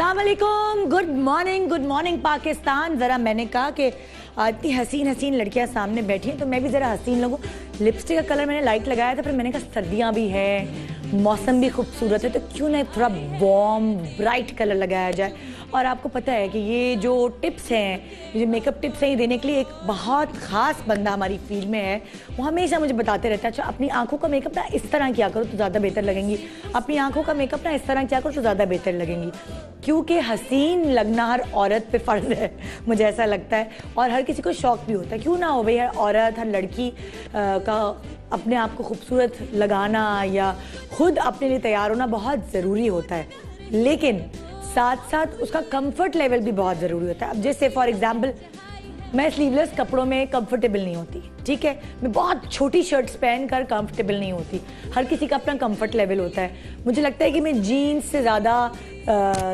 अस्सलाम वालेकुम, good morning Pakistan. ज़रा मैंने कहा कि इतनी हसीन हसीन लड़कियां सामने बैठी हैं तो मैं भी ज़रा हसीन लगूं। लिपस्टिक का कलर मैंने लाइट लगाया था, फिर मैंने कहा सर्दियां भी हैं, मौसम भी खूबसूरत है, तो क्यों ना थोड़ा वार्म ब्राइट कलर लगाया जाए। और आपको पता है कि ये जो टिप्स हैं, ये मेकअप टिप्स हैं, ये देने के लिए एक बहुत ख़ास बंदा हमारी फील्ड में है। वो हमेशा मुझे बताते रहता है, अच्छा अपनी आंखों का मेकअप ना इस तरह किया करो तो ज़्यादा बेहतर लगेंगी, अपनी आंखों का मेकअप ना इस तरह किया करो तो ज़्यादा बेहतर लगेंगी। क्योंकि हसीन लगना हर औरत पे फ़र्ज़ है, मुझे ऐसा लगता है, और हर किसी को शौक भी होता है। क्यों ना हो भाई, हर औरत हर लड़की का अपने आप को खूबसूरत लगाना या खुद अपने लिए तैयार होना बहुत ज़रूरी होता है, लेकिन साथ साथ उसका कंफर्ट लेवल भी बहुत ज़रूरी होता है। अब जैसे फॉर एग्जांपल मैं स्लीवलेस कपड़ों में कंफर्टेबल नहीं होती, ठीक है, मैं बहुत छोटी शर्ट्स पहनकर कंफर्टेबल नहीं होती। हर किसी का अपना कंफर्ट लेवल होता है। मुझे लगता है कि मैं जीन्स से ज़्यादा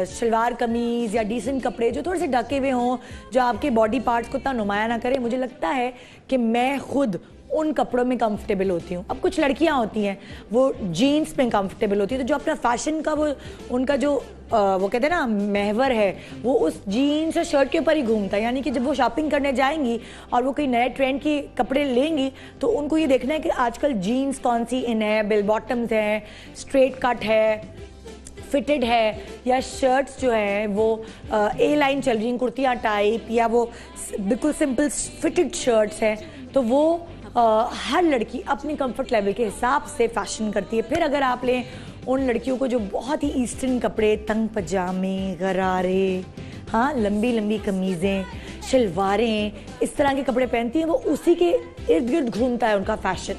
शलवार कमीज़ या डिसेंट कपड़े जो थोड़े से ढके हुए हों, जो आपके बॉडी पार्ट्स को इतना नुमाया ना करें, मुझे लगता है कि मैं खुद उन कपड़ों में कंफर्टेबल होती हूँ। अब कुछ लड़कियाँ होती हैं वो जीन्स में कंफर्टेबल होती है, तो जो अपना फैशन का वो उनका जो वो कहते हैं ना महवर है, वो उस जीन्स और शर्ट के ऊपर ही घूमता है। यानी कि जब वो शॉपिंग करने जाएंगी और वो कोई नए ट्रेंड के कपड़े लेंगी तो उनको ये देखना है कि आजकल जीन्स कौन सी इन है, बेल बॉटम्स हैं, स्ट्रेट कट है, फिटेड है, या शर्ट्स जो है वो ए लाइन चल रही हैं, कुर्तियाँ टाइप, या वो बिल्कुल सिंपल फिटेड शर्ट्स हैं। तो वो हर लड़की अपनी कंफर्ट लेवल के हिसाब से फैशन करती है। फिर अगर आप लें उन लड़कियों को जो बहुत ही ईस्टर्न कपड़े, तंग पजामे, गरारे, हाँ लंबी लंबी कमीज़ें, शलवारें, इस तरह के कपड़े पहनती हैं, वो उसी के इर्द गिर्द घूमता है उनका फैशन।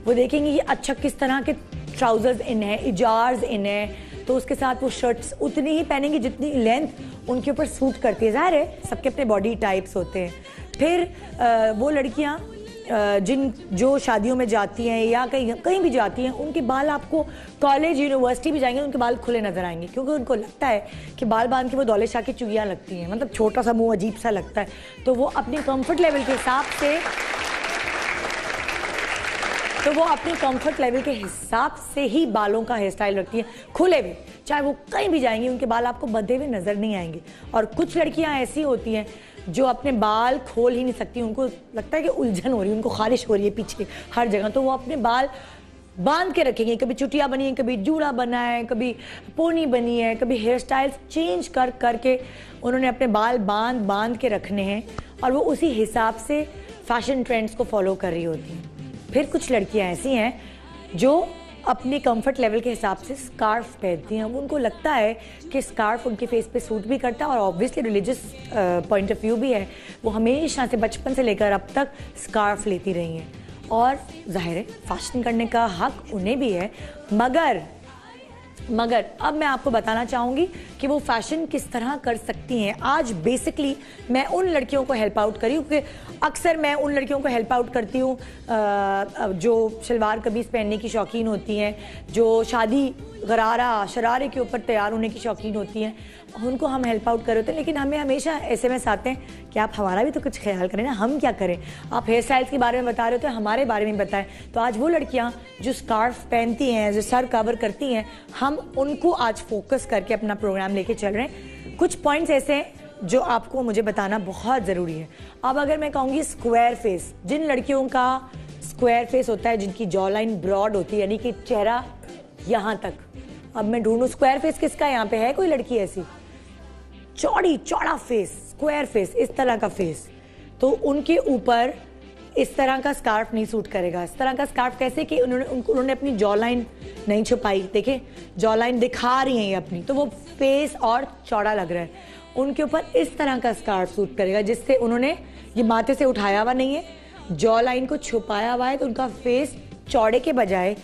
वो देखेंगे ये अच्छा किस तरह के ट्राउजर्स इन है, इजार्स इन है, तो उसके साथ वो शर्ट्स उतनी ही पहनेंगी जितनी लेंथ उनके ऊपर सूट करती है। ज़ाहिर है सबके अपने बॉडी टाइप्स होते हैं। फिर वो लड़कियाँ जो शादियों में जाती हैं या कहीं भी जाती हैं, उनके बाल आपको कॉलेज यूनिवर्सिटी भी जाएंगे उनके बाल खुले नजर आएंगे, क्योंकि उनको लगता है कि बाल बांध के वो दौले शाह की चुगियाँ लगती हैं, मतलब छोटा सा मुंह अजीब सा लगता है। तो वो अपने कंफर्ट लेवल के हिसाब से ही बालों का हेयर स्टाइल रखती हैं, खुले हुए, चाहे वो कहीं भी जाएंगी उनके बाल आपको बंधे हुए नजर नहीं आएंगे। और कुछ लड़कियां ऐसी होती हैं जो अपने बाल खोल ही नहीं सकती, उनको लगता है कि उलझन हो रही है, उनको खारिश हो रही है पीछे हर जगह, तो वो अपने बाल बांध के रखेंगे। कभी चुटिया बनी है, कभी जूड़ा बना है, कभी पोनी बनी है, कभी हेयर स्टाइल्स चेंज करके उन्होंने अपने बाल बांध के रखने हैं, और वो उसी हिसाब से फैशन ट्रेंड्स को फॉलो कर रही होती हैं। फिर कुछ लड़कियां ऐसी हैं जो अपने कंफर्ट लेवल के हिसाब से स्कार्फ पहनती हैं। उनको लगता है कि स्कार्फ उनके फेस पे सूट भी करता है, और obviously religious point of view भी है। वो हमेशा से बचपन से लेकर अब तक स्कार्फ लेती रही हैं, और जाहिर है फैशन करने का हक उन्हें भी है। मगर अब मैं आपको बताना चाहूँगी कि वो फैशन किस तरह कर सकती हैं। आज बेसिकली मैं उन लड़कियों को हेल्प आउट करी हूँ, क्योंकि अक्सर मैं उन लड़कियों को हेल्प आउट करती हूँ जो शलवार कमीज़ पहनने की शौकीन होती हैं, जो शादी गरारा शरारे के ऊपर तैयार होने की शौकीन होती हैं, उनको हम हेल्प आउट कर होते हैं। लेकिन हमें हमेशा SMS आते हैं कि आप हमारा भी तो कुछ ख्याल करें ना, हम क्या करें, आप हेयर स्टाइल्स के बारे में बता रहे होते हैं, हमारे बारे में बताएं। तो आज वो लड़कियां जो स्कार्फ पहनती हैं, जो सर कवर करती हैं, हम उनको आज फोकस करके अपना प्रोग्राम लेके चल रहे हैं। कुछ पॉइंट्स ऐसे हैं जो आपको मुझे बताना बहुत ज़रूरी है। अब अगर मैं कहूँगी स्क्वायर फेस, जिन लड़कियों का स्क्वायर फेस होता है, जिनकी जॉ लाइन ब्रॉड होती है, यानी कि चेहरा यहाँ तक, अब मैं ढूंढूं स्क्वायर फेस किसका, यहाँ पे है कोई लड़की ऐसी चौड़ा फेस, स्क्वायर फेस, इस तरह का फेस, तो उनके ऊपर इस तरह का स्कार्फ नहीं सूट करेगा। इस तरह का स्कार्फ कैसे कि उन्होंने अपनी जॉ लाइन नहीं छुपाई, देखें जॉ लाइन दिखा रही हैं अपनी, तो वो फेस और चौड़ा लग रहा है। उनके ऊपर इस तरह का स्कार्फ सूट करेगा जिससे उन्होंने ये माथे से उठाया हुआ नहीं है, जॉ लाइन को छुपाया हुआ है, तो उनका फेस चौड़े के बजाय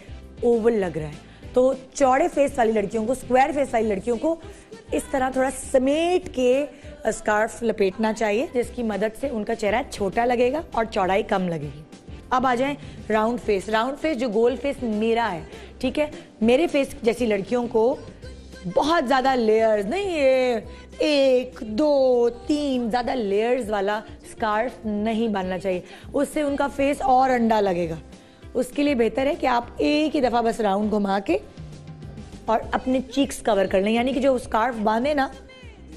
ओवल लग रहा है। तो चौड़े फेस वाली लड़कियों को, स्क्वायर फेस वाली लड़कियों को इस तरह थोड़ा समेट के स्कार्फ लपेटना चाहिए, जिसकी मदद से उनका चेहरा छोटा लगेगा और चौड़ाई कम लगेगी। अब आ जाएं राउंड फेस। राउंड फेस जो गोल फेस मेरा है, ठीक है, मेरे फेस जैसी लड़कियों को बहुत ज़्यादा लेयर्स नहीं, ये 1 2 3 ज़्यादा लेयर्स वाला स्कार्फ नहीं बांधना चाहिए, उससे उनका फेस और अंडा लगेगा। उसके लिए बेहतर है कि आप एक ही दफ़ा बस राउंड घुमा के और अपने चीक्स कवर कर लें, यानी कि जो स्कार्फ बांधे ना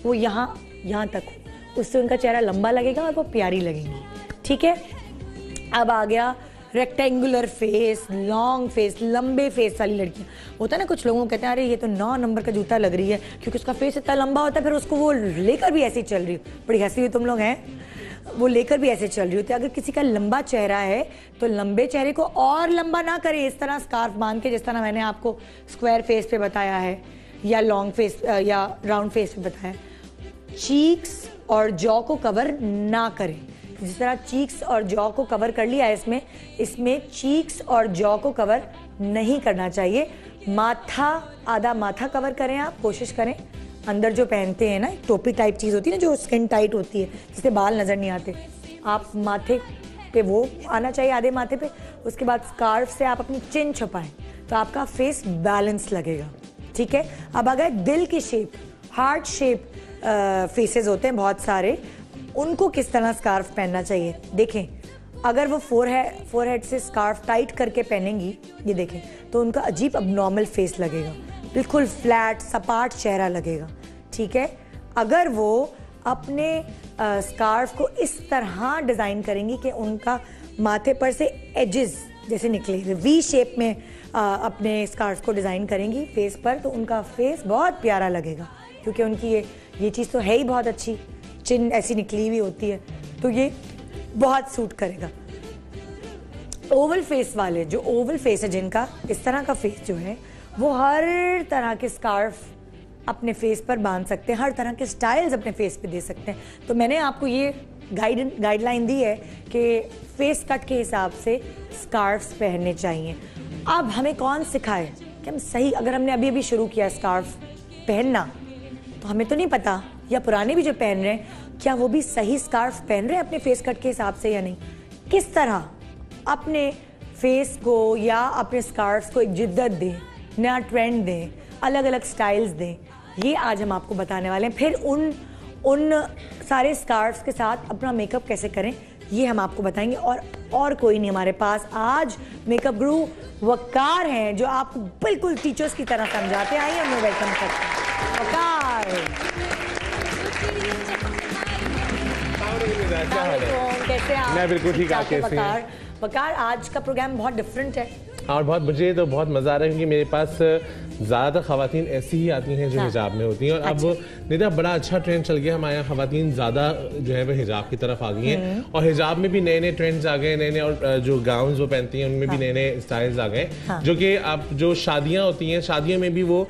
वो यहाँ तक हो, उससे उनका चेहरा लंबा लगेगा और वो प्यारी लगेंगी। ठीक है, अब आ गया रेक्टेंगुलर फेस, लॉन्ग फेस, लंबे फेस वाली लड़कियां। होता है ना, कुछ लोगों को कहते हैं अरे ये तो 9 नंबर का जूता लग रही है, क्योंकि उसका फेस इतना लंबा होता है, फिर उसको वो लेकर भी ऐसे चल रही हो, बड़ी हंसी हुई तुम लोग हैं, वो लेकर भी ऐसे चल रही होती है। अगर किसी का लंबा चेहरा है तो लंबे चेहरे को और लंबा ना करे, इस तरह स्कार्फ बांध के, जिस तरह मैंने आपको स्क्वायर फेस पे बताया है या लॉन्ग फेस या राउंड फेस पे बताया। चीक्स और जॉ को कवर ना करें, जिस तरह चीक्स और जॉ को कवर कर लिया है, इसमें चीक्स और जॉ को कवर नहीं करना चाहिए। माथा, आधा माथा कवर करें आप, कोशिश करें। अंदर जो पहनते हैं ना, टोपी टाइप चीज़ होती है ना, जो स्किन टाइट होती है, जिससे बाल नज़र नहीं आते, आप माथे पे वो आना चाहिए, आधे माथे पे। उसके बाद स्कार्फ से आप अपनी चिन छुपाएं तो आपका फेस बैलेंस लगेगा। ठीक है, अब आ गए दिल की शेप, हार्ट शेप फेसेस होते हैं बहुत सारे, उनको किस तरह स्कार्फ पहनना चाहिए। देखें, अगर वो फोरहेड से स्कार्फ टाइट करके पहनेंगी, ये देखें, तो उनका अजीब अबनॉर्मल फेस लगेगा, बिल्कुल फ्लैट सपाट चेहरा लगेगा। ठीक है, अगर वो अपने स्कार्फ को इस तरह डिज़ाइन करेंगी कि उनका माथे पर से एजेस जैसे निकले, वी शेप में अपने स्कार्फ को डिज़ाइन करेंगी फेस पर, तो उनका फेस बहुत प्यारा लगेगा, क्योंकि उनकी ये चीज़ तो है ही बहुत अच्छी, चिन ऐसी निकली हुई होती है, तो ये बहुत सूट करेगा। ओवल फेस वाले, जो ओवल फेस है जिनका, इस तरह का फेस जो है, वो हर तरह के स्कार्फ अपने फेस पर बांध सकते हैं, हर तरह के स्टाइल्स अपने फेस पे दे सकते हैं। तो मैंने आपको ये गाइडलाइन दी है कि फेस कट के हिसाब से स्कार्फ्स पहनने चाहिए। अब हमें कौन सिखाए कि हम सही, अगर हमने अभी अभी शुरू किया स्कार्फ पहनना, तो हमें तो नहीं पता, या पुराने भी जो पहन रहे हैं, क्या वो भी सही स्कार्फ पहन रहे हैं अपने फेस कट के हिसाब से या नहीं। किस तरह अपने फेस को या अपने स्कार्फ को एक जिद्दत दें, नया ट्रेंड दें, अलग अलग स्टाइल्स दें, ये आज हम आपको बताने वाले हैं। फिर उन सारे स्कार्फ्स के साथ अपना मेकअप कैसे करें, ये हम आपको बताएंगे। और कोई नहीं हमारे पास, आज मेकअप गुरु वकार हैं, जो आपको बिल्कुल टीचर्स की तरह समझाते हैं। आइए हम वेलकम करते हैं वकार। कैसे आप? मैं बिल्कुल ठीक। आप कैसे हैं? वकार, आज का प्रोग्राम बहुत डिफरेंट है और मुझे तो बहुत मजा आ रहा है, क्योंकि मेरे पास ज़्यादातर खवातीन ऐसी ही आती हैं जो हिजाब में होती हैं, और अब निदा बड़ा अच्छा ट्रेंड चल गया, हमारे यहाँ खवातीन ज़्यादा जो है वो हिजाब की तरफ आ गई हैं, और हिजाब में भी नए नए ट्रेंड्स आ गए, नए नए, और जो गाउन्स वो पहनती हैं उनमें भी नए नए स्टाइल्स आ गए, जो कि अब जो शादियाँ होती हैं, शादियों में भी वो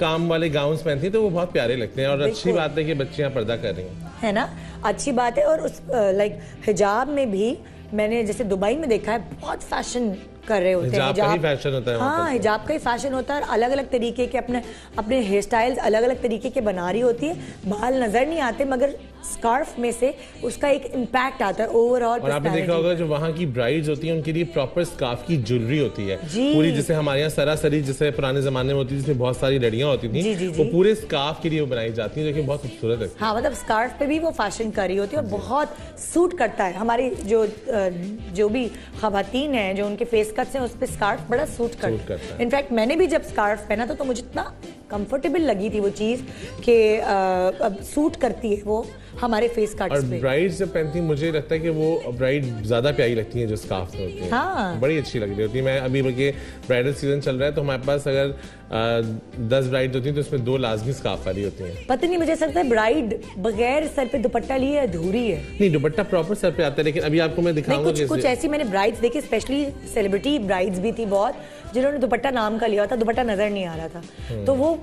काम वाले गाउन्स पहनती हैं, तो वो बहुत प्यारे लगते हैं। और अच्छी बात है कि बच्चियाँ पर्दा कर रही हैं, है ना, अच्छी बात है। और उस लाइक हिजाब में भी मैंने जैसे दुबई में देखा है, बहुत फैशन कर रहे होते हैं, हिजाब का ही फैशन होता है। हाँ, हिजाब का ही फैशन होता है, अलग अलग तरीके के अपने हेयर स्टाइल्स अलग अलग तरीके के बना रही होती है, बाल नजर नहीं आते, मगर स्कार्फ में से उसका एक इम्पैक्ट आता है ओवरऑल। और आपने देखा होगा जो वहाँ की ब्राइड्स होती हैं, उनके लिए प्रॉपर स्कार्फ की ज्वेलरी होती है पूरी, जैसे हमारे यहाँ सरासरी जैसे पुराने जमाने में होती थी, जिसमें बहुत सारी लड़ियाँ होती थी, वो पूरे स्कार्फ के लिए वो बनाई जाती है, जो कि बहुत खूबसूरत है। हाँ, मतलब स्कार्फ पे भी वो फैशन कर रही होती है और बहुत सूट करता है। हमारी जो भी खवातीन है, जो उनके फेस कट्स हैं, उस पर स्कार्फ बड़ा सूट करता है। इनफैक्ट मैंने भी जब स्कार्फ पहना था तो मुझे इतना कंफर्टेबल लगी थी वो चीज़ कि सूट करती है वो हमारे फेस कट्स पे। और ब्राइड्स जब पहनती हैं, मुझे लगता है कि वो ब्राइड ज्यादा प्यारी लगती हैं जो स्कार्फ में होती हैं। हाँ, बड़ी अच्छी लग रही होती है। मैं अभी बल्कि ब्राइडल सीजन चल रहा है, तो हमारे पास अगर 10 ब्राइड होती हैं तो उसमें 2 लाजमी स्कार्फ वाली होती हैं। पता नहीं, मुझे ऐसा लगता है ब्राइड बगैर सर पे दुपट्टा लिए अधूरी है। नहीं, दुपट्टा प्रॉपर सर पे आता है, लेकिन अभी आपको मैं दिखाऊंगा कुछ ऐसी मैंने ब्राइड्स देखी, स्पेशली सेलिब्रिटी ब्राइड्स भी थी बहुत, जिन्होंने दुपट्टा नाम का लिया था, दुपट्टा नजर नहीं आ रहा था, तो वो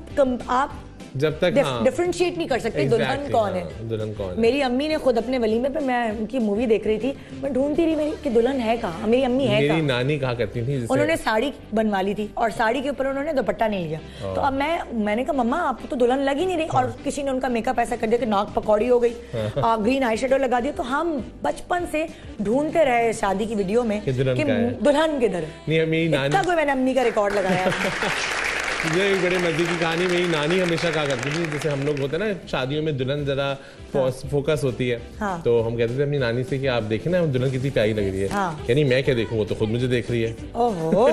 आप जब तक डिफरेंशिएट नहीं कर सकते दुल्हन कौन है, दुल्हन कौन है। मेरी अम्मी ने खुद अपने वलीमे पे, मैं उनकी मूवी देख रही थी, मैं ढूंढती रही मेरी कि दुल्हन है कहाँ, मेरी अम्मी है कहाँ। मेरी नानी कहा करती थी, उन्होंने साड़ी बनवा ली थी और साड़ी के ऊपर उन्होंने दुपट्टा नहीं लिया, तो अब मैंने कहा मम्मा आपको तो दुल्हन लग ही नहीं रही, और किसी ने उनका मेकअप ऐसा कर दिया कि नाक पकौड़ी हो गई, ग्रीन आई शेडो लगा दिया, तो हम बचपन से ढूंढते रहे शादी की वीडियो में कि दुल्हन किधर है। नहीं, मेरी नानी, कोई मैंने अम्मी का रिकॉर्ड लगाया ये एक बड़े मजे की कहानी, मेरी नानी हमेशा कहा करती थी, जैसे हम लोग होते हैं ना शादियों में दुल्हन जरा फोकस होती है, तो हम कहते थे अपनी नानी से कि आप देखें ना दुल्हन कितनी प्यारी लग रही है। यानी मैं क्या देखूं, वो तो खुद मुझे देख रही है। ओहो।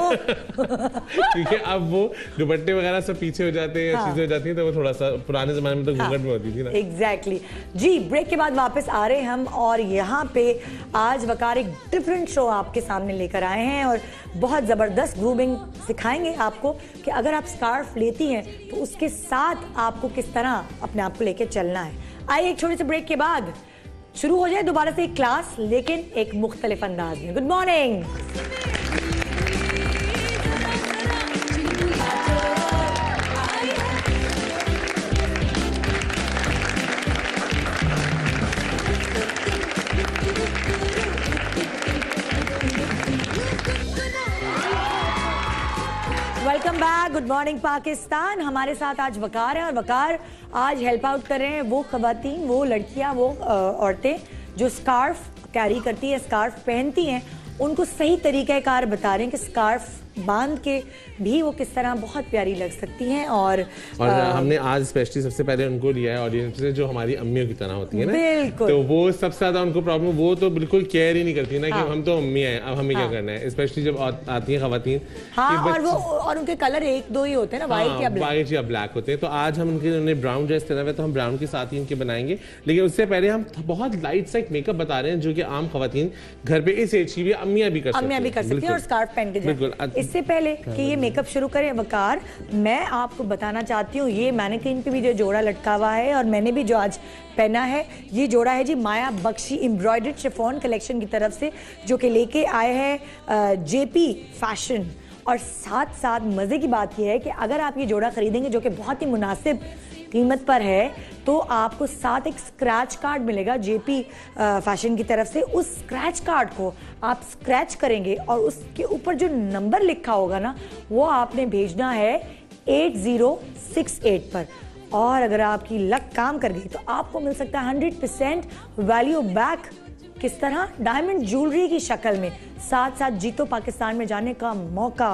क्योंकि अब वो दुपट्टे वगैरह सब पीछे हो जाते हैं, चीजें हो जाती हैं, तो वो थोड़ा सा पुराने जमाने में तो घूंघट में होती थी ना। एग्जैक्टली जी। ब्रेक के बाद वापस आ रहे हैं हम, और यहाँ पे आज वकार एक डिफरेंट शो आपके सामने लेकर आए हैं और बहुत जबरदस्त ग्रूमिंग सिखाएंगे आपको कि अगर आप स्कार्फ लेती हैं तो उसके साथ आपको किस तरह अपने आप को लेकर चलना है। आइए एक छोटे से ब्रेक के बाद शुरू हो जाए दोबारा से एक क्लास, लेकिन एक मुख्तलिफ अंदाज में। Good morning. Welcome back. Good morning Pakistan. हमारे साथ आज वकार है और वकार आज हेल्प आउट कर रहे हैं वो खवातीन, वो लड़कियां, वो औरतें जो स्कार्फ कैरी करती हैं, स्कार्फ पहनती हैं, उनको सही तरीक़ाकार बता रहे हैं कि स्कार्फ बांध के भी वो किस तरह बहुत प्यारी लग सकती हैं। और हमने आज स्पेशली सबसे पहले उनको लिया है ऑडियंस से जो हमारी अम्मियों की तरह होती है ना, बिल्कुल। तो वो सबसे ज्यादा उनको प्रॉब्लम, वो तो बिल्कुल केयर ही नहीं करती ना कि हम तो अम्मी हैं, अब हमें क्या करना है, स्पेशली जब आती हैं खवातीन। और वो और उनके कलर एक दो ही होते हैं ना, व्हाइट या ब्लैक होते हैं। तो आज हम उनके ब्राउन ड्रेस पहना हुआ है, तो हम ब्राउन के साथ ही उनके बनाएंगे, लेकिन उससे पहले हम बहुत लाइट सा एक मेकअप बता रहे हैं जो कि आम खवातीन घर पे इस एज की भी अम्मियां भी कर सकती हैं और स्कार्फ पहन के। बिल्कुल। इससे पहले कि ये मेकअप शुरू करें वकार, मैं आपको बताना चाहती हूँ ये मैनेकिन पे भी जो जोड़ा लटका हुआ है और मैंने भी जो आज पहना है, ये जोड़ा है जी माया बख्शी एम्ब्रॉयडर्ड शिफॉन कलेक्शन की तरफ से, जो कि लेके आए हैं जेपी फैशन। और साथ साथ मजे की बात यह है कि अगर आप ये जोड़ा खरीदेंगे जो कि बहुत ही मुनासिब कीमत पर है, तो आपको साथ एक स्क्रैच कार्ड मिलेगा जेपी फैशन की तरफ से। उस स्क्रैच कार्ड को आप स्क्रैच करेंगे और उसके ऊपर जो नंबर लिखा होगा ना, वो आपने भेजना है 8068 पर। और अगर आपकी लक काम कर गई तो आपको मिल सकता है 100% वैल्यू बैक। किस तरह? डायमंड ज्वेलरी की शक्ल में, साथ साथ जीतो पाकिस्तान में जाने का मौका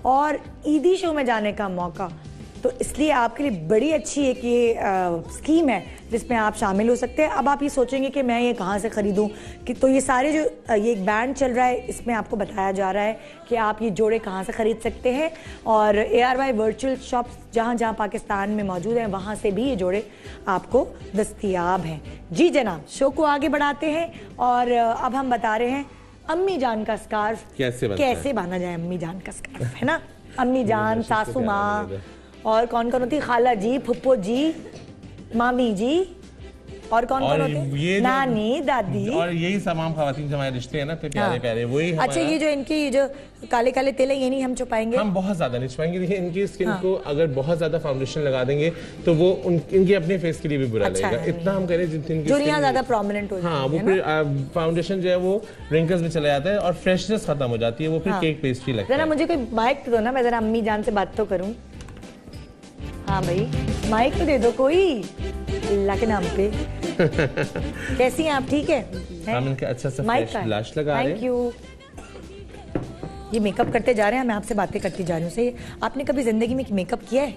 और ईदी शो में जाने का मौका। तो इसलिए आपके लिए बड़ी अच्छी एक ये स्कीम है जिसमें आप शामिल हो सकते हैं। अब आप ये सोचेंगे कि मैं ये कहाँ से खरीदूं, कि तो ये सारे जो ये एक बैंड चल रहा है, इसमें आपको बताया जा रहा है कि आप ये जोड़े कहाँ से खरीद सकते हैं। और ARY वर्चुअल शॉप्स जहाँ जहाँ पाकिस्तान में मौजूद हैं, वहाँ से भी ये जोड़े आपको दस्तयाब हैं। जी जनाब, शो को आगे बढ़ाते हैं और अब हम बता रहे हैं अम्मी जान का स्कार्फ कैसे बांधा जाए। अम्मी जान का स्कार्फ है ना, अम्मी जान, सासू माँ, और कौन कौन होती है, खाला जी, फुप्पो जी, मामी जी, और कौन कौन होते हैं, नानी, दादी, और यही तमाम खवातीन जो हमारे रिश्ते हैं ना, तो प्यारे प्यारे वही। अच्छा, ये जो इनकी जो काले काले तेल है, ये नहीं हम छुपाएंगे, हम बहुत ज्यादा नहीं छुपाएंगे। देखिए इनकी स्किन को अगर बहुत ज्यादा फाउंडेशन लगा देंगे तो वो इनकी अपने फेस के लिए भी बुरा लगेगा। इतना हम करें जितनी जो यहाँ ज्यादा प्रोमिनेंट हो जाती है, हाँ, वो फिर फाउंडेशन जो है वो रिंकल्स में चला जाता है और फ्रेशनेस खत्म हो जाती है, वो फिर केक पेस्ट्री लगता है। जरा मुझे कोई माइक दो ना, मैं जरा अम्मी जान से बात तो करूँ। हाँ भाई, माइक तो दे दो कोई, अल्लाह के नाम पे। कैसी हैं आप? ठीक है? हम इनका अच्छा सा फ्रेश ब्लश लगा रहे हैं। Thank you. ये मेकअप करते जा रहे हैं, मैं आपसे बातें करती जा रही हूँ। सही, आपने कभी जिंदगी में मेकअप किया है?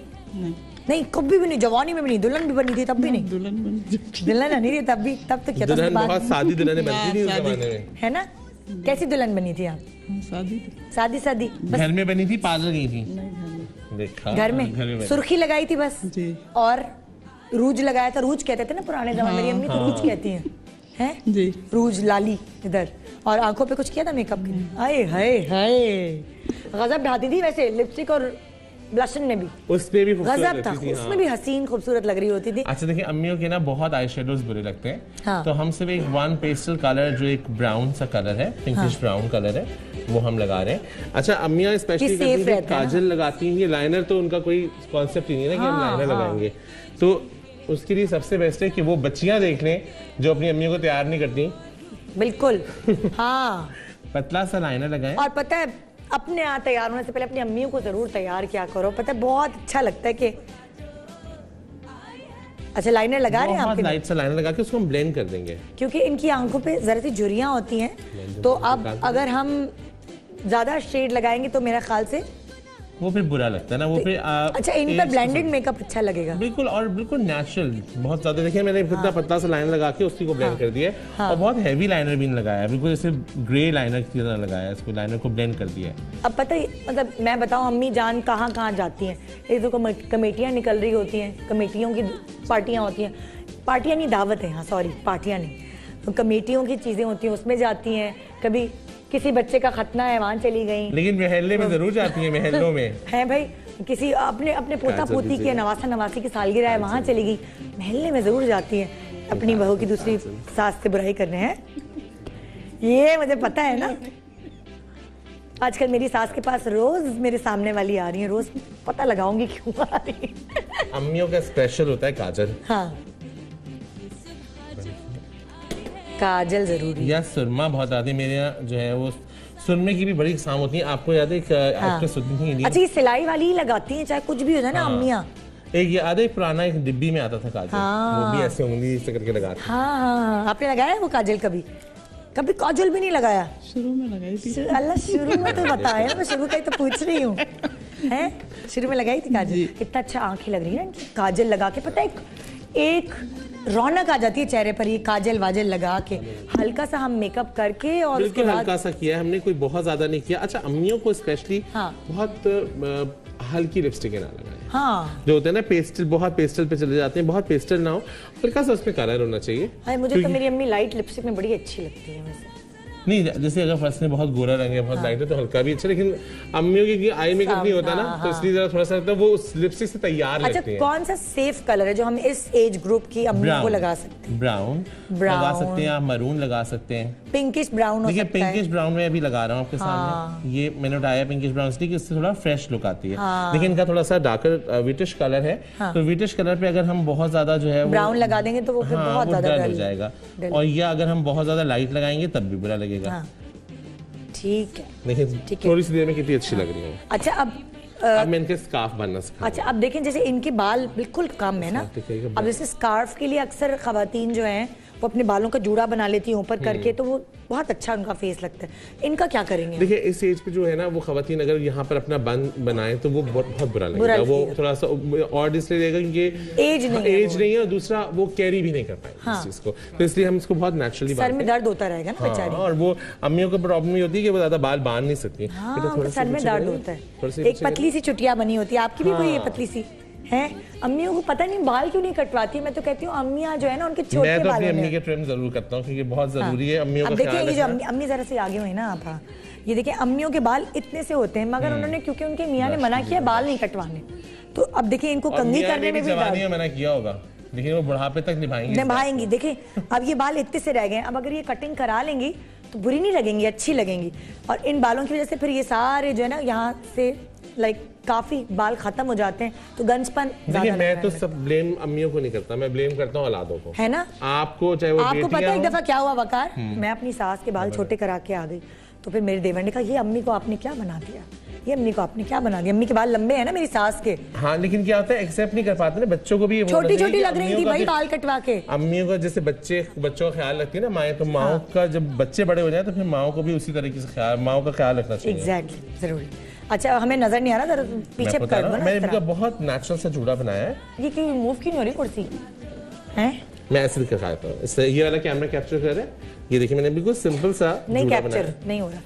नहीं, कभी भी नहीं। जवानी में भी नहीं, दुल्हन भी बनी थी तब भी नहीं। दुल्हन बनी थी तब भी, तब तो क्या था, बहुत सादी दुल्हन बनती थी उस जमाने में, है ना? कैसी दुल्हन बनी थी आप? सादी घर में बनी थी, पार्लर गई थी, देखा घर में सुर्खी लगाई थी बस, और रूज लगाया था। रूज कहते थे ना पुराने जमाने, मेरी अम्मी तो रूज कहती हैं जी, रूज लाली इधर। और आंखों पे कुछ किया था मेकअप के? हाय हाय हाय, गजब ढाती थी। वैसे लिपस्टिक और ब्लशन में भी उसमें भी गजब था, उसमें भी हसीन खूबसूरत लग रही होती थी। अच्छा देखिए, अम्मियों के ना बहुत आई शेडोज बुरे लगते हैं, तो हम सिर्फ एक वन पेस्टल कलर, जो एक ब्राउन सा कलर है, पिंकिश ब्राउन कलर है, वो हम लगा रहे हैं। अच्छा, अम्मियाँ स्पेशली काजल लगाती हैं, ये लाइनर तो उनका कोई कॉन्सेप्ट ही नहीं है ना कि हम लाइनर लगाएंगे, तो उसके लिए सबसे बेस्ट है कि वो बच्चियां देख लें जो अपनी अम्मियों को तैयार नहीं करती। बिल्कुल। हाँ, पतला सा लाइनर लगाएं। और पता है, अपने यहाँ तैयार होने से पहले अपनी अम्मियों को जरूर तैयार किया करो। पता है, बहुत अच्छा लगता है कि अच्छा लाइनर लगा रहे हैं आप? लाइट सा लाइनर लगा के उसको हम ब्लेंड कर देंगे, क्योंकि इनकी आंखों पे जरा सी झुर्रियां होती हैं, तो अब अगर हम ज्यादा शेड लगाएंगे तो मेरा ख्याल से वो फिर बुरा लगता है ना, वो फिर अच्छा, इन पर ब्लेंडेड मेकअप अच्छा लगेगा बिल्कुल, और बिल्कुल नेचुरल, बहुत ज्यादा। देखिए मैंने कितना पतला सा लाइनर लगा के उसी को ब्लेंड कर दिया है, और बहुत हैवी लाइनर भी नहीं लगाया, बिल्कुल जैसे ग्रे लाइनर की तरह लगाया है, इसको लाइनर को ब्लेंड कर दिया है। अब पता है, मतलब मैं बताऊं, अम्मी जान कहाँ कहाँ जाती हैं, एक तो कमेटियाँ निकल रही होती हैं, कमेटियों की पार्टियाँ होती हैं, पार्टियाँ नहीं दावत है, हाँ सॉरी पार्टियाँ नहीं, तो कमेटियों की चीज़ें होती हैं उसमें जाती हैं, कभी किसी बच्चे का खतना है वहाँ चली गई, लेकिन महल्ले में जरूर जाती है, महल्लों में है भाई, किसी अपने अपने पोता पोती की नवासा नवासी की सालगिरह है वहाँ चली गई, महल्ले में जरूर जाती है, अपनी बहू की दूसरी सास से बुराई करने हैं, ये मुझे पता है ना। आजकल मेरी सास के पास रोज मेरे सामने वाली आ रही है, रोज पता लगाऊंगी क्यों आ रही है। अम्मियों का स्पेशल होता है काजल। हाँ, काजल जरूरी, या सुरमा बहुत आती है मेरे यहाँ, जो है वो सुरमे की भी बड़ी इकसाम होती है। आपको याद है एक एक्ट्रेस होती थी इंडियन, अच्छा ये सिलाई वाली ही लगाती हैं चाहे कुछ भी हो जाए ना अम्मियाँ। एक याद है पुराना एक डिब्बी में आता था काजल, वो भी ऐसे उंगली से करके लगाते। हाँ हाँ, आपने लगाया है वो काजल कभी? कभी काजल भी नहीं लगाया? शुरू में लगाई थी। अल्लाह शुरू में तो बताया, मैं शुरू का ही तो पूछ रही हूँ, हैं शुरू में लगाई थी काजल, कितना अच्छा आंखें लग रही है ना काजल लगा के, पता है एक रौनक आ जाती है चेहरे पर, ये काजल वाजल लगा के हल्का सा हम मेकअप करके, और उसके बिल्कुल बाद हल्का सा किया हमने, कोई बहुत ज्यादा नहीं किया। अच्छा अम्मियों को स्पेशली बहुत हल्की लिपस्टिक ना लगाएं, हाँ जो होते हैं ना पेस्टल, बहुत पेस्टल पे चले जाते हैं, बहुत पेस्टल ना हो, हल्का सा उसमें कलर होना चाहिए। अरे मुझे तो मेरी अम्मी लाइट लिपस्टिक में बड़ी अच्छी लगती है वैसे। नहीं जैसे अगर फर्स्ट में बहुत गोरा रंग है, बहुत लाइट है, तो हल्का भी अच्छा, लेकिन अम्मियों की आई मेकअप नहीं होता ना, तो इसलिए जरा थोड़ा सा वो उस लिपस्टिक से तैयार लगती है। अच्छा कौन सा सेफ कलर है जो हम इस एज ग्रुप की अम्मियों को लगा सकते हैं? ब्राउन लगा सकते हैं आप, मरून लगा सकते हैं, पिंकिश ब्राउन हो देखिए सकता है। पिंकिश ब्राउन में अभी लगा रहा हूँ आपके सामने, ये मैंने उठाया पिंकिश ब्राउन इसलिए कि इससे थोड़ा फ्रेश लुक आती है, लेकिन इनका थोड़ा सा डार्कर विटिश कलर है, तो विटिश कलर पे अगर हम बहुत ज्यादा जो है ब्राउन लगा देंगे तो वो फिर बहुत ज्यादा डल हो जाएगा, और ये अगर हम बहुत ज्यादा लाइट लगाएंगे तब भी बुरा लगेगा। ठीक है, देखिए थोड़ी सी देर में कितनी अच्छी लग रही है। अच्छा अब मैं इनके स्कार्फ बनना सिखा। अच्छा अब देखें, जैसे इनके बाल बिल्कुल कम है ना, अब जैसे स्कार्फ के लिए अक्सर खवातीन जो हैं वो अपने बालों का जूड़ा बना लेती हैं ऊपर करके, तो वो बहुत अच्छा उनका फेस लगता है, इनका क्या करेंगे? देखिए इस एज पे जो है ना वो खवातीन अगर यहाँ पर अपना बन बनाए तो वो बहुत बुरा लगेगा, वो थोड़ा सा और इसलिए रहेगा क्योंकि एज नहीं है, और दूसरा वो कैरी भी नहीं कर पाएंगे इस चीज को, तो इसलिए हम इसको बहुत नेचुरली सर में दर्द होता रहेगा ना बेचारी, और वो अम्मियों को प्रॉब्लम ये होती है कि वो ज्यादा बाल बांध नहीं सकती, सर में दर्द होता है, एक पतली सी चुटिया बनी होती है, आपकी भी कोई पतली सी है? अम्मियों को पता नहीं बाल क्यों नहीं कटवाती, मैं तो कहती हूँ अम्मियाँ जो है ना उनके छोटे बाल, मैं तो अपनी अम्मी के ट्रिम जरूर करता हूँ क्योंकि बहुत जरूरी है अम्मियों का ख्याल रखना। देखिए अम्मी जरा से आगे हुई ना आप, ये देखिए अम्मियों के बाल इतने से होते हैं, मगर उन्होंने क्योंकि उनके मियाँ ने मना किया बाल नहीं कटवाने, तो अब देखिए इनको कंघी करने में भी मना किया होगा, लेकिन वो बुढ़ापे तक निभाएंगी। देखिए अब ये बाल इतने से रह गए, अब अगर ये कटिंग करा लेंगी तो बुरी नहीं लगेंगी, अच्छी लगेंगी, और इन बालों की वजह से फिर ये सारे जो है ना यहाँ से लाइक काफी बाल खत्म हो जाते हैं, तो गंजपन देखिए मैं तो सब ब्लेम अम्मियों को नहीं करता, मैं ब्लेम करता हूँ औलादों को, है ना? आपको चाहे वो आपको पता है एक दफा क्या हुआ वकार, मैं अपनी सास के बाल छोटे करा के आ गई, तो फिर मेरे देवर ने कहा ये अम्मी को आपने क्या बना दिया, ये अम्मी को आपने क्या बना दिया, अम्मी के बाल लंबे हैं ना मेरी सास के। हाँ लेकिन क्या होता है एक्सेप्ट नहीं कर पाते ना, बच्चों को भी छोटी छोटी लग रही थी भाई बाल कटवा के। अम्मियों का जैसे बच्चों का ख्याल रखती है ना माएँ, तो माओ का जब बच्चे बड़े हो जाए तो फिर माओ को भी उसी तरीके से माओ का ख्याल रखना चाहिए। एग्जैक्टली जरूरी। अच्छा हमें नजर नहीं आ रहा, पीछे कर दो ना। मैंने इनका बहुत नेचुरल सा जूड़ा बनाया है। ये क्यों मूव क्यों नहीं हो रही कुर्सी हैं? मैं ऐसे दिखाता हूँ, इससे ये वाला कैमरा कैप्चर कर रहे हैं, ये देखिए मैंने बिल्कुल सिंपल सा नहीं कैप्चर नहीं हो रहा,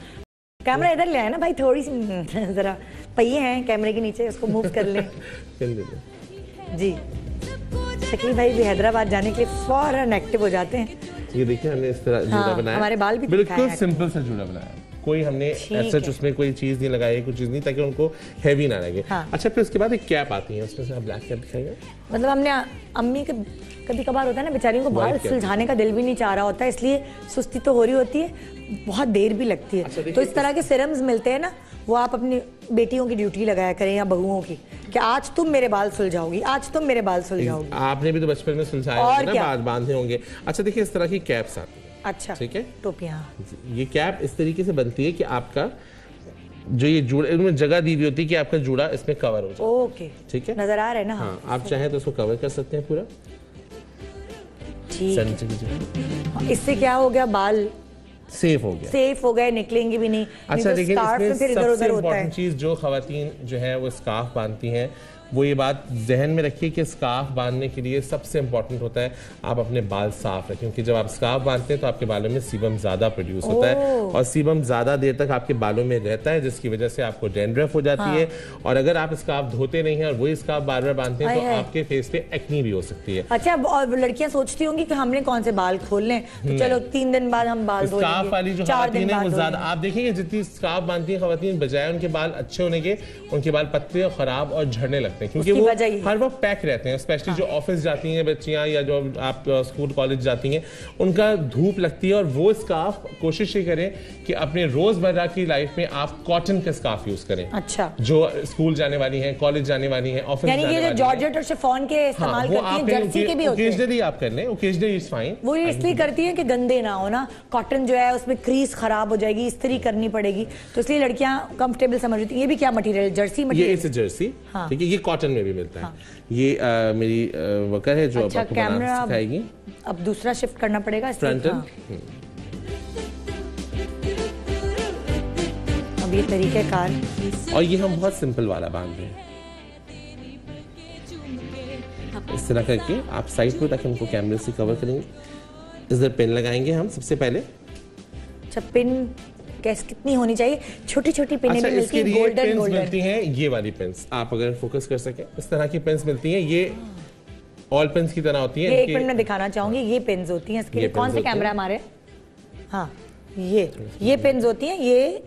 कैमरा इधर ले आया ना भाई, थोड़ी सी जरा पहिए हैं कैमरे के नीचे, उसको मूव कर लें जी। शकील भाई भी हैदराबाद जाने के लिए फौरन एक्टिव हो जाते हैं। ये देखिए हमने इस तरह जूड़ा बनाया, हमारे बाल भी बिल्कुल सिंपल सा जूड़ा बनाया, कोई हमने ऐसा उसमें कोई चीज नहीं लगाई, कुछ चीज नहीं, ताकि उनको हैवी ना लगे। अच्छा फिर उसके बाद एक कैप आती है, उसमें से आप ब्लैक कैप दिखाइए। मतलब हमने अम्मी के कभी कभार होता है ना बेचारियों को बाल सुलझाने का दिल भी नहीं चाह रहा होता है, इसलिए सुस्ती तो हो रही होती है, बहुत देर भी लगती है। अच्छा, तो इस तरह के सिरम्स मिलते हैं ना, वो आप अपनी बेटियों की ड्यूटी लगाया करें या बहुओं की, कि आज तुम मेरे बाल सुलझाओगी, आज तुम मेरे बाल सुलझाओगी। आपने भी तो बचपन में सुलझाए होंगे ना, बाल बांधे होंगे। अच्छा देखिए इस तरह की कैप्स आती है। अच्छा ठीक है, टोपियां। ये कैप इस तरीके से बनती है कि आपका जो ये जूड़ा, इनमें जगह दी हुई होती है कि आपका जूड़ा इसमें कवर हो जाए। ओके ठीक है, नजर आ रहा है ना? हाँ आप चाहें तो इसको कवर कर सकते हैं पूरा। ठीक, इससे क्या हो गया, बाल सेफ हो गया, सेफ हो गए, निकलेंगे भी नहीं। अच्छा, लेकिन इसमें फिर इधर सबसे उधर होता है। इम्पोर्टेंट चीज जो खवातीन जो है वो स्कार्फ बांधती हैं, वो ये बात जहन में रखिए कि स्कार्फ बांधने के लिए सबसे इंपॉर्टेंट होता है आप अपने बाल साफ रखें, क्योंकि जब आप स्कार्फ बांधते हैं तो आपके बालों में सीबम ज्यादा प्रोड्यूस होता है और सीबम ज्यादा देर तक आपके बालों में रहता है, जिसकी वजह से आपको डैंड्रफ हो जाती है। और अगर आप स्कार्फ धोते नहीं हैं और वही स्कार्फ बार बार बांधते हैं तो आपके फेस पे एक्नी भी हो सकती है। अच्छा, और लड़कियां सोचती होंगी कि हमने कौन से बाल खोलने, तो चलो 3 दिन बाद हम बाल धो लेंगे। स्कार्फ वाली जो खवातीन है वो ज्यादा, आप देखेंगे जितनी स्कार्फ बांधती है खवातीन, बजाय उनके बाल अच्छे होने के उनके बाल पतले और खराब और झड़ने लगते हैं, क्योंकि वो हर वक्त पैक रहते हैं। स्पेशली जो ऑफिस जाती हैं बच्चियां या जो आप स्कूल कॉलेज जाती हैं, उनका धूप लगती है। और वो स्कार्फ कोशिश ये करें कि अपने रोजमर्रा की लाइफ में आप कॉटन के स्कार्फ यूज करें। अच्छा, जो स्कूल जाने वाली हैं, कॉलेज जाने वाली हैं, ऑफिस जाने वाली हैं, जॉर्जेट और शिफॉन के इस्तेमाल करती हैं, जर्सी के भी होते हैं। ओकेजनली आप कर लें, ओकेजनली इज फाइन। वो ये इसलिए करती है कि गंदे ना हो ना, कॉटन जो है उसमें क्रीज खराब हो जाएगी, इस्त्री करनी पड़ेगी, तो इसलिए लड़कियां कंफर्टेबल समझती हैं। ये भी क्या मटेरियल है? Jersey material. ये जर्सी, ठीक है, ये कॉटन में भी मिलता है। ये मेरी वर्कर है जो अच्छा, आपको बनाना सिखाएगी। अब दूसरा शिफ्ट करना पड़ेगा फ्रंटल। अब ये तरीक़ेकार, और ये हम बहुत सिंपल वाला बांध रहे हैं, इस तरह करके आप साइड पे ताकि उनको कैमरे से कवर करेंगे। इधर पिन लगाएंगे हम सबसे पहले। अच्छा, पिन कैसे कितनी होनी चाहिए? छोटी छोटी पिनें भी मिलती हैं, गोल्डन गोल्डन मिलती हैं। ये वाली पिन्स आप अगर फोकस कर सके, इस तरह की पिन्स मिलती हैं। ये ऑल पिन्स की तरह होती है। ये एक मिनट में दिखाना चाहूंगी, ये पिन्स होती हैं। इसके लिए कौन सा कैमरा हमारे? हाँ, ये पिन्स होती हैं, ये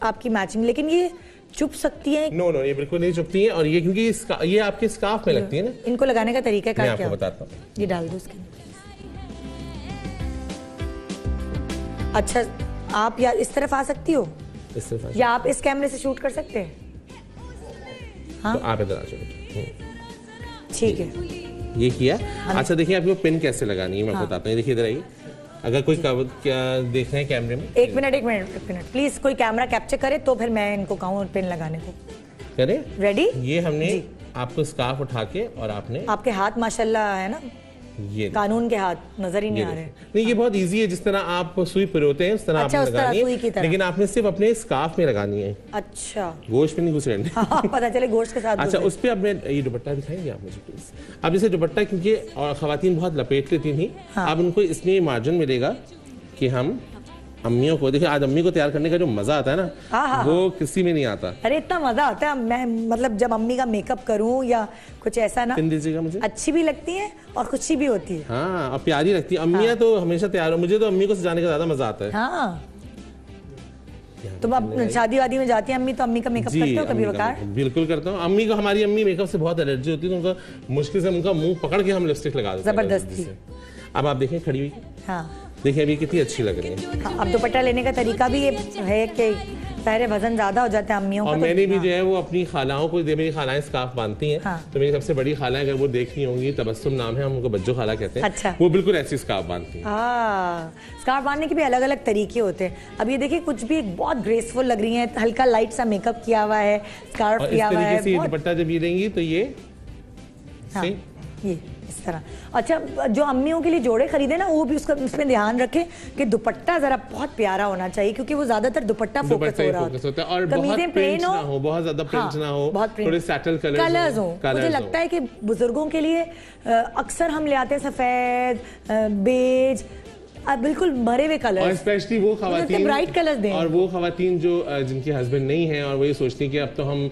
आपकी मैचिंग। लेकिन ये चुप सकती है? नो, ये बिल्कुल नहीं चुपती हैं। और ये क्योंकि ये आपके स्कार्फ में लगती है ना। इनको लगाने का तरीका क्या है? आपको बताता हूँ, ये डाल दो इसके। अच्छा, आप या इस तरफ आ सकती हो, इस तरफ, या आप इस कैमरे से शूट कर सकते हैं? हाँ, तो आप इधर आ जाओ। ठीक है, ये किया। अच्छा, देखिए आपको पिन कैसे लगानी है मैं बताता हूँ। देखिए इधर आइए, अगर कोई क्या देख रहे हैं कैमरे में, एक मिनट प्लीज, कोई कैमरा कैप्चर करे तो फिर मैं इनको कहूँ पिन लगाने को। करें? रेडी? ये हमने आपको स्कार्फ उठा के, और आपने, आपके हाथ माशाल्लाह है ना, ये कानून के हाथ नजर ही नहीं आ रहे। नहीं, ये बहुत इजी है, जिस तरह आप सुई पिरोते हैं उस तरह आपने लगानी है, लेकिन आपने सिर्फ अपने स्कार्फ में लगानी है। अच्छा, गोश्त पे नहीं घुसेड़नी। हाँ, पता चले गोश्त के साथ। अच्छा, उस पे अब मैं ये दुपट्टा दिखाएंगे आप मुझे प्लीज। अब जैसे दुपट्टा, क्योंकि और खवातीन बहुत लपेट लेती थी, अब उनको इसमें मार्जिन मिलेगा कि हम अम्मियों को, देखिए आज अम्मी को तैयार करने का जो मजा आता है ना, वो किसी में नहीं आता। अरे इतना मजा आता है, मैं मतलब जब अम्मी का मेकअप करूं या कुछ ऐसा ना, पिन दीजिएगा मुझे। अच्छी भी लगती है और खुशी भी होती है। हाँ, और प्यारी लगती है अम्मियाँ तो हमेशा तैयार हो। मुझे तो अम्मी को सजाने का ज्यादा मजा आता है। हाँ, तुम अब शादी वादी में जाती है अम्मी, तो अम्मी का मेकअप करते हो कभी? वकार बिल्कुल करता हूँ। अम्मी को, हमारी अम्मी मेकअप से बहुत एलर्जी होती है, तो उनका मुश्किल से उनका मुंह पकड़ के हम लिपस्टिक लगा देते हैं जबरदस्ती। अब आप देखें खड़ी हुई, हाँ देखिए अभी कितनी अच्छी लग रही है। हाँ, अब दुपट्टा लेने का तरीका भी ये है कि पहले वजन ज्यादा हो जाता है अम्मियों का। और मैंने भी जो है वो अपनी खालाओं को, मेरी खालाएं स्कार्फ बांधती हैं, तो मेरी सबसे बड़ी खाला, अगर वो देख रही होंगी, तबस्सुम नाम है, हम उनको बज्जो खाला कहते हैं। अच्छा, वो बिल्कुल ऐसी स्कार्फ बांधती हैं। स्कार्फ बांधने के भी अलग अलग तरीके होते हैं। अब ये देखिए कुछ भी बहुत ग्रेसफुल लग रही है, हल्का लाइट सा मेकअप किया हुआ है, स्कार्फ किया हुआ है। दुपट्टा जब ये लेंगी तो ये इस तरह। अच्छा, जो अम्मियों के लिए जोड़े खरीदे ना, वो भी उसमें ध्यान रखें कि दुपट्टा जरा बहुत प्यारा होना चाहिए, क्योंकि वो ज्यादातर दुपट्टा फोकस हो रहा होता है। और बहुत प्लेन हो, बहुत ज्यादा प्रिंट ना हो, थोड़े सैटल कलर्स हो। मुझे लगता है कि बुजुर्गों के लिए अक्सर हम ले आते हैं सफेद, बेज, बिल्कुल भरे हुए कलर, और स्पेशली वो खवातीन, ब्राइट कलर्स दें। और वो खवातीन जो जिनके हस्बैंड नहीं है और वो ये सोचती हैं कि अब तो हम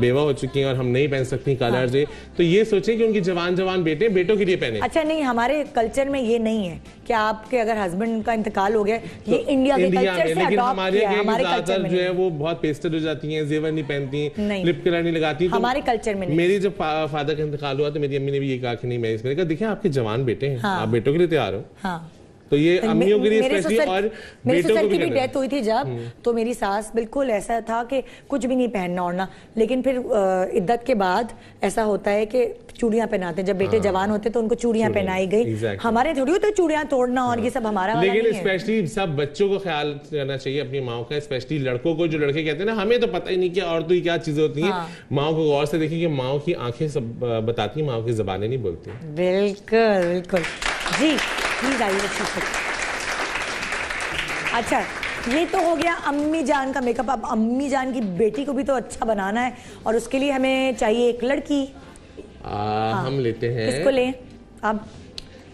बेवा हो चुकी हैं और हम नहीं पहन सकती कलर्स, तो ये सोचें कि उनकी जवान बेटों के लिए पहने। अच्छा, नहीं, हमारे कल्चर में ये नहीं है कि आपके अगर हस्बैंड का इंतकाल हो गया, ये इंडिया के कल्चर से लेकिन हमारे ज्यादातर जो है वो बहुत पेस्टल हो जाती हैं, जेवर नहीं पहनती, लिप कलर नहीं लगाती। हमारे कल्चर में मेरी जब फादर का इंतकाल हुआ तो मेरी अम्मी ने भी ये कहा कि नहीं, मैं इसमें कहा देखिए आपके जवान बेटे हैं, आप बेटों के लिए तैयार हो। तो ये अम्मियों के लिए स्पेशली, और मेरी ससुर की भी डेथ हुई थी जब, तो मेरी सास बिल्कुल ऐसा था कि कुछ भी नहीं पहनना ओढ़ना, लेकिन फिर इद्दत के बाद ऐसा होता है कि चूड़ियां पहनाते हैं। जब बेटे जवान होते तो उनको चूड़ियां पहनाई गई। हमारे थोड़ी होते चूड़ियां तोड़ना और ये सब हमारा वाला नहीं है। लेकिन स्पेशली सब बच्चों को ख्याल करना चाहिए अपनी माओ का, स्पेशली लड़कों को। जो लड़के कहते हैं ना हमें तो पता ही नहीं कि औरतों की क्या चीजें होती हैं, माओ को गौर से देखिए कि माओ की आंखें सब बताती हैं, माओ की जुबानें नहीं बोलती। बिल्कुल बिल्कुल जी, प्लीज आइए। अच्छा, ये तो हो गया अम्मी जान का मेकअप। अब अम्मी जान की बेटी को भी तो अच्छा बनाना है और उसके लिए हमें चाहिए एक लड़की। हाँ। हम लेते हैं, किसको लें अब?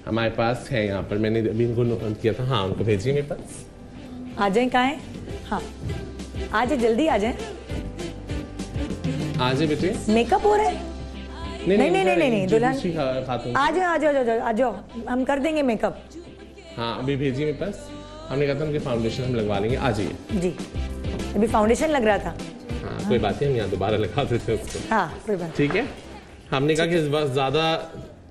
हमारे पास है यहाँ पर, मैंने अभी इनको नोट किया था। हाँ, उनको भेजिए मेरे पास। आ जाए, कहाँ है? हाँ आ जाए, जल्दी आ जाए। आ जाए बेटे। मेकअप हो रहा है? नहीं दुल्हन खातून। आ जाओ आ जाओ, हम कर देंगे मेकअप। हाँ अभी भेजिए मेरे पास। हमने कहा था उनके फाउंडेशन हम लगवा लेंगे, आ जाइए। जी, अभी फाउंडेशन लग रहा था। हाँ कोई बात नहीं, हम यहाँ दोबारा लगा देते हैं उसको। हाँ कोई बात। ठीक है, हमने कहा कि बस ज्यादा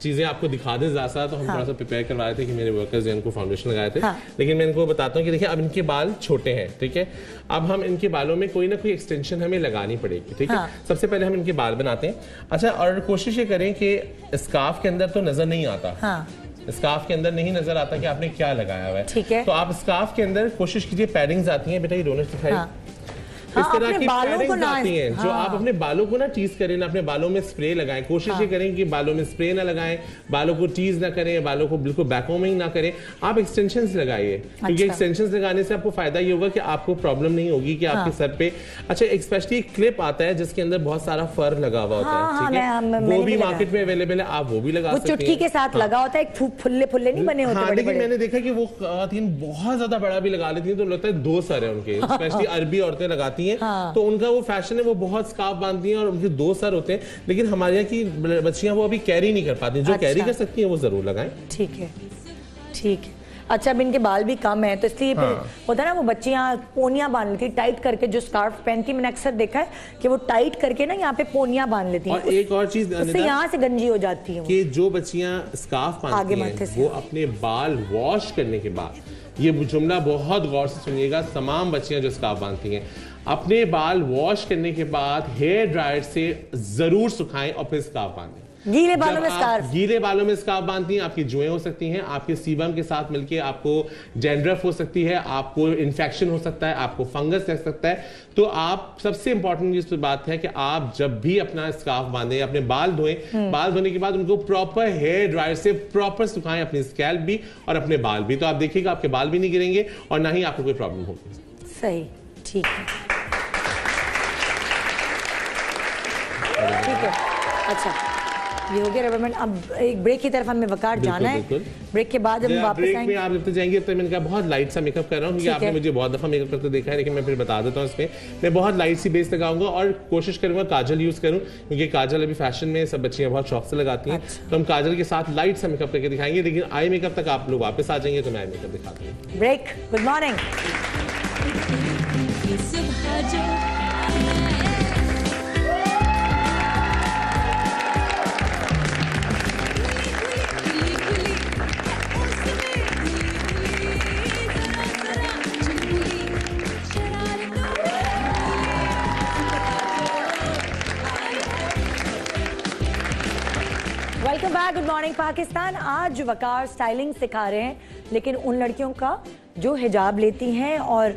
चीजें आपको दिखा दें ज्यादा, तो हम थोड़ा सा प्रिपेयर करवा रहे थे कि मेरे वर्कर्स जो इनको फाउंडेशन लगाए थे। लेकिन मैं इनको बताता हूँ कि देखिए अब इनके बाल छोटे हैं, ठीक है। अब हम इनके बालों में कोई ना कोई एक्सटेंशन हमें लगानी पड़ेगी, ठीक है। सबसे पहले हम इनके बाल बनाते हैं। अच्छा, और कोशिश ये करें कि स्कार्फ के अंदर तो नजर नहीं आता, स्कार्फ के अंदर नहीं नजर आता कि आपने क्या लगाया हुआ है, ठीक है। तो आप स्कार्फ के अंदर कोशिश कीजिए, पैडिंग्स आती हैं बेटा, ये रोनक दिखाई, इस तरह की पैडिंग्स आती हैं जो आप अपने बालों को ना टीज करें ना, अपने बालों में स्प्रे लगाएं। कोशिश ये करें कि बालों में स्प्रे ना लगाएं, बालों को टीज ना करें, बालों को बिल्कुल बैकों में ही ना करें। आप एक्सटेंशंस लगाइए, क्योंकि एक्सटेंशंस लगाने से आपको फायदा ये होगा कि आपको प्रॉब्लम नहीं होगी कि आपके सर पे, अच्छा स्पेशली क्लिप आता है जिसके अंदर बहुत सारा फर लगा हुआ होता है, ठीक है, वो भी मार्केट में अवेलेबल है, आप वो भी लगा सकते हैं। चुटकी के साथ लगा होता है, फुल्ले फुल्ले नहीं बने होते। लेकिन मैंने देखा कि वो खातन बहुत ज्यादा बड़ा भी लगा लेती हैं, तो लगता है 2 सर है उनके, स्पेशली अरबी औरतें लगाती हैं, तो उनका वो फैशन है, वो बहुत स्कार्फ बांधती हैं और उनके 2 सर होते हैं। लेकिन हमारे यहाँ की बच्चियां वो अभी कैरी नहीं कर पाती, जो कैरी कर सकती हैं वो जरूर लगाएं। ठीक है, ठीक है। अच्छा, अब इनके बाल भी कम है तो इसलिए फिर होता है ना, वो बच्चियां पोनियां बांध लेती टाइट करके, जो स्कार्फ पहनती मैंने अक्सर देखा है कि वो टाइट करके ना यहाँ पे पोनियां बांध लेती हैं। और एक और चीज उससे यहाँ से गंजी हो जाती है कि जो बच्चियां स्कार्फ बांधती हैं वो अपने बाल वॉश करने के बाद, ये जुमला बहुत गौर से सुनिएगा, तमाम बच्चियां जो स्कार्फ बांधती हैं अपने बाल वॉश करने के बाद हेयर ड्रायर से जरूर सुखाएं और फिर स्कार्फ बांधें। गीले बालों में स्कार्फ, गीले बालों में स्कार्फ बांधती हैं, आपकी जुएं हो सकती हैं, आपके सीबम के साथ मिलके आपको डैंड्रफ हो सकती है, आपको इन्फेक्शन हो सकता है, आपको फंगस लग सकता है। तो आप, सबसे इंपॉर्टेंट बात है कि आप जब भी अपना स्कार्फ बांधें, अपने बाल धोएं, बाल धोने के बाद उनको प्रॉपर हेयर ड्रायर से प्रॉपर सुखाएं, अपनी स्कैल्प भी और अपने बाल भी। तो आप देखिएगा आपके बाल भी नहीं गिरेंगे और ना ही आपको कोई प्रॉब्लम होगी। सही, ठीक है, ठीक है। अच्छा, ये हो गया रबर बैंड। अब एक ब्रेक की तरफ हमें वकार जाना है। ब्रेक के बाद हम वापस आएंगे। ब्रेक में आप लेते जाएंगे। तो मैंने कहा बहुत लाइट सा मेकअप कर रहा हूँ, क्योंकि आपने मुझे बहुत दफा मेकअप करते देखा है, लेकिन मैं फिर बता देता हूँ इसमें मैं बहुत लाइट सी बेस लगाऊंगा और कोशिश करूंगा काजल यूज करूँ, क्योंकि काजल अभी फैशन में सब बच्चियां बहुत शौक से लगाती हैं। तो हम काजल के साथ लाइट सा मेकअप करके दिखाएंगे, लेकिन आई मेकअप तक आप लोग वापस आ जाएंगे तो मैं आई मेकअप दिखाता हूँ। Break. Good morning. Welcome back, good morning Pakistan. आज वकार स्टाइलिंग सिखा रहे हैं, लेकिन उन लड़कियों का जो हिजाब लेती हैं और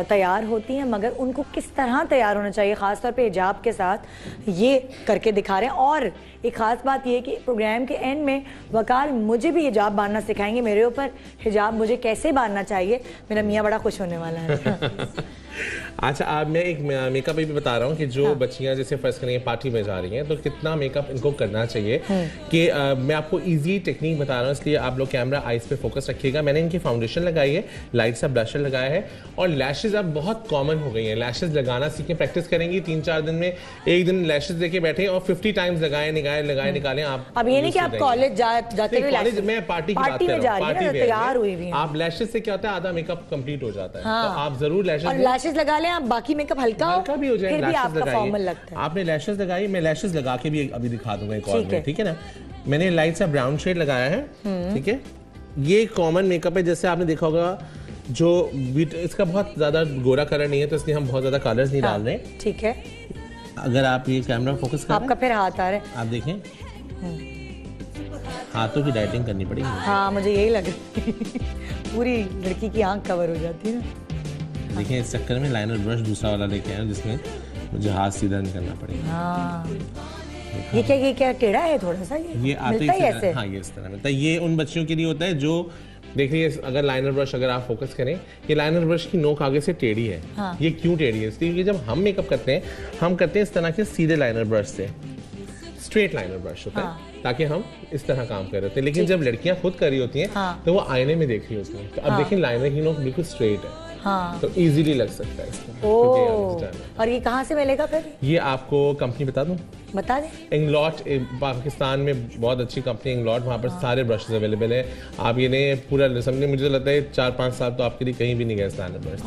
तैयार होती हैं, मगर उनको किस तरह तैयार होना चाहिए खासतौर पे हिजाब के साथ, ये करके दिखा रहे हैं। और एक ख़ास बात ये कि प्रोग्राम के एंड में वकार मुझे भी हिजाब बांधना सिखाएंगे, मेरे ऊपर हिजाब मुझे कैसे बांधना चाहिए। मेरा मियाँ बड़ा खुश होने वाला है। अच्छा, अब मैं एक मेकअप भी बता रहा हूँ कि जो बच्चियां जैसे फर्स्ट करेंगे पार्टी में जा रही हैं, तो कितना मेकअप इनको करना चाहिए कि मैं आपको इजी टेक्निक बता रहा हूँ, इसलिए आप लोग कैमरा आइज पे फोकस रखिएगा। मैंने इनकी फाउंडेशन लगाई है, लाइट सा ब्लशर लगाया है, और लैशेज अब बहुत कॉमन हो गई हैं। लैशेज लगाना सीखें, प्रैक्टिस करेंगी 3-4 दिन में। एक दिन लैशेज लेके बैठे और 50 टाइम्स लगाए निकालें आप। अब ये नहीं कि आप कॉलेज जाते हुए कॉलेज में पार्टी की बात कर रहा हूँ, पार्टी तैयार हुई हुई आप लैशेज से क्या होता है, आधा मेकअप कंप्लीट हो जाता है। तो आप जरूर लैशेज लगा लें, आप बाकी मेकअप हल्का भी हो जाए, फिर भी आपका फॉर्मल लगता है। आपने लैशेज लगाई, मैं लैशेज लगा के भी अभी दिखा दूंगा एक और में, ठीक है ना। मैंने लाइट सा ब्राउन शेड लगाया है, ठीक है। ये कॉमन मेकअप है, जैसे आपने देखा होगा, जो इसका बहुत ज्यादा गोरा कलर नहीं है, तो इसलिए हम बहुत ज्यादा कलर्स नहीं डाल रहे, ठीक है। अगर आप ये कैमरा फोकस करें, आपका फिर हाथ आ रहा है, आप देखें, हाथों की डाइटिंग करनी पड़ेगी। हाँ, मुझे यही लग रहा है। पूरी लड़की की आंख कवर हो जाती है ना। देखिए, इस चक्कर में लाइनर ब्रश दूसरा वाला लेके आया, जिसमें मुझे हाथ सीधा नहीं करना पड़ेगा। हाँ, ये क्या टेढ़ा है थोड़ा सा, ये आता है ऐसे? हाँ, ये इस तरह मिलता है। ये उन बच्चियों के लिए होता है जो देखिए अगर लाइनर ब्रश अगर आप फोकस करें, ये लाइनर ब्रश की नोक आगे से टेढ़ी है। हाँ। ये क्यों टेढ़ी है? इसलिए क्योंकि जब हम मेकअप करते हैं, हम करते हैं इस तरह के सीधे लाइनर ब्रश से, स्ट्रेट लाइनर ब्रश होता है, ताकि हम इस तरह काम कर रहे होते हैं। लेकिन जब लड़कियां खुद कर रही होती हैं तो वो आईने में देख रही होती हैं। तो अब देखिए लाइनर की नोक बिल्कुल स्ट्रेट है। हाँ। तो इजीली लग सकता है इसको। और ये कहाँ से मिलेगा फिर? ये आपको कंपनी बता दूं? बता दें। इंग्लॉट पाकिस्तान में बहुत अच्छी कंपनी इंग्लॉट, वहाँ पर सारे ब्रशेस अवेलेबल है। आप ये नहीं पूरा समझे, मुझे तो लगता है 4-5 साल तो आपके लिए कहीं भी नहीं गए लाइनर ब्रश।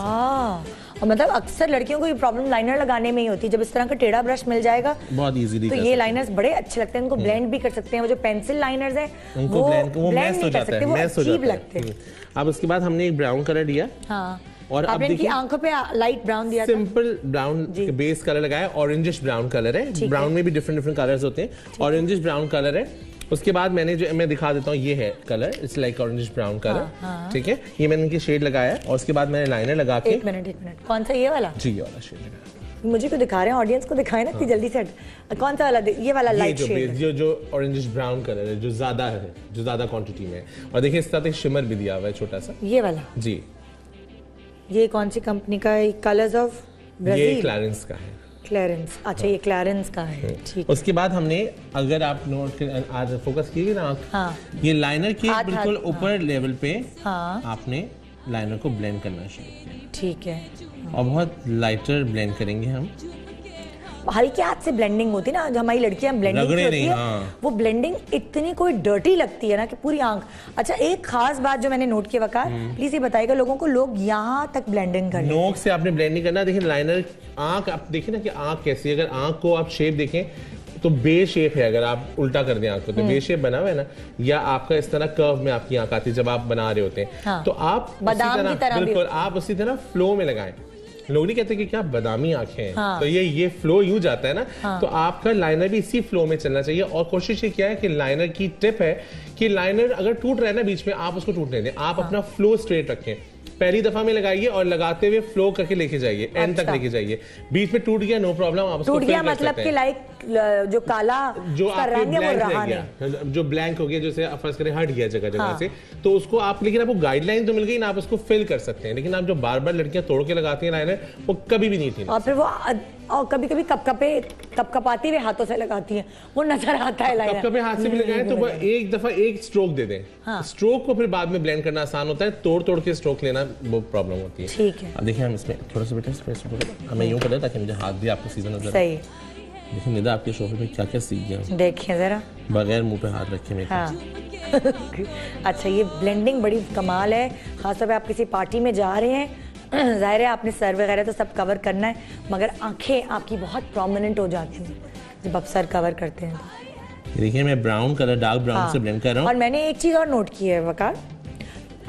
और मतलब अक्सर लड़कियों को ये प्रॉब्लम लाइनर लगाने में ही होती है। जब इस तरह का टेढ़ा ब्रश मिल जाएगा बहुत इजीली, तो ये लाइनर्स बड़े अच्छे लगते हैं। इनको ब्लेंड भी कर सकते हैं। वो जो पेंसिल लाइनर्स हैं उनको ब्लेंड नहीं कर सकते, वो अजीब लगते हैं। अब उसके बाद हमने एक ब्राउन कलर लिया। हाँ। और अब देखिए आंखों पे लाइट ब्राउन दिया, सिंपल ब्राउन बेस कलर लगाया। ऑरेंजिश ब्राउन कलर है। ब्राउन में भी डिफरेंट कलर्स होते हैं। ऑरेंजिश ब्राउन कलर है। उसके बाद मैंने जो मैं दिखा देता हूँ, ये है colour, it's like orangish brown colour. ठीक है, ये मैंने इनकी शेड लगाया है। और उसके बाद मैंने लाइनर लगा के एक मिनट कौन सा? ये वाला? जी, ये वाला शेड लगाया। मुझे क्यों दिखा रहे हैं? ऑडियंस को दिखाए ना कि जल्दी से। कौन सा वाला? ये वाला लाइट शेड, जो ऑरेंजिश ब्राउन कलर है, जो ज्यादा क्वांटिटी में है। और देखिए इस तरह शिमर भी दिया हुआ है छोटा सा। ये वाला? जी। ये कौन सी कंपनी का है? Colours of Brazil? ये क्लैरेंस का है। क्लैरेंस, अच्छा। ये क्लैरेंस का है। ठीक। उसके बाद हमने, अगर आप नोट आज फोकस कीजिए ना, हाँ। ये लाइनर के बिल्कुल ऊपर लेवल पे आपने लाइनर को ब्लेंड करना शुरू किया। ठीक है। और बहुत लाइटर ब्लेंड करेंगे हम। हल्के हाथ से ब्लेंडिंग होती है ना, जो हमारी लड़कियां ब्लेंडिंग होती है। वो ब्लेंडिंग इतनी कोई डर्टी लगती है ना कि पूरी आंख। अच्छा, एक खास बात जो मैंने नोट की वकार, प्लीज ये बताइएगा लोगों को, लोग यहाँ तक ब्लेंडिंग कर नोक से आपने ब्लेंड नहीं करना। देखिए लाइनर आंख, आप देखिए ना कि आंख कैसी है। अगर आंख को आप शेप देखें तो बे शेप है। अगर आप उल्टा कर दें आंख को तो बे शेप बना हुआ है ना, या आपका इस तरह कर्व में आपकी आंख आती है जब आप बना रहे होते हैं। हाँ। तो आप बादाम की तरह, बिल्कुल आप उसी तरह फ्लो में लगाएं। लोग नहीं कहते कि क्या बादामी आंखें हैं। हाँ। तो ये फ्लो यूं जाता है ना। हाँ। तो आपका लाइनर भी इसी फ्लो में चलना चाहिए। और कोशिश ये किया है कि लाइनर की टिप है कि लाइनर अगर टूट रहा है ना बीच में, आप उसको टूटने दें। आप अपना फ्लो स्ट्रेट रखें। पहली दफा में लगाइए और लगाते हुए फ्लो करके लेके जाइए, एंड तक लेके जाइए। बीच में टूट गया, नो प्रॉब्लम, आप उसको टूट गया मतलब कि लाइक जो काला जो रंग है वो रहा नहीं, जो ब्लैंक हो गया, जैसे फर्ज करें हट गया जगह जगह से, तो उसको आप, लेकिन आपको गाइडलाइन तो मिल गई ना, आप उसको फिल कर सकते हैं। लेकिन आप जो बार बार लड़कियां तोड़ के लगाती हैं लाइनर, वो कभी भी नहीं थी। और फिर वो और कभी कभी कपकपाती हुए हाथों से लगाती हैं, वो नजर आता है। कपकपे हाथ से भी लगाएं तो वो एक दफा एक स्ट्रोक दे दें। हाँ। स्ट्रोक को फिर बाद में ब्लेंड करना आसान होता है, तोड़ के स्ट्रोक लेना वो प्रॉब्लम होती है। ठीक है। अब देखिए हम इसमें थोड़ा सा बेटा स्पेस हमें यूं करें ताकि मुझे हाथ भी आपको सीधा नजर। सही। देखिए निदा आपके शोफे पे क्या क्या सीख गया। देखिए जरा, बगैर मुंह पे हाथ रखे मेरे। हाँ। अच्छा, ये ब्लेंडिंग बड़ी कमाल है, खासतौर पे आप किसी पार्टी में जा रहे हैं, जाहिर है आपने सर वगैरह तो सब कवर करना है, मगर आंखें आपकी बहुत प्रोमिनेंट हो जाती हैं जब आप सर कवर करते हैं। देखिए मैं ब्राउन कलर, डार्क ब्राउन से ब्लेंड कर रहा हूँ। और मैंने एक चीज और नोट की है वकार,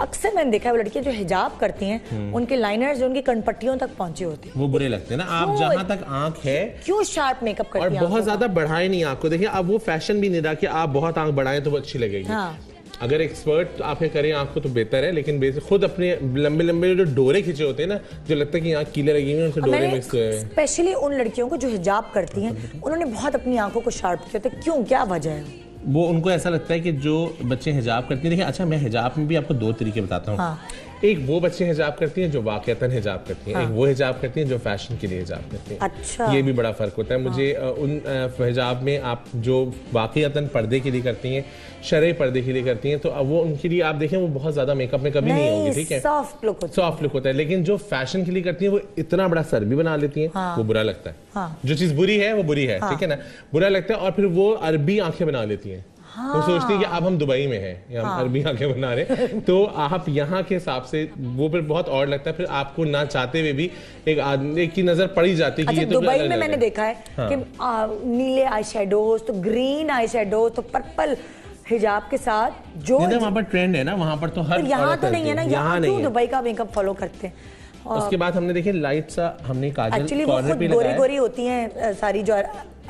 अक्सर मैंने देखा है वो लड़कियां जो हिजाब करती हैं उनके लाइनर्स जो उनकी कनपट्टियों तक पहुंचे होते हैं, वो बुरे लगते हैं ना। आप जहां तक आंख है, क्यों शार्प मेकअप करती हैं और बहुत ज्यादा बढ़ाए नहीं आंख को। देखिए अब वो फैशन भी नहीं रहा कि आप बहुत आंख बढ़ाएं तो वो अच्छी लगेगी। हाँ। अगर एक्सपर्ट आपके करें आंख को तो बेहतर है, लेकिन खुद अपने लंबे लंबे जो डोरे खींचे होते हैं ना, जो लगता है कि आंख कीले लगी हुई है, उनसे डोरे मिक्स हुए हैं। स्पेशली उन लड़कियों को जो हिजाब करती हैं, उन्होंने बहुत अपनी आंखों को शार्प किया होता है। क्यों, क्या वजह है? वो उनको ऐसा लगता है कि जो बच्चे हिजाब करती हैं, देखिए अच्छा मैं हिजाब में भी आपको दो तरीके बताता हूँ। हाँ। एक वो बच्चे हिजाब करती हैं जो वाकईतन हिजाब करती हैं। हाँ। एक वो हिजाब करती हैं जो फैशन के लिए हिजाब करती हैं। अच्छा। ये भी बड़ा फर्क होता है। मुझे उन हिजाब में आप जो वाकईतन पर्दे के लिए करती हैं, शरई पर्दे के लिए करती हैं, तो अब वो उनके लिए आप देखें वो बहुत ज्यादा मेकअप में कभी नहीं होगी। ठीक है, सॉफ्ट लुक होता है। लेकिन जो फैशन के लिए करती हैं वो इतना बड़ा सर भी बना लेती हैं। हाँ। वो बुरा लगता है। हाँ। जो चीज बुरी है वो बुरी है। ठीक है ना, बुरा लगता है। और फिर वो अरबी आंखें बना लेती हैं। हाँ। वो सोचती है कि अब हम दुबई में हैं या हम अरबी आंखें बना रहे, तो आप यहाँ के हिसाब से वो फिर बहुत और लगता है। फिर आपको ना चाहते हुए भी एक आदमी की नजर पड़ी जाती है कि ये तो दुबई में मैंने देखा है कि नीले आई शेडोज, तो ग्रीन आई शेडोज, तो पर्पल हिजाब के साथ जो वहाँ पर ट्रेंड है ना, वहाँ पर तो हर यहाँ तो नहीं है ना, यहाँ नहीं दुबई का मेकअप फॉलो करते हैं। उसके बाद हमने देखिए लाइट सा हमने काजल एक्चुअली वो खुद गोरी गोरी होती हैं सारी जो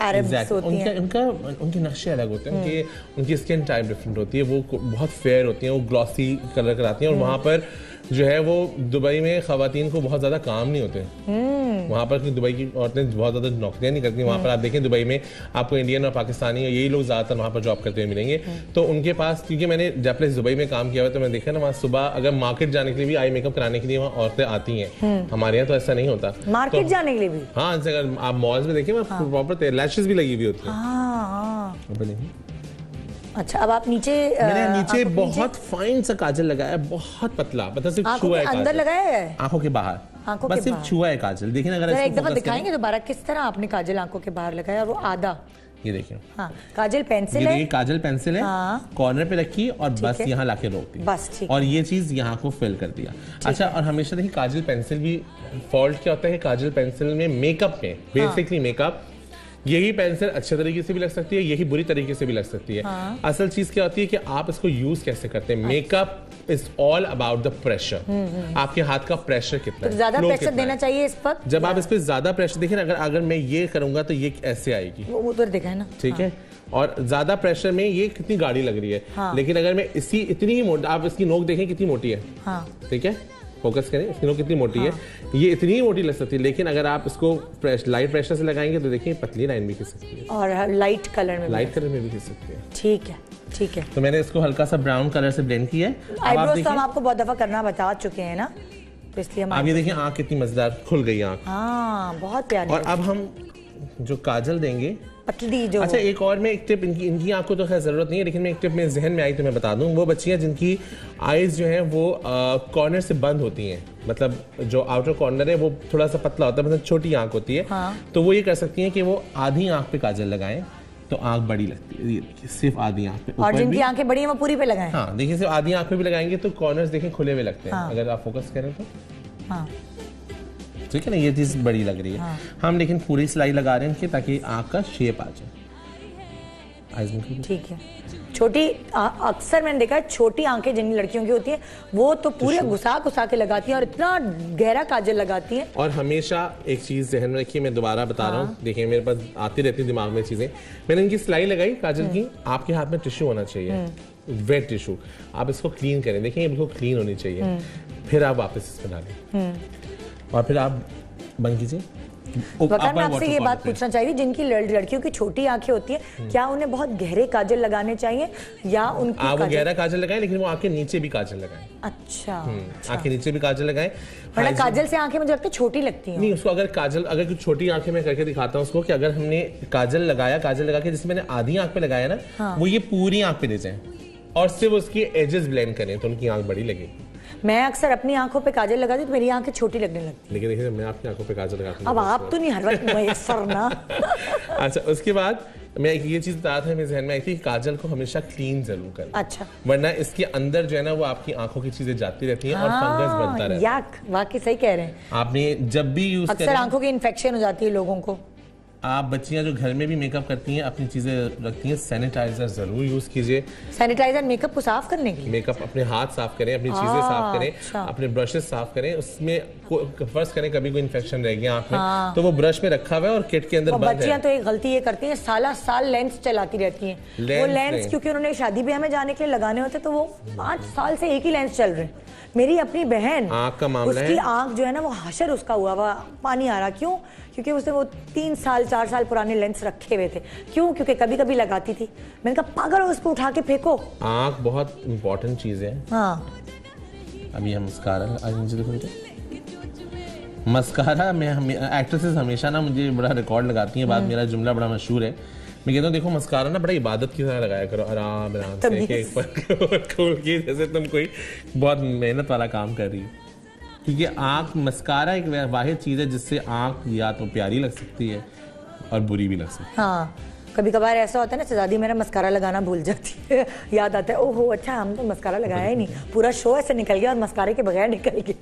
अरब्स होती हैं, उनके नक्शे अलग होते हैं, उनकी स्किन टाइप डिफरेंट होती है, वो बहुत फेयर होती हैं, वो ग्लॉसी कलर कराती हैं। और वहाँ पर जो है वो दुबई में खवातीन को बहुत ज़्यादा काम नहीं होते। वहाँ पर दुबई की औरतें बहुत ज़्यादा नौकरियाँ नहीं करती। वहाँ पर आप देखें दुबई में आपको इंडियन और पाकिस्तानी यही लोग ज़्यादातर वहाँ पर जॉब करते हुए मिलेंगे। तो उनके पास, क्योंकि मैंने जब प्लेस दुबई में काम किया हुआ, तो मैंने देखा ना वहाँ सुबह अगर मार्केट जाने के लिए भी आई मेकअप कराने के लिए वहाँ औरतें आती हैं। हमारे यहाँ तो ऐसा नहीं होता, मार्केट जाने के लिए भी। हाँ, अगर आप मॉल्स में देखें प्रॉपर लैशेस भी लगी हुई होती है। अच्छा, अब आप नीचे, मैंने नीचे बहुत फाइन सा काजल लगाया है, बहुत पतला, मतलब सिर्फ छुआ है काजल। अंदर लगाया है, आंखों के बाहर, बस सिर्फ छुआ है काजल। देखिए ना, अगर एक दफा दिखाएंगे दोबारा किस तरह आपने काजल आंखों के बाहर लगाया, और वो आधा, ये देखिए। हाँ, काजल पेंसिल है, काजल पेंसिल है, कॉर्नर पे रखी और बस यहाँ लाके रोक दी, बस ठीक, और ये चीज यहाँ को फिल कर दिया। अच्छा, और हमेशा देखिए काजल पेंसिल भी फॉल्ट क्या होता है, काजल पेंसिल में मेकअप में बेसिकली मेकअप, यही पेंसिल अच्छे तरीके से भी लग सकती है, यही बुरी तरीके से भी लग सकती है। असल चीज क्या होती है कि आप इसको यूज कैसे करते हैं। Makeup is all about the pressure, आपके हाथ का प्रेशर कितना है, ज्यादा प्रेशर देना चाहिए इस पर। जब आप इस पे ज्यादा प्रेशर देखिए ना, अगर मैं ये करूंगा तो ये ऐसे आएगी, वो उधर देखा है ना, ठीक है। और ज्यादा प्रेशर में ये कितनी गाढ़ी लग रही है, लेकिन अगर मैं इतनी ही मोटी, आप इसकी नोक देखें कितनी मोटी है, ठीक है, फोकस करें, इसकी नोक कितनी मोटी है, ये इतनी ही मोटी लग सकती है। लेकिन अगर आप इसको लाइट प्रेशर से लगाएंगे तो देखिए पतली लाइन भी खिंच सकती है, और लाइट कलर में भी खिंच सकती है। ठीक है, ठीक है। तो मैंने इसको हल्का सा ब्राउन कलर से ब्लेंड किया है। आईब्रोज तो हम आपको बहुत दफा करना बता चुके हैं ना, तो इसलिए हम, आप ये देखिए आंख कितनी मजेदार खुल गई आंख, हाँ, बहुत प्यारी। और अब हम जो काजल देंगे पतली जो, अच्छा, एक और मैं एक टिप, इनकी आपको तो खैर जरूरत नहीं है, लेकिन मैं एक टिप मेरे जहन में आई तो मैं बता दूं। वो बच्चियां जिनकी आईज जो है वो कॉर्नर से बंद होती हैं, मतलब जो आउटर कॉर्नर है वो थोड़ा सा पतला होता है, मतलब छोटी आंख होती है, तो वो ये कर सकती हैं कि वो आधी आंख पे काजल लगाएं तो आंख बड़ी लगती है। ये देखिए, सिर्फ आधी आंख पे, और जिनकी आंखें बड़ी हैं वो पूरी पे लगाएं। हाँ, देखिए, सिर्फ आधी आंख पे भी लगाएंगे तो कॉर्नर्स देखें खुले हुए लगते हैं, अगर आप फोकस करें तो, ठीक है ना, ये चीज बड़ी लग रही है। हम लेकिन पूरी सिलाई लगा रहे हैं इनकी, ताकि आंख का शेप आ जाए। ठीक है, छोटी, अक्सर मैंने देखा है छोटी आंखें जिन लड़कियों की होती हैं वो तो पूरे घुसा के लगाती हैं और इतना गहरा काजल लगाती हैं। और हमेशा एक चीज ध्यान में रखिए, मैं दोबारा बता रहा हूँ, देखिए मेरे पास आती रहती है दिमाग में चीजें। मैंने इनकी सिलाई लगाई काजल की, आपके हाथ में टिश्यू होना चाहिए, वेट टिश्यू, आप इसको क्लीन करें, देखिए ये बिल्कुल क्लीन होनी चाहिए, फिर आप वापस इस पर डालें और फिर आप बंद कीजिए। वकार, मैं आपसे ये बात पूछना चाहिए, जिनकी लड़कियों की छोटी आंखें होती हैं, क्या उन्हें बहुत गहरे काजल लगाने चाहिए या उनकी वो गहरा काजल लगाएं, लेकिन वो आंखें नीचे भी काजल लगाएं। अच्छा, आंखें नीचे भी काजल लगाएं। वरना काजल से आंखें मुझे लगता है छोटी लगती हैं। नहीं, उसको अगर कुछ छोटी आंखें मैं करके दिखाता हूँ उसको, कि अगर हमने काजल लगा के जैसे मैंने आधी आंख पे लगाया ना, वो ये पूरी आंख पे ले जाए और सिर्फ उसकी एजेस ब्लेंड करें तो उनकी आंख बड़ी लगेगी। मैं अक्सर अपनी आंखों पे काजल लगाती तो मेरी आंखें छोटी लगने लगती। लेकिन देखिए मैं आपकी आंखों पे काजल लगाता हूं। अब आप तो नहीं हर वक्त मयसर ना। अच्छा, उसके बाद मैं एक ये चीज बता था, मेरे जहन में आई थी, काजल को हमेशा क्लीन जरूर करें। अच्छा, वरना इसके अंदर जो है ना वो आपकी आंखों की चीजें जाती रहती हैं और फंगस बनता रहता है। याक, वाकई सही कह रहे हैं। आपने जब भी यूज अक्सर आंखों की इन्फेक्शन हो जाती है लोगों को। आप बच्चियां जो घर में भी मेकअप करती हैं, अपनी चीजें रखती हैं, सैनिटाइजर जरूर यूज कीजिए। सैनिटाइजर मेकअप को साफ करने के लिए? मेकअप, अपने हाथ साफ करें, अपनी चीजें साफ करें, अपने ब्रशेस साफ करें। उसमें फर्स्ट करें कभी कोई इन्फेक्शन रह गया आंख में, तो वो ब्रश में रखा हुआ है और किट के अंदर बंद है। बच्चियां तो एक गलती ये करती हैं, साल लेंस चलाती रहती हैं। वो लेंस क्योंकि उन्होंने शादी ब्याह में जाने के लिए लगाने होते, तो वो 5 साल से एक ही लेंस चल रहे हैं। मेरी अपनी बहन, आंख का मामला है, उसकी आंख जो है ना वो हशर उसका हुआ पानी आ रहा। क्यों? क्योंकि उसने वो 3 साल 4 साल पुराने लेंस रखे हुए थे। क्यों? क्योंकि कभी कभी लगाती थी। मैंने कहा पागल हो, उसको उठा के फेंको। आंख बहुत इंपॉर्टेंट चीज है। हाँ, अभी हम मस्कारा में एक्ट्रेसेस हमेशा ना मुझे बड़ा रिकॉर्ड लगाती हैं। बात, मेरा जुमला बड़ा मशहूर है, मैं कहता हूँ देखो मस्कारा ना बड़ा इबादत की तरह लगाया करो, आराम से, खोल के, जैसे तुम कोई बहुत मेहनत वाला काम कर रही हो। क्योंकि आंख, मस्कारा एक वाहिद चीज है जिससे आंख या तो प्यारी लग सकती है और बुरी भी लग सकती है। हाँ, कभी कभार ऐसा होता है ना, शहजादी मेरा मस्कारा लगाना भूल जाती है, याद आता है, ओहो अच्छा हम तो मस्कारा लगाया ही नहीं, पूरा शो ऐसे निकल गया और मस्कारे के बगैर निकल गया।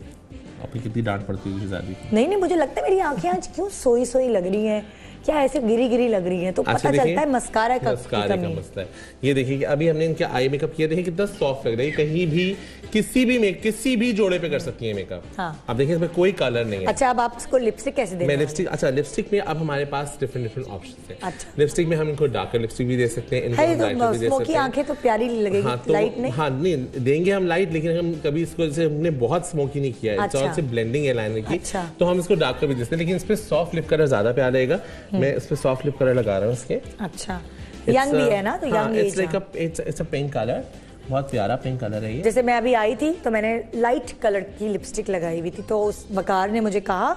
आपकी कितनी डांट पड़ती है शहजादी? नहीं, मुझे लगता है मेरी आंखें आज क्यों सोई सोई लग रही हैं, क्या ऐसे गिरी गिरी लग रही है, तो पता चलता है मस्कारा का मसला है। ये देखिए कि अभी हमने इनके आई मेकअप किया, देखिए कितना सॉफ्ट लग रहा है, कहीं भी किसी भी जोड़े पे कर सकती है मेकअप। हाँ। अब देखिए इसमें कोई कलर नहीं है। अच्छा, अब आप इसको लिपस्टिक कैसे देंगे? मैं लिपस्टिक, अच्छा लिपस्टिक में अब हमारे पास डिफरेंट ऑप्शंस हैं। अच्छा। लिपस्टिक में हम इनको डार्कर लिपस्टिक भी दे सकते हैं, इनको लाइटर भी दे सकते हैं। आंखें तो प्यारी लगेगी। हाँ, तो लाइट नहीं? हाँ नहीं देंगे हम लाइट, लेकिन हम कभी इसको जैसे हमने बहुत स्मोकी नहीं किया है। अच्छा। से ब्लेंडिंग है लाइनर की। अच्छा। तो हम इसको डार्कर भी देते हैं, लेकिन इस पे सॉफ्ट लिप कलर ज्यादा प्यारा रहेगा। मैं इस पे सॉफ्ट लिप कलर लगा रहा हूँ इसके। अच्छा, यंग भी है ना, तो यंग एज है। इट्स अ पिंक कलर, बहुत प्यारा पिंक कलर है ये। जैसे मैं अभी आई थी तो मैंने लाइट कलर की लिपस्टिक लगाई हुई थी, तो उस वकार ने मुझे कहा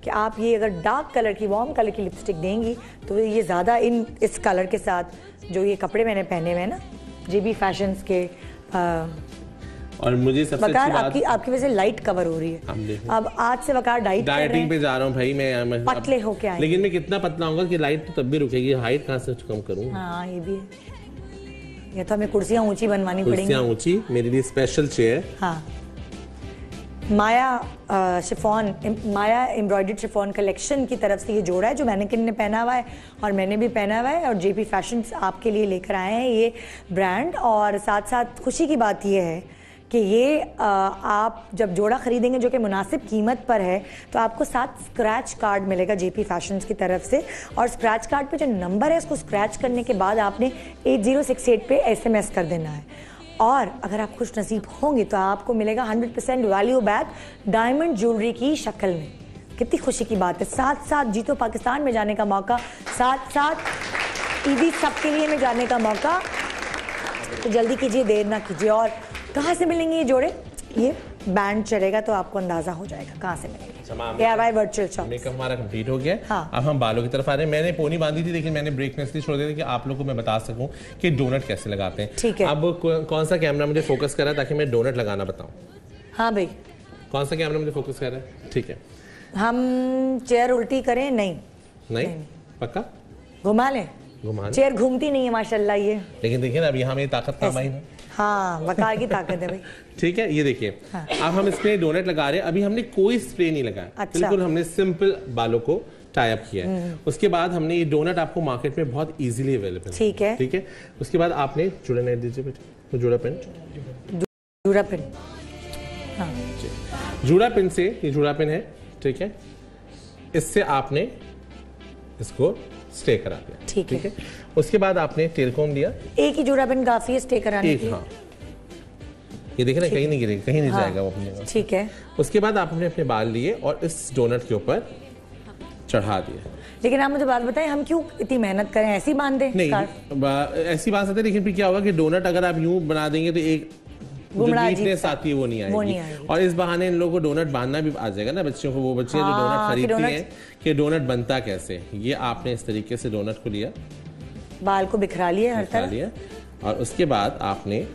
कि आप ये अगर डार्क कलर की, वार्म कलर की लिपस्टिक देंगी तो ये ज़्यादा इस कलर के साथ जो ये कपड़े मैंने पहने हुए हैं ना JB फैशंस के, और मुझे सबसे वकार आपकी वजह से लाइट कवर हो रही है। अब आज से वकार डाइटिंग पे जा रहा हूँ भाई मैं पतले होके आए, लेकिन मैं कितना पतला होऊंगा कि लाइट तो तब भी रुकेगी, हाइट कहाँ से कम करूँ? हाँ ये भी है, ये तो हमें कुर्सियाँ ऊंची बनवानी पड़ेंगी। कुर्सियाँ ऊंची, मेरे लिए स्पेशल चेयर। हाँ, माया शिफॉन, माया एम्ब्रॉयडर्ड शिफॉन कलेक्शन की तरफ से ये जोड़ा है जो मैनेकिन ने पहना हुआ है और मैंने भी पहना हुआ है, और JB फैशंस आपके लिए लेकर आए हैं ये ब्रांड। और साथ साथ खुशी की बात ये है कि ये आप जब जोड़ा खरीदेंगे जो कि मुनासिब कीमत पर है, तो आपको साथ स्क्रैच कार्ड मिलेगा JB फैशंस की तरफ से, और स्क्रैच कार्ड पे जो नंबर है उसको स्क्रैच करने के बाद आपने 8068 पे SMS कर देना है, और अगर आप खुश नसीब होंगे तो आपको मिलेगा 100% वैल्यू बैक डायमंड ज्वेलरी की शक्ल में। कितनी खुशी की बात है। साथ साथ जीतो पाकिस्तान में जाने का मौका, साथ साथ ईदी सबके लिए में जाने का मौका, तो जल्दी कीजिए, देर ना कीजिए। और कहाँ से मिलेंगे ये जोड़े? ये बैंड चलेगा तो आपको अंदाजा हो जाएगा कहाँ से मिलेंगे। Virtual shop. मेकअप हमारा कंप्लीट हो गया। हाँ। अब हम बालों की तरफ आ रहे हैं। मैंने पोनी बांधी थी, लेकिन मैंने ब्रेक में इसलिए छोड़ दिया था कि आप लोगों को मैं बता सकूं कि डोनट कैसे लगाते हैं। ठीक है। अब कौन सा कैमरा मुझे फोकस कर रहा है ताकि मैं डोनट लगाना बताऊं? हाँ भाई, कौन सा कैमरा मुझे फोकस कर रहा है? ठीक है, हम चेयर उल्टी करें? नहीं, पक्का घुमा लें? चेयर घूमती नहीं है माशाल्लाह ये, लेकिन देखिए ना अब यहाँ मेरी ताकत काम आई ना। हाँ, वकार की ताकत है भाई। ठीक है, ये देखिए। हाँ। अब हम इसमें डोनट लगा रहे हैं। अभी हमने कोई स्प्रे नहीं लगाया। अच्छा। बिल्कुल हमने सिंपल बालों को टाई अप किया है। उसके बाद हमने ये डोनट आपको मार्केट में बहुत इजीली अवेलेबल है। ठीक है, ठीक है। उसके बाद आपने जुड़ा नहीं दीजिए बेटे, तो जुड़ा पिन, हाँ, जुड़ा पिन से, ये जुड़ा पिन है, ठीक है, इससे आपने इसको स्टे करा दिया। ठीक है। उसके बाद आपने टेलकॉम लिया, एक ही जुड़ा पिन काफी है स्टे कराने के लिए। हाँ, ये देखिए ना, कहीं नहीं गिरेगा, कहीं नहीं जाएगा वो अपने। ठीक है। उसके बाद आपने अपने बाल लिए और इस डोनट के ऊपर चढ़ा दिया। लेकिन आप मुझे बात बताएं, हम क्यों इतनी मेहनत करें, ऐसी बांध दें? नहीं, ऐसी बात है, लेकिन फिर क्या होगा कि डोनट अगर आप यूं बना देंगे तो एक वीकनेस आती है वो नहीं आएगी। और इस बहाने इन लोगों को डोनट बांधना भी आ जाएगा ना बच्चों को। वो बच्चे जो डोनट खरीदती हैं कि डोनट बनता कैसे, ये आपने इस तरीके से डोनट को लिया, बाल को बिखरा लिया हर तरफ, और उसके बाद आपने,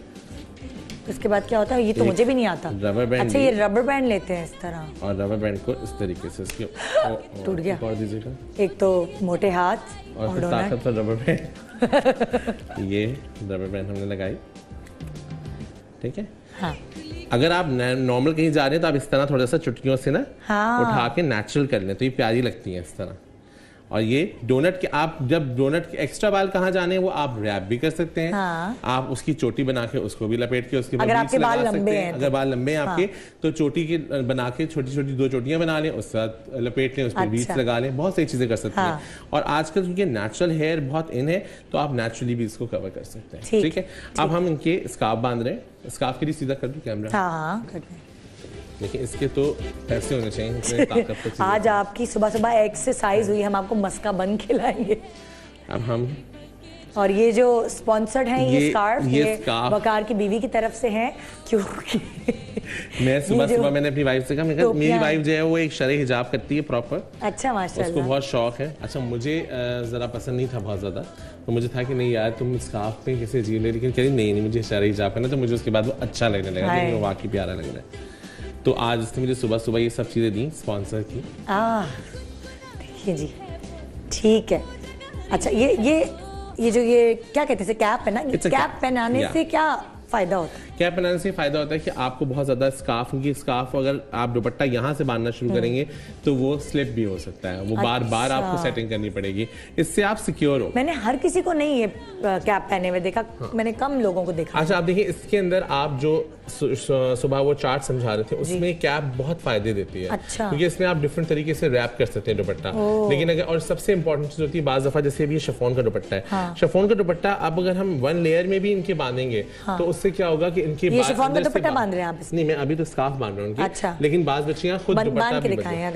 उसके बाद क्या होता है ये तो मुझे भी नहीं आता। Rubber band. अच्छा, ये रबर बैंड लेते हैं इस तरह, और रबर बैंड को इस तरीके से इसके टूट गया। और दीजिएगा, एक तो मोटे हाथ और ताकतवर रबर बैंड। ये रबर बैंड हमने लगाई, ठीक है। हाँ। अगर आप नॉर्मल कहीं जा रहे हैं तो आप इस तरह थोड़ा सा चुटकियों से ना उठा के नेचुरल कर लें तो ये प्यारी लगती है इस तरह। और ये डोनट के, आप जब डोनट के एक्स्ट्रा बाल कहाँ जाने हैं वो आप रैप भी कर सकते हैं। हाँ। आप उसकी चोटी बना के उसको भी लपेट के उसके बाद आपके बाल लंबे हैं, अगर बाल लंबे हैं आपके, तो चोटी के बना के छोटी छोटी 2 चोटियां बना लें, उसके साथ लपेट लें, उस पर बीट्स लगा लें, बहुत सारी चीजें कर सकते हैं। और आजकल क्योंकि नेचुरल हेयर बहुत इन है तो आप नेचुरली भी इसको कवर कर सकते हैं। ठीक है। अब हम इनके स्कार्फ बांध रहे हैं। स्कार्फ के लिए सीधा कर दूं कैमरा? देखिए इसके तो पैसे होने चाहिए, ताकत। आज आपकी सुबह सुबह एक्सरसाइज हुई, हम आपको मस्का बन खिलाएंगे। अब हम, और ये जो स्पॉन्सर्ड हैं ये स्कार्फ, ये वकार की बीवी की तरफ से हैं, क्योंकि मैं सुबह मैंने अपनी वाइफ से कहा, मेरी वाइफ जो है वो एक शरई हिजाब करती है प्रॉपर। अच्छा, माशाल्लाह, उसको बहुत शौक है। अच्छा, मुझे जरा पसंद नहीं था बहुत ज्यादा, तो मुझे था कि नहीं यार तुम स्कार्फ पे कैसे जी ले, लेकिन कहीं नहीं मुझे शरई हिजाब करना, तो मुझे उसके बाद वो अच्छा लगने लगा, लेकिन वो वाकई प्यारा लग रहा है। तो आज इसने मुझे सुबह सुबह ये सब चीजें दी स्पॉन्सर की। देखिए जी, ठीक है। अच्छा, ये जो ये क्या कहते हैं कैप है ना, कैप पहनाने से क्या फायदा होता है? कैप बनाने से फायदा होता है कि आपको बहुत ज्यादा स्कार्फ, क्योंकि स्कार्फ अगर आप दुपट्टा यहाँ से बांधना शुरू करेंगे तो वो स्लिप भी हो सकता है, वो बार बार आपको सेटिंग करनी पड़ेगी, इससे आप सिक्योर हो। मैंने हर किसी को नहीं ये कैप पहने हुए देखा, मैंने कम लोगों को देखा। अच्छा, आप देखिए इसके अंदर आप जो सुबह वो चार्ट समझा रहे थे उसमें कैप बहुत फायदे देती है। अच्छा। क्योंकि इसमें आप डिफरेंट तरीके से रैप कर सकते हैं दुपट्टा, लेकिन अगर और सबसे इंपॉर्टेंट चीज होती है बाज दफा जैसे अभी शिफॉन का दुपट्टा है, हाँ। शिफॉन का दुपट्टा अब अगर हम वन लेयर में भी इनके बांधेंगे तो उससे क्या होगा कि इनके ये शिफॉन का दुपट्टा बांध रहे हैं आप? नहीं, मैं अभी तो स्कार्फ बांध रहा हूँ उनकी। अच्छा। लेकिन बाज बच्चियां खुद दुपट्टा भी दिखाएं।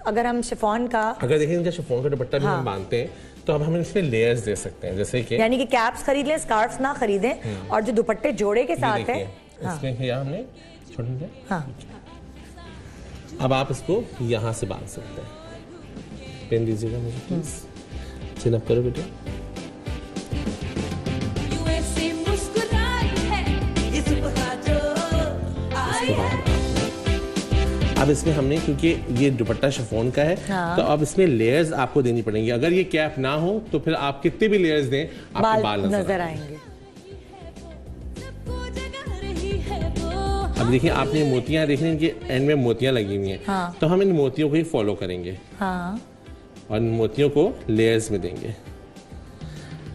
अगर हम शिफॉन का, अगर देखें इनका शिफॉन का दुपट्टा भी हम बांधते हैं तो अब हम इसमें लेयर्स दे सकते हैं, जैसे कि यानी कि कैप्स खरीद लें, स्कार्फ्स ना खरीदें, और जो दुपट्टे जोड़े के साथ है इसमें किया हमने छोटे। हाँ। अब आप इसको यहाँ से बांध सकते हैं। पेन दीजिएगा मुझे प्लीज, चिन अप करो बेटे। अब इसमें हमने, क्योंकि ये दुपट्टा शिफॉन का है, तो अब इसमें लेयर्स आपको देनी पड़ेंगी। अगर ये कैप ना हो तो फिर आप कितने भी लेयर्स दें आपके बाल नजर आएंगे। अब देखिए आपने मोतियां देखी, इनके एंड में मोतियां लगी हुई हैं। हाँ। तो हम इन मोतियों को ही फॉलो करेंगे। हाँ। और इन मोतियों को लेयर्स में देंगे।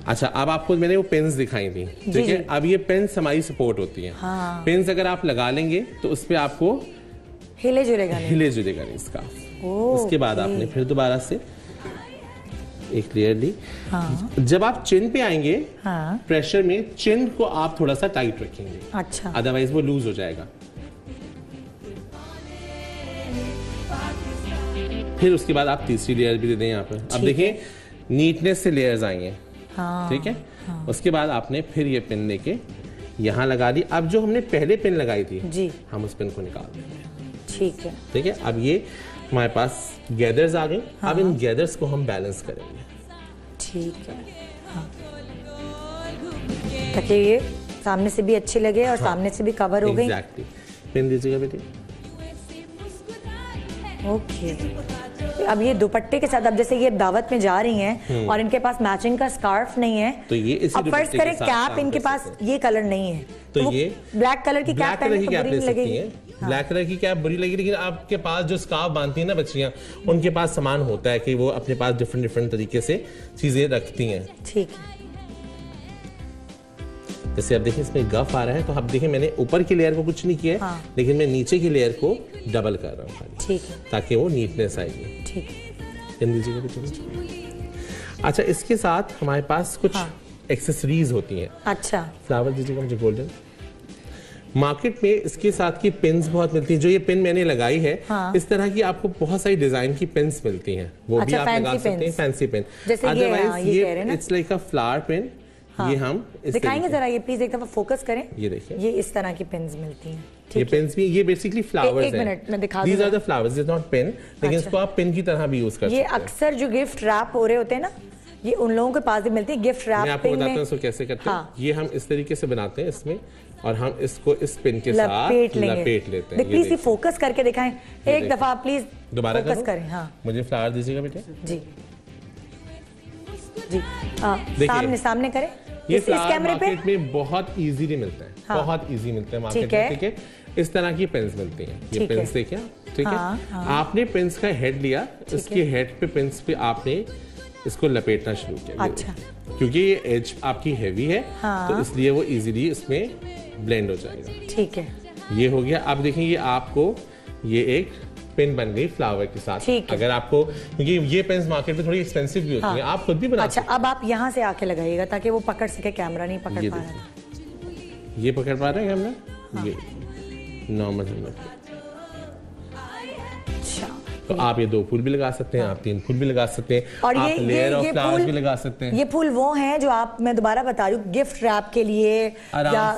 अच्छा, अब आपको मैंने वो पेन्स दिखाई थी, ठीक है। अब ये पेन्स हमारी सपोर्ट होती है। हाँ। पेन्स अगर आप लगा लेंगे तो उस पर आपको हिले जुलेगा नहीं इसका। उसके बाद आपने फिर दोबारा से एक लेयर ली। हाँ। जब आप चिन पे आएंगे, हाँ। प्रेशर में चिन को आप थोड़ा सा टाइट रखेंगे। अच्छा। अदरवाइज वो लूज हो जाएगा। फिर उसके बाद आप तीसरी लेयर भी दे दें यहाँ पर। अब देखिए नीटनेस से लेयर्स आएंगे। हाँ। ठीक है। हाँ। उसके बाद आपने फिर ये पिन लेके यहाँ लगा दी। अब जो हमने पहले पिन लगाई थी जी, हम उस पिन को निकाल देंगे। ठीक है। ठीक है। अब ये हमारे पास गैदर्स आ गए। हाँ। अब इन गैदर्स को हम बैलेंस करेंगे। ठीक है। हाँ। ताकि ये सामने से भी अच्छे लगे और सामने से भी कवर हो गई। एग्जैक्टली। पिन दीजिएगा बेटी। ओके। अब ये दुपट्टे के साथ, अब जैसे ये दावत में जा रही हैं और इनके पास मैचिंग का स्कार्फ नहीं है, तो ये इसी अब फर्ज करें कैप इनके पास ये कलर नहीं है, तो ये ब्लैक कलर की कैप पहनने को बुरी लगेगी। ब्लैक कलर की कैप बुरी लगेगी, लेकिन आपके पास जो स्कार्फ बांधती है ना बच्चियां, उनके पास सामान होता है कि वो अपने पास डिफरेंट तरीके से चीजें रखती हैं। ठीक है। जैसे अब देखिए इसमें गफ आ रहा है, तो अब देखिए मैंने ऊपर की लेयर को कुछ नहीं किया है। हाँ। लेकिन मैं नीचे की लेयर को डबल कर रहा हूँ। ठीक है। ताकि वो नीटनेस आएगी। ठीक है। अच्छा, इसके साथ हमारे पास कुछ एक्सेसरीज होती हैं। अच्छा। फ्लावर दीजिएगा मुझे गोल्डन। मार्केट में इसके साथ की पिन्स बहुत मिलती हैं। जो ये पिन मैंने लगाई है, इस तरह की आपको बहुत सारी डिजाइन की पिन्स मिलती हैं, वो भी आप लगा सकते हैं। Fancy pin. अदरवाइज ये it's like a flower pin. हाँ। ये हम दिखाएंगे जरा, ये प्लीज एक दफा फोकस करें। ये देखिए, ये इस तरह की पिन्स मिलती हैं। ये पिन्स भी, ये बेसिकली फ्लावर्स हैं। एक मिनट मैं दिखा दूं। These are the flowers, it's not pin, लेकिन इसको आप पिन की तरह भी यूज कर सकते हैं। ये अक्सर जो गिफ्ट रैप हो रहे होते हैं ना, ये उन लोगों के पास भी मिलती है गिफ्ट रैप। मैं आपको बताता हूँ इसको कैसे करते हैं। ये हम इस तरीके से बनाते हैं इसमें, और हम इसको इस पिन के साथ लपेट लेते हैं। प्लीज फोकस करके दिखाएं एक दफा, प्लीज दोबारा फोकस करें। हाँ, मुझे फ्लावर दीजिएगा बेटे। जी जी, सामने सामने करें। ये फ्लावर मार्केट में बहुत इजीली मिलता है। हाँ। बहुत इजी मिलता है मार्केट में। ठीक है। इस तरह की पेन्स मिलती हैं। ये पेन्स देखिए। ठीक है। आपने पेन्स का हेड लिया, इसके हेड पे पेन्स पे आपने इसको लपेटना शुरू किया। अच्छा। क्योंकि ये एज आपकी हैवी है, तो इसलिए वो इजीली इसमें ब्लेंड हो जाएगा। ठीक है। ये हो गया। अब देखें, ये आपको ये एक पेन बन गई फ्लावर के साथ। अगर आपको, क्योंकि ये पेन्स मार्केट में थोड़ी एक्सपेंसिव भी होती हैं, आप खुद भी बना सकते हैं। अच्छा, अब आप यहाँ से आके लगाइएगा ताकि वो पकड़ सके, कैमरा नहीं पकड़ पा रहा। ये पकड़ पा रहे हैं कैमरा? ये नॉर्मल। तो आप ये 2 फूल भी लगा सकते हैं। हाँ। आप 3 फूल भी लगा सकते हैं। और आप लेयर ऑफ फ्लावर्स भी लगा सकते हैं। ये फूल वो हैं जो आप, मैं दोबारा बता रही हूँ, गिफ्ट रैप के लिए या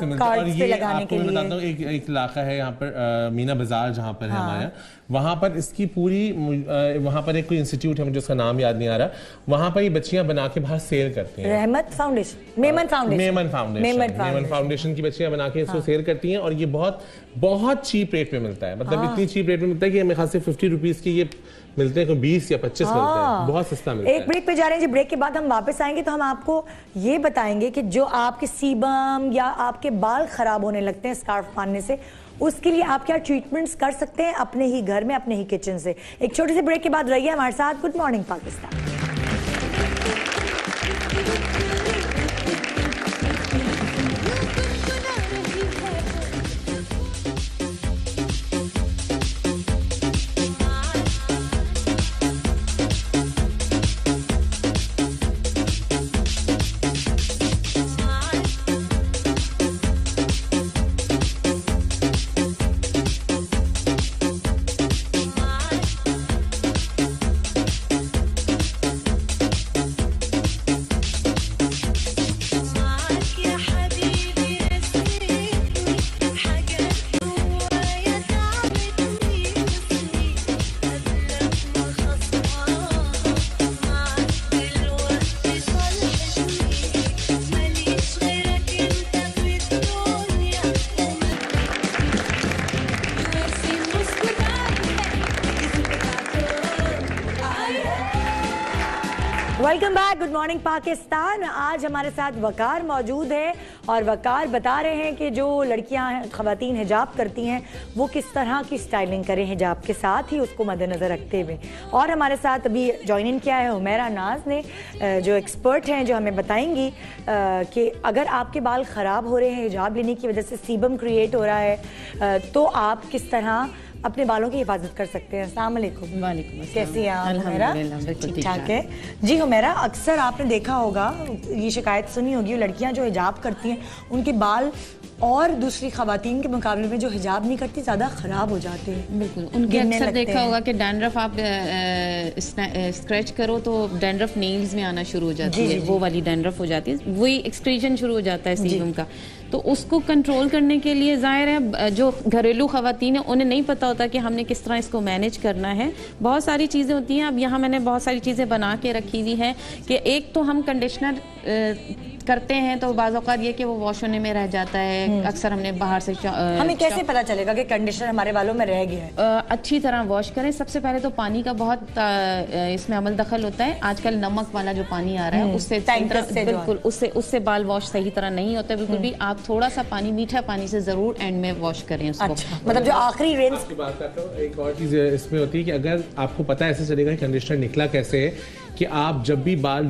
कार्ड्स पे लगाने के लिए। मैं बताता हूँ, एक इलाका है यहाँ पर मीना बाजार, जहाँ पर है हमारा, वहां पर इसकी पूरी, वहां पर एक कोई इंस्टीट्यूट है, मुझे उसका नाम याद नहीं आ रहा, वहां पर ये बच्चियां बना के बाहर सेल करती हैं। रहमत फाउंडेशन, मेमन फाउंडेशन की बच्चियां बना के इसको सेल करती हैं, और ये बहुत बहुत चीप रेट पे मिलता है। मतलब इतनी चीप रेट में मिलता है कि मेरे ख्याल से 50 रुपीज की ये मिलते हैं, कोई 20 या 25 मिलते हैं, बहुत सस्ता मिलता है। एक ब्रेक पे जा रहे हैं जी, ब्रेक के बाद हम वापस आएंगे तो हम आपको ये बताएंगे कि जो आपके सीबम या आपके बाल खराब होने लगते हैं स्कार्फ बांधने से, उसके लिए आप क्या ट्रीटमेंट्स कर सकते हैं अपने ही घर में, अपने ही किचन से। एक छोटे से ब्रेक के बाद रहिए हमारे साथ। Good morning Pakistan. Welcome back, good morning Pakistan. आज हमारे साथ वकार मौजूद है और वकार बता रहे हैं कि जो लड़कियां ख़वातीन हिजाब करती हैं वो किस तरह की स्टाइलिंग करें हिजाब के साथ ही, उसको मद्देनज़र रखते हुए। और हमारे साथ अभी ज्वाइन इन किया है हुमैरा नाज ने, जो एक्सपर्ट हैं, जो हमें बताएंगी कि अगर आपके बाल ख़राब हो रहे हैं हिजाब लेने की वजह से, सीबम क्रिएट हो रहा है, तो आप किस तरह अपने बालों की हिफाजत कर सकते हैं। अस्सलाम वालेकुम। वालेकुम अस्सलाम। कैसी हैं आप हुमैरा? ठीक ठाक है जी। हुमैरा, अक्सर आपने देखा होगा, ये शिकायत सुनी होगी, लड़कियां जो हिजाब करती हैं उनके बाल और दूसरी खवातीन के मुकाबले में जो हिजाब नहीं करती ज़्यादा ख़राब हो जाते हैं। बिल्कुल, उनके अक्सर देखा होगा कि डैंड्रफ आप स्क्रैच करो तो डैंड्रफ नेल्स में आना शुरू हो जाती है, वो वाली डैंड्रफ हो जाती है, वही एक्सक्रीजन शुरू हो जाता है सीबम का। तो उसको कंट्रोल करने के लिए जाहिर है जो घरेलू खवातीन है उन्हें नहीं पता होता कि हमने किस तरह इसको मैनेज करना है। बहुत सारी चीज़ें होती हैं। अब यहाँ मैंने बहुत सारी चीज़ें बना के रखी हुई हैं कि एक तो हम कंडीशनर करते हैं तो बाज़ औक़ात ये कि वो वॉश होने में रह जाता है। अक्सर हमने बाहर से हमें कैसे पता चलेगा कि कंडीशनर हमारे बालों में रह गया है? अच्छी तरह वॉश करें। सबसे पहले तो पानी का बहुत इसमें अमल दखल होता है। आजकल नमक वाला जो पानी आ रहा है उससे बिल्कुल उससे बाल वॉश सही तरह नहीं होता बिल्कुल भी। आप थोड़ा सा पानी, मीठा पानी से जरूर एंड में वॉश करें उसको। अच्छा, मतलब जो आखिरी रेंज की बात करता हूँ, एक और चीज इसमें होती है कि अगर आपको पता ऐसे चलेगा कि कंडीशनर निकला कैसे है, कि आप जब भी बाल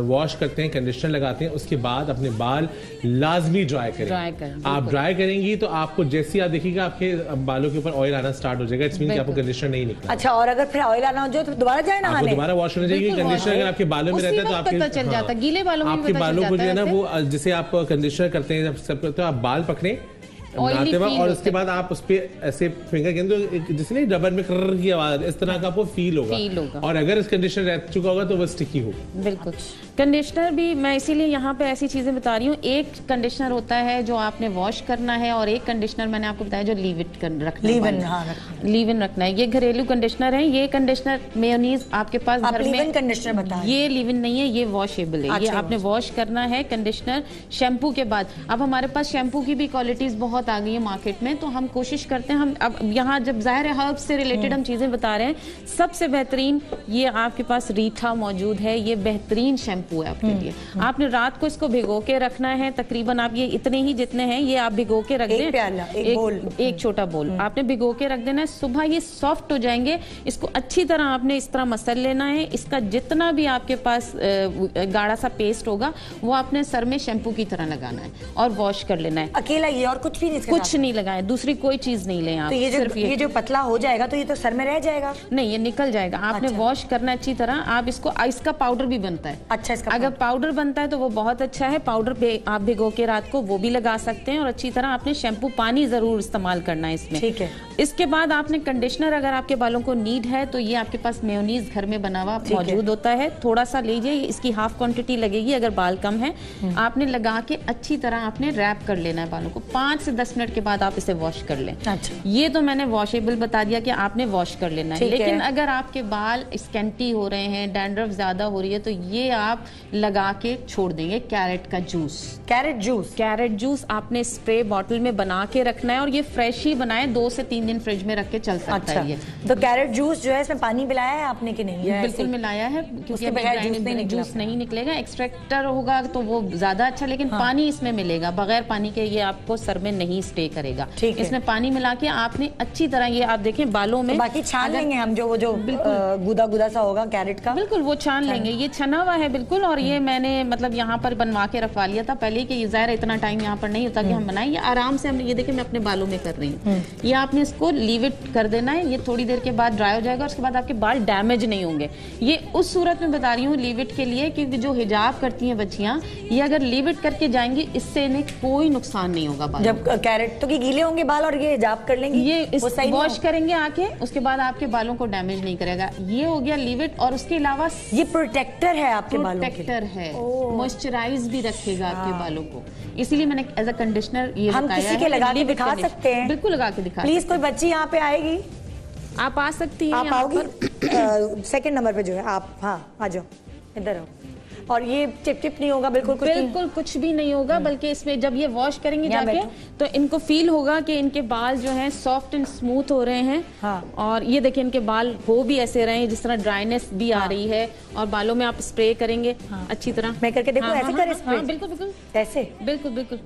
वॉश करते हैं, कंडीशनर लगाते हैं, उसके बाद अपने बाल लाजमी ड्राई करें। आप ड्राई करेंगी तो आपको जैसे आप देखिएगा आपके बालों के ऊपर ऑयल आना स्टार्ट हो जाएगा। इट्स मीन कि आपको कंडीशनर नहीं निकला। अच्छा, और अगर फिर ऑयल आना हो जाए तो दोबारा जाए ना, आपको दोबारा वॉश होना चाहिए। कंडीशनर अगर आपके बालों में रहता है तो आपके पता चल जाता है, गीले बालों में आपके बालों को जो है ना वो जैसे आप कंडीशनर करते हैं जब सब करते हो, आप बाल पकड़े बनाते वक्त और उसके बाद आप उस पे ऐसे फिंगर कहते जैसे नहीं रबर में कर्र की आवाज, इस तरह का आपको फील होगा। और अगर इस कंडीशनर रह चुका होगा तो वो स्टिकी होगा। बिल्कुल। कंडीशनर भी मैं इसीलिए यहाँ पे ऐसी चीजें बता रही हूँ। एक कंडीशनर होता है जो आपने वॉश करना है और एक कंडीशनर मैंने आपको बताया जो लीव इन रखना है। ये घरेलू कंडीशनर है। ये कंडीशनर मेयोनीज आपके पास घर में कंडीशनर बताया, ये लीव इन नहीं है, ये वॉशेबल है। ये आपने वॉश करना है कंडीशनर शैम्पू के बाद। अब हमारे पास शैम्पू की भी क्वालिटीज बहुत आ गई है मार्केट में, तो हम कोशिश करते हैं, हम अब यहाँ जब जाहिर है हर्ब्स से रिलेटेड हम चीजें बता रहे हैं, सबसे बेहतरीन ये आपके पास रीठा मौजूद है। ये बेहतरीन शैम्पू है आपके लिए। आपने रात को इसको भिगो के रखना है। तकरीबन आप ये इतने ही जितने हैं ये आप भिगो के रख दें। एक छोटा बोल आपने भिगो के रख देना है। सुबह ये सॉफ्ट हो जाएंगे। इसको अच्छी तरह आपने इस तरह मसल लेना है। इसका जितना भी आपके पास गाढ़ा सा पेस्ट होगा वो आपने सर में शैम्पू की तरह लगाना है और वॉश कर लेना है। अकेला ये और कुछ भी नहीं, कुछ नहीं लगाए, दूसरी कोई चीज नहीं लें आप। तो ये जो पतला हो जाएगा तो ये तो सर में रह जाएगा? नहीं, ये निकल जाएगा। आपने वॉश करना अच्छी तरह। आप इसको, इसका पाउडर भी बनता है। अच्छा, इसका अगर पाउडर बनता है तो वो बहुत अच्छा है। पाउडर आप भिगो के रात को वो भी लगा सकते हैं और अच्छी तरह आपने शैम्पू पानी जरूर इस्तेमाल करना है इसमें। ठीक है। इसके बाद आपने कंडीशनर, अगर आपके बालों को नीड है तो ये आपके पास मेयोनीज घर में बना हुआ मौजूद होता है। थोड़ा सा लीजिए, इसकी हाफ क्वांटिटी लगेगी अगर बाल कम है। आपने लगा के अच्छी तरह आपने रैप कर लेना है बालों को। 5 से 10 मिनट के बाद आप इसे वॉश कर लें। अच्छा, ये तो मैंने वॉशेबल बता दिया कि आपने वॉश कर लेना है। लेकिन अगर आपके बाल स्कैंटी हो रहे हैं, डैंड्रफ ज्यादा हो रही है, तो ये आप लगा के छोड़ देंगे। कैरेट का जूस, कैरेट जूस आपने स्प्रे बॉटल में बना के रखना है, और ये फ्रेश ही बनाए, 2 से 3 दिन फ्रिज में रख के चल सकता है। ये तो कैरेट जूस जो है इसमें पानी मिलाया है आपने कि नहीं? बिल्कुल मिलाया है, क्योंकि जूस नहीं निकलेगा। एक्सट्रैक्टर होगा तो वो ज्यादा अच्छा, लेकिन पानी इसमें मिलेगा। बगैर पानी के ये आपको सर में नहीं स्टे करेगा। इसमें पानी मिला के आपने अच्छी तरह, ये आप देखें बालों में, बाकी छान लेंगे हम, जो गुदा गुदा सा होगा कैरेट का, बिल्कुल वो छान लेंगे। ये छना हुआ है बिल्कुल, और ये मैंने मतलब यहाँ पर बनवा के रखवा लिया था पहले, कि ये ज़ाहिर इतना टाइम यहाँ पर नहीं होता कि हम बनाएं। ये आराम से हम, ये देखिए मैं अपने बालों में कर रही हूँ। ये आपने इसको लीव इट कर देना है, ये थोड़ी देर के बाद ड्राई हो जाएगा, उसके बाद आपके बाल डैमेज नहीं होंगे। ये उस सूरत में बता रही हूँ लीव इट के लिए, क्योंकि जो हिजाब करती हैं बच्चियाँ, ये अगर लीव इट करके जाएंगी, इससे इन्हें कोई नुकसान नहीं होगा बाल। जब कैरेट तो गीले होंगे बाल और ये हिजाब कर लेंगे, ये वॉश करेंगे आके, उसके बाद आपके बालों को डैमेज नहीं करेगा। ये हो गया लीव इट। और उसके अलावा ये प्रोटेक्टर है आपके बालों के लिए, प्रोटेक्टर है, मॉइस्चराइज भी रखेगा आपके बालों को। इसीलिए मैंने एज अ कंडीशनर ये हम किसी के लगा के दिखा सकते हैं? बिल्कुल लगा के दिखा। प्लीज कोई बच्ची यहाँ पे आएगी? आप आ सकती हैं। आप आओगी? सेकंड नंबर पे जो है आप, हाँ आ जाओ, इधर आओ। और ये टिप टिप नहीं होगा? बिल्कुल कुछ भी नहीं होगा, बल्कि इसमें जब ये वॉश करेंगे जाके, तो इनको फील होगा कि इनके बाल जो हैं सॉफ्ट एंड स्मूथ हो रहे हैं। हाँ। और ये देखिए इनके बाल हो भी ऐसे रहे हैं, जिस तरह ड्राइनेस भी आ रही है, और बालों में आप स्प्रे करेंगे अच्छी तरह। मैं करके देखूं? ऐसे करें स्प्रे? बिल्कुल बिल्कुल ऐसे, बिल्कुल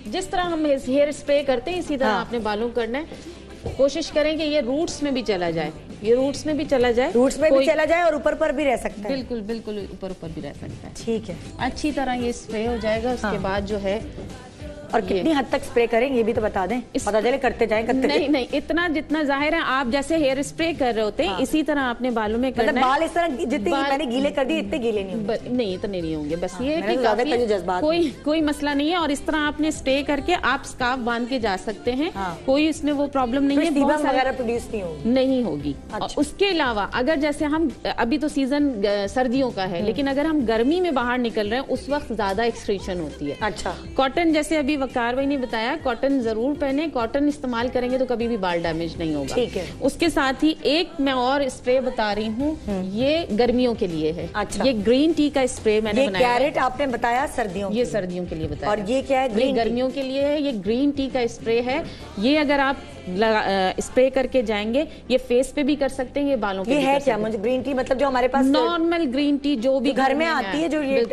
जिस तरह हम हेयर स्प्रे करते हैं, इसी तरह आपने बालों करना है। कोशिश करें कि ये रूट्स में भी चला जाए, रूट्स में भी चला जाए, और ऊपर पर भी रह सकता है। बिल्कुल ऊपर भी रह सकता है। ठीक है, अच्छी तरह ये स्प्रे हो जाएगा। उसके बाद जो है, और कितनी हद तक स्प्रे करें ये भी तो बता दें, पता चले करते जाएं। नहीं, इतना जितना जाहिर है आप जैसे हेयर स्प्रे कर रहे होते हैं, इसी तरह आपने बालों में करना है। बाल इस तरह जितने मैंने गीले कर दिए, इतने गीले नहीं होंगे। नहीं, इतने नहीं होंगे। बस ये कि कोई मसला नहीं है। और इस तरह आपने स्प्रे करके आप स्कार्फ बांध के जा सकते हैं, कोई इसमें वो प्रॉब्लम नहीं है। sebum वगैरह प्रोड्यूस नहीं होगी। उसके अलावा अगर जैसे हम, अभी तो सीजन सर्दियों का है, लेकिन अगर हम गर्मी में बाहर निकल रहे हैं, उस वक्त ज्यादा एक्सक्रीशन होती है। अच्छा, कॉटन, जैसे अभी वकार भाई ने बताया, कॉटन जरूर पहने। कॉटन इस्तेमाल करेंगे तो कभी भी बाल डैमेज नहीं होगा। ठीक है। उसके साथ ही एक मैं और स्प्रे बता रही हूँ, ये गर्मियों के लिए है। अच्छा। ये ग्रीन टी का स्प्रे मैंने बनाया। कैरेट आपने बताया सर्दियों, ये सर्दियों के लिए बताया। और ये क्या है? गर्मियों के लिए है। ये ग्रीन टी का स्प्रे है। ये अगर आप स्प्रे करके जाएंगे, ये फेस पे भी कर सकते हैं, ये बालों पे ये भी है कर क्या? मुझे ग्रीन टी मतलब जो हमारे पास नॉर्मल ग्रीन टी जो भी घर में आती है, जो ये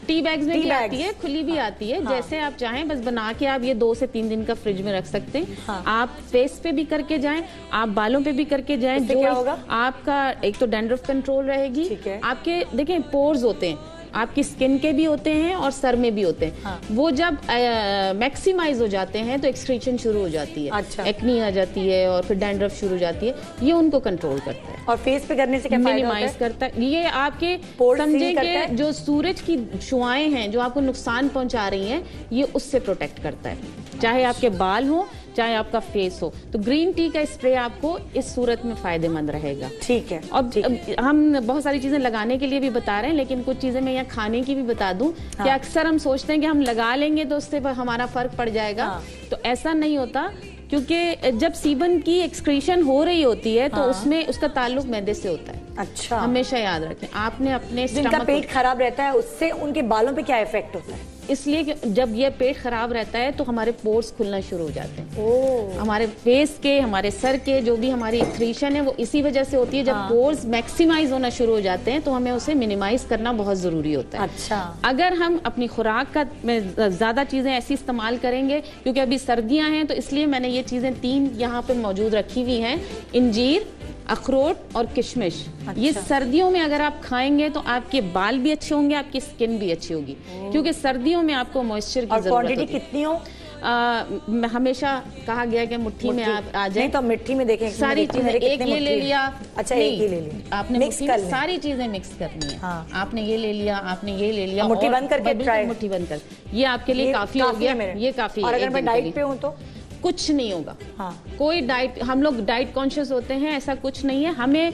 टी बैग्स में भी आती है, खुली भी आती है। जैसे आप चाहें बस बना के आप ये 2 से 3 दिन का फ्रिज में रख सकते हैं। आप फेस पे भी करके जाएं, आप बालों पे भी करके जाएं। जो क्या होगा? आपका एक तो डैंड्रफ कंट्रोल रहेगी। आपके देखें पोर्स होते हैं, आपकी स्किन के भी होते हैं और सर में भी होते हैं। वो जब मैक्सिमाइज हो जाते हैं तो एक्सक्रीशन शुरू हो जाती है। अच्छा। एक्नी आ जाती है और फिर डैंड्रफ शुरू हो जाती है। ये उनको कंट्रोल करता है। और फेस पे करने से क्या फायदा होता है? मिनिमाइज करता है। ये आपके समझे कि जो सूरज की शुआएं हैं जो आपको नुकसान पहुंचा रही हैं, ये उससे प्रोटेक्ट करता है, चाहे आपके बाल हो चाहे आपका फेस हो। तो ग्रीन टी का स्प्रे आपको इस सूरत में फायदेमंद रहेगा। ठीक है। अब हम बहुत सारी चीजें लगाने के लिए भी बता रहे हैं, लेकिन कुछ चीजें मैं यहाँ खाने की भी बता दूं कि अक्सर हम सोचते हैं कि हम लगा लेंगे तो उससे हमारा फर्क पड़ जाएगा। तो ऐसा नहीं होता, क्योंकि जब सीबन की एक्सक्रीशन हो रही होती है तो उसमें उसका ताल्लुक मैदे से होता है। अच्छा, हमेशा याद रखें। आपने अपने जिनका पेट खराब रहता है उससे उनके बालों पे क्या इफेक्ट होता है? इसलिए कि जब ये पेट खराब रहता है तो हमारे पोर्स खुलना शुरू हो जाते हैं। हमारे फेस के, हमारे सर के जो भी हमारी एक्सक्रीशन है वो इसी वजह से होती है। जब पोर्स मैक्सिमाइज होना शुरू हो जाते हैं तो हमें उसे मिनिमाइज करना बहुत जरूरी होता है। अच्छा। अगर हम अपनी खुराक का ज्यादा चीजें ऐसी इस्तेमाल करेंगे, क्योंकि अभी सर्दियां हैं, तो इसलिए मैंने ये चीजें 3 यहाँ पे मौजूद रखी हुई हैं, इंजीर, अखरोट और किशमिश। अच्छा। ये सर्दियों में अगर आप खाएंगे तो आपके बाल भी अच्छे होंगे, आपकी स्किन भी अच्छी होगी, क्योंकि सर्दियों में आपको मॉइस्चर की जरूरत होती है। कितनी हो? हमेशा कहा गया कि मुट्ठी में आप आ जाए। तो मिट्टी में देखें, सारी चीजें एक ये ले लिया। अच्छा, एक ही ले लिया आपने, मिक्स कर सारी चीजें मिक्स करनी है। आपने ये ले लिया, आपने ये ले लिया, मुट्ठी बंद करके ट्राई, मुट्ठी बंद कर, ये आपके लिए काफी हो गया। ये काफी। और अगर मैं डाइट पे हूँ तो कुछ नहीं होगा। हाँ। कोई डाइट, हम लोग डाइट कॉन्शियस होते हैं, ऐसा कुछ नहीं है। हमें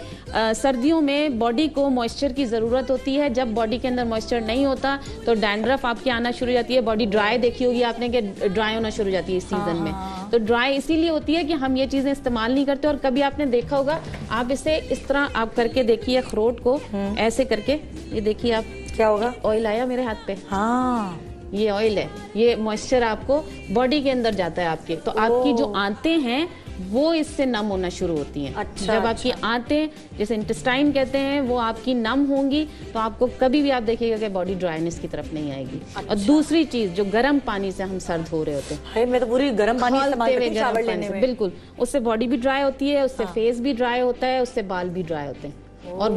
सर्दियों में बॉडी को मॉइस्चर की जरूरत होती है। जब बॉडी के अंदर मॉइस्चर नहीं होता तो डैंड्रफ आपकी आना शुरू हो जाती है। बॉडी ड्राई देखी होगी आपने कि ड्राई होना शुरू हो जाती है इस सीजन में। तो ड्राई इसीलिए होती है कि हम ये चीजें इस्तेमाल नहीं करते। और कभी आपने देखा होगा, आप इसे इस तरह आप करके देखिए अखरोट को, ऐसे करके, ये देखिए आप, क्या होगा? ऑयल आया मेरे हाथ पे। हाँ, ये ऑयल है, ये मॉइस्चर आपको बॉडी के अंदर जाता है आपके, तो आपकी जो आंतें हैं वो इससे नम होना शुरू होती हैं। अच्छा, जब आपकी आंतें, जैसे इंटेस्टाइन कहते हैं, वो आपकी नम होंगी तो आपको कभी भी आप देखिएगा कि बॉडी ड्राइनेस की तरफ नहीं आएगी। अच्छा। और दूसरी चीज, जो गर्म पानी से हम सर्द हो रहे होते हैं, है, मैं तो पूरी गर्म पानी इस्तेमाल करती हूँ गर्म शावर पानी लेने से, में। बिल्कुल, उससे बॉडी भी ड्राई होती है, उससे फेस भी ड्राई होता है, उससे बाल भी ड्राई होते हैं, और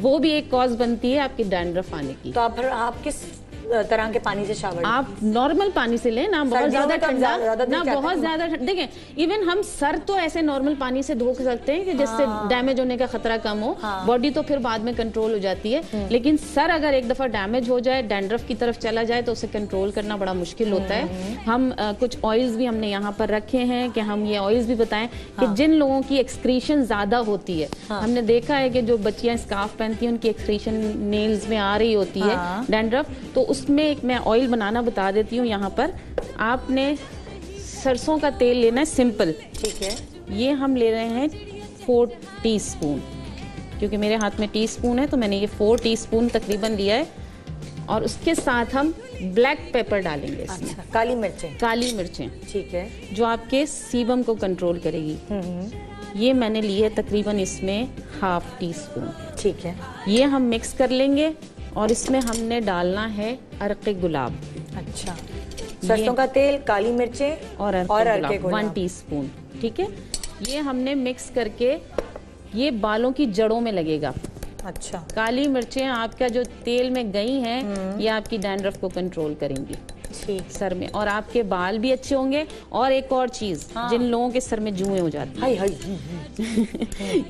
वो भी एक कॉज बनती है आपकी डैंड्रफ आने की। तो आप किस तरह के पानी से शावर? आप नॉर्मल पानी से लें, ना बहुत ज्यादा ठंडा, ना बहुत ज्यादा। देखें, इवन हम सर तो ऐसे नॉर्मल पानी से धो सकते हैं कि जिससे डैमेज होने का खतरा कम हो। बॉडी तो फिर बाद में कंट्रोल हो जाती है, लेकिन सर अगर एक दफा डैमेज हो जाए, डैंड्रफ की तरफ चला जाए, तो उसे कंट्रोल करना बड़ा मुश्किल होता है। हम कुछ ऑयल्स भी हमने यहाँ पर रखे हैं कि हम ये ऑयल्स भी बताएं कि जिन लोगों की एक्सक्रीशन ज्यादा होती है, हमने देखा है कि जो बच्चियां स्कार्फ पहनती हैं उनकी एक्सक्रीशन नेल्स में आ रही होती है डैंड्रफ, तो उसमें एक मैं ऑयल बनाना बता देती हूँ। यहाँ पर आपने सरसों का तेल लेना है, सिंपल, ठीक है। ये हम ले रहे हैं 4 टीस्पून, क्योंकि मेरे हाथ में टीस्पून है तो मैंने ये 4 टीस्पून तकरीबन लिया है। और उसके साथ हम ब्लैक पेपर डालेंगे इसमें। अच्छा, काली मिर्चें? काली मिर्चें, ठीक है, जो आपके सीबम को कंट्रोल करेगी। ये मैंने ली है तकरीबन इसमें 1/2 टीस्पून, ठीक है। ये हम मिक्स कर लेंगे और इसमें हमने डालना है अरके गुलाब। अच्छा, सरसों का तेल, काली मिर्चें और अरके गुलाब 1 टीस्पून, ठीक है। ये हमने मिक्स करके, ये बालों की जड़ों में लगेगा। अच्छा, काली मिर्चें आपका जो तेल में गई हैं, ये आपकी डैंड्रफ को कंट्रोल करेंगी सर में, और आपके बाल भी अच्छे होंगे। और एक और चीज, जिन लोगों के सर में जुएं हो जाती हैं,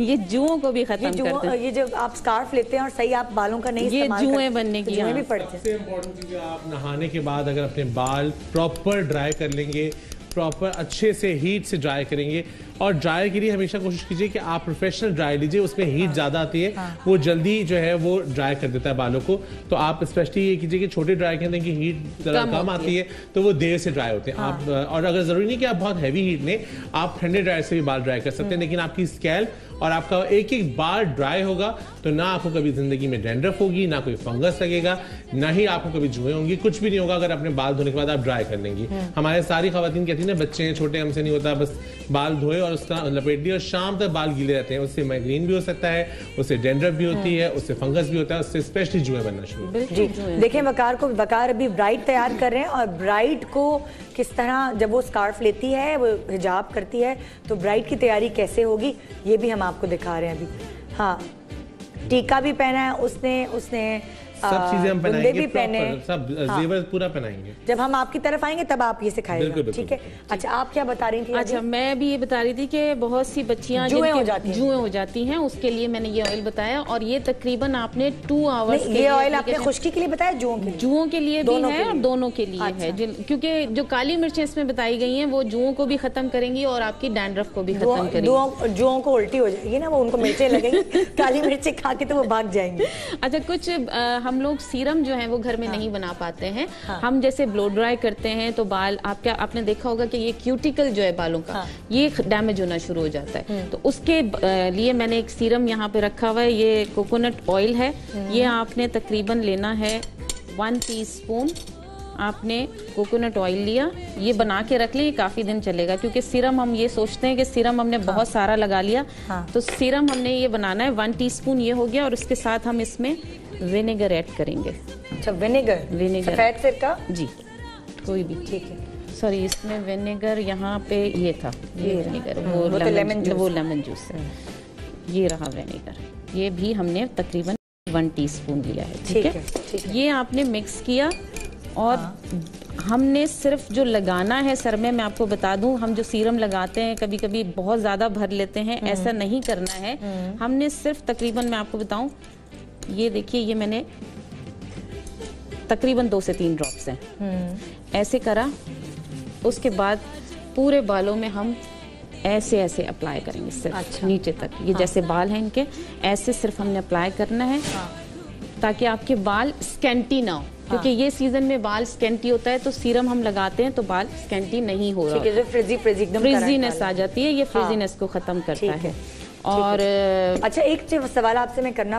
ये जुओं को भी खत्म करते हैं। ये जो आप स्कार्फ लेते हैं और सही आप बालों का नहीं इस्तेमाल, ये जुएं बनने की भी पड़ते हैं। सबसे इम्पोर्टेंट चीज, आप नहाने के बाद अगर अपने बाल प्रॉपर ड्राई कर लेंगे, प्रॉपर अच्छे से हीट से ड्राई करेंगे, और ड्राई के लिए हमेशा कोशिश कीजिए कि आप प्रोफेशनल ड्राई लीजिए, उसमें हीट ज्यादा आती है, वो जल्दी जो है वो ड्राई कर देता है बालों को। तो आप स्पेशली ये कीजिए कि छोटे ड्राई के अंदर की हीट कम आती है, तो वो देर से ड्राई होते हैं। आप, और अगर जरूरी नहीं कि आप बहुत हैवी हीट लें, आप ठंडे ड्राई से भी बाल ड्राई कर सकते हैं, लेकिन आपकी स्कैल्प और आपका एक एक बाल ड्राई होगा तो ना आपको कभी जिंदगी में डैंड्रफ होगी, ना कोई फंगस लगेगा, ना ही आपको कभी जुएं होंगी, कुछ भी नहीं होगा अगर अपने बाल धोने के बाद आप ड्राई कर लेंगी। हमारे सारी खवातीन कहती है ना, बच्चे हैं छोटे, हमसे नहीं होता, बस बाल धोए और उसका लपेट दिया और शाम तक बाल गीले रहते हैं, उससे माइग्रेन भी हो सकता है, उससे डैंड्रफ भी होती है, उससे फंगस भी होता है, उससे स्पेशली जुएं बनना शुरू। जी, देखें वकार अभी ब्राइड तैयार कर रहे हैं, और ब्राइड को किस तरह जब वो स्कार्फ लेती है, वो हिजाब करती है, तो ब्राइड की तैयारी कैसे होगी ये भी हम आपको दिखा रहे हैं अभी। हाँ, टीका भी पहना है उसने सब चीजें हम पहनाएंगे, भी पहने, सब जेवर पूरा पहनाएंगे। जब हम आपकी तरफ आएंगे तब आप ये सिखाएंगे, ठीक है। अच्छा, आप क्या बता रही थी? अच्छा, मैं भी ये बता रही थी कि बहुत सी बच्चियां जुएं हो जाती हैं, उसके लिए मैंने ये ऑयल बताया, और ये तकरीबन आपने 2 आवर्स। ये ऑयल आपने खुश्की के लिए बताया? जुओं के लिए भी है और दोनों के लिए है, क्योंकि जो काली मिर्चें इसमें बताई गई हैं वो जुओं को भी खत्म करेंगी और आपकी डैंड्रफ को भी खत्म करेंगी। जुओं को उल्टी हो जाएगी ना, वो उनको मिर्चें लगेंगी, काली मिर्चें खा के तो वो भाग जाएंगे। अच्छा, कुछ हम लोग सीरम जो है वो घर में नहीं बना पाते हैं। हम जैसे ब्लो ड्राई करते हैं तो बाल, आपने देखा होगा कि ये क्यूटिकल जो है बालों का, ये डैमेज होना शुरू हो जाता है। तो उसके लिए मैंने एक सीरम यहाँ पे रखा हुआ है, ये कोकोनट ऑयल है। ये आपने तकरीबन लेना है 1 टीस्पून। आपने कोकोनट ऑयल लिया, ये बना के रख लें, काफी दिन चलेगा, क्योंकि सीरम हम ये सोचते हैं कि सीरम हमने बहुत सारा लगा लिया, तो सीरम हमने ये बनाना है 1 टीस्पून, ये हो गया। और उसके साथ हम इसमें विनेगर ऐड करेंगे। अच्छा, विनेगर सफेद सिरका? जी, कोई भी, ठीक है। सॉरी, इसमें विनेगर यहाँ पे ये था, ये विनेगर, वो लेमन जूस है, ये रहा विनेगर। ये भी हमने तकरीबन 1 टीस्पून लिया है, ठीक है। ये आपने मिक्स किया, और हमने सिर्फ जो लगाना है सर में, मैं आपको बता दूं, हम जो सीरम लगाते हैं कभी कभी बहुत ज्यादा भर लेते हैं, ऐसा नहीं करना है। हमने सिर्फ तकरीबन, मैं आपको बताऊं, ये देखिए, ये मैंने तकरीबन 2 से 3 ड्रॉप्स हैं, ऐसे करा। उसके बाद पूरे बालों में हम ऐसे ऐसे अप्लाई करेंगे सिर्फ। अच्छा। नीचे तक ये जैसे बाल हैं इनके, ऐसे सिर्फ हमने अप्लाई करना है ताकि आपके बाल स्कैंटी ना हो, क्योंकि ये सीजन में बाल स्कैंटी होता है तो सीरम हम लगाते हैं तो बाल स्कैंटी नहीं हो रहा, फ्रिजीनेस आ जाती है, ये फ्रिजीनेस को खत्म करता है। और अच्छा, एक सवाल आपसे मैं करना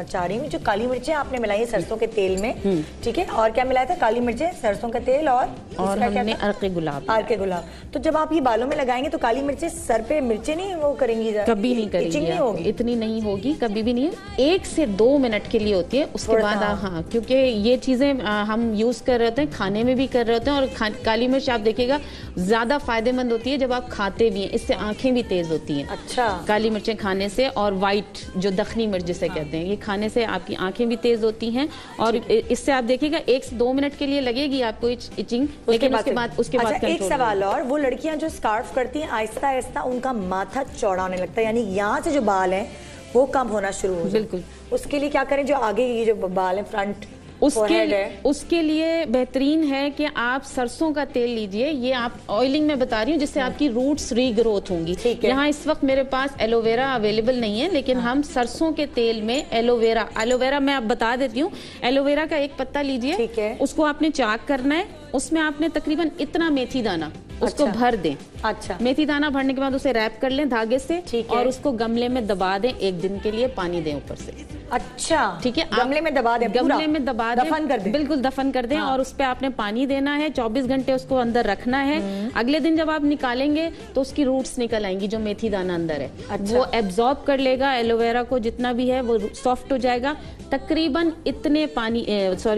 चाह रही हूँ, जो काली मिर्चें आपने मिलाई है सरसों के तेल में, ठीक है, और क्या मिलाया था? काली मिर्चें, सरसों का तेल और हमने अर्के गुलाब। तो जब आप ये बालों में लगाएंगे तो काली मिर्चें सर पे मिर्चें नहीं वो करेंगी? कभी नहीं करेंगी, इतनी नहीं होगी, कभी भी नहीं है। 1 से 2 मिनट के लिए होती है, उसके बाद हाँ, क्योंकि ये चीजें हम यूज कर रहे होते हैं, खाने में भी कर रहे होते हैं। और काली मिर्च आप देखिएगा ज्यादा फायदेमंद होती है जब आप खाते भी हैं, इससे आंखें भी तेज होती हैं। अच्छा। काली मिर्चें खाने से, और व्हाइट जो दखनी मिर्च जिसे कहते हैं, ये खाने से आपकी आंखें भी तेज होती हैं। और इससे आप देखिएगा 1 से 2 मिनट के लिए लगेगी आपको इचिंग, लेकिन उसके बाद एक सवाल और, वो लड़कियां जो स्कार्फ करती हैं आहिस्ता आहिस्ता उनका माथा चौड़ा होने लगता है, यानी यहाँ से जो बाल हैं वो कम होना शुरू हो जाए, बिल्कुल, उसके लिए क्या करें? जो आगे ये जो बाल है फ्रंट, उसके लिए बेहतरीन है कि आप सरसों का तेल लीजिए। ये आप ऑयलिंग में बता रही हूँ, जिससे आपकी रूट्स रीग्रोथ होंगी। यहाँ इस वक्त मेरे पास एलोवेरा अवेलेबल नहीं है, लेकिन हम सरसों के तेल में एलोवेरा मैं आप बता देती हूँ। एलोवेरा का एक पत्ता लीजिए, उसको आपने चाक करना है, उसमें आपने तकरीबन इतना मेथी दाना उसको भर दें। अच्छा। मेथी दाना भरने के बाद उसे रैप कर लें धागे से, और उसको गमले में दबा दें, 1 दिन के लिए पानी दें ऊपर से। अच्छा, ठीक है, गमले में दबा दें, गमले में दबा दें, दफन कर दें, बिल्कुल दफन कर दें। और उस पे आपने पानी देना है, 24 घंटे उसको अंदर रखना है। अगले दिन जब आप निकालेंगे तो उसकी रूट्स निकल आएंगी, जो मेथी दाना अंदर है। अच्छा। वो एब्जॉर्ब कर लेगा एलोवेरा को, जितना भी है वो सॉफ्ट हो जाएगा। तकरीबन इतने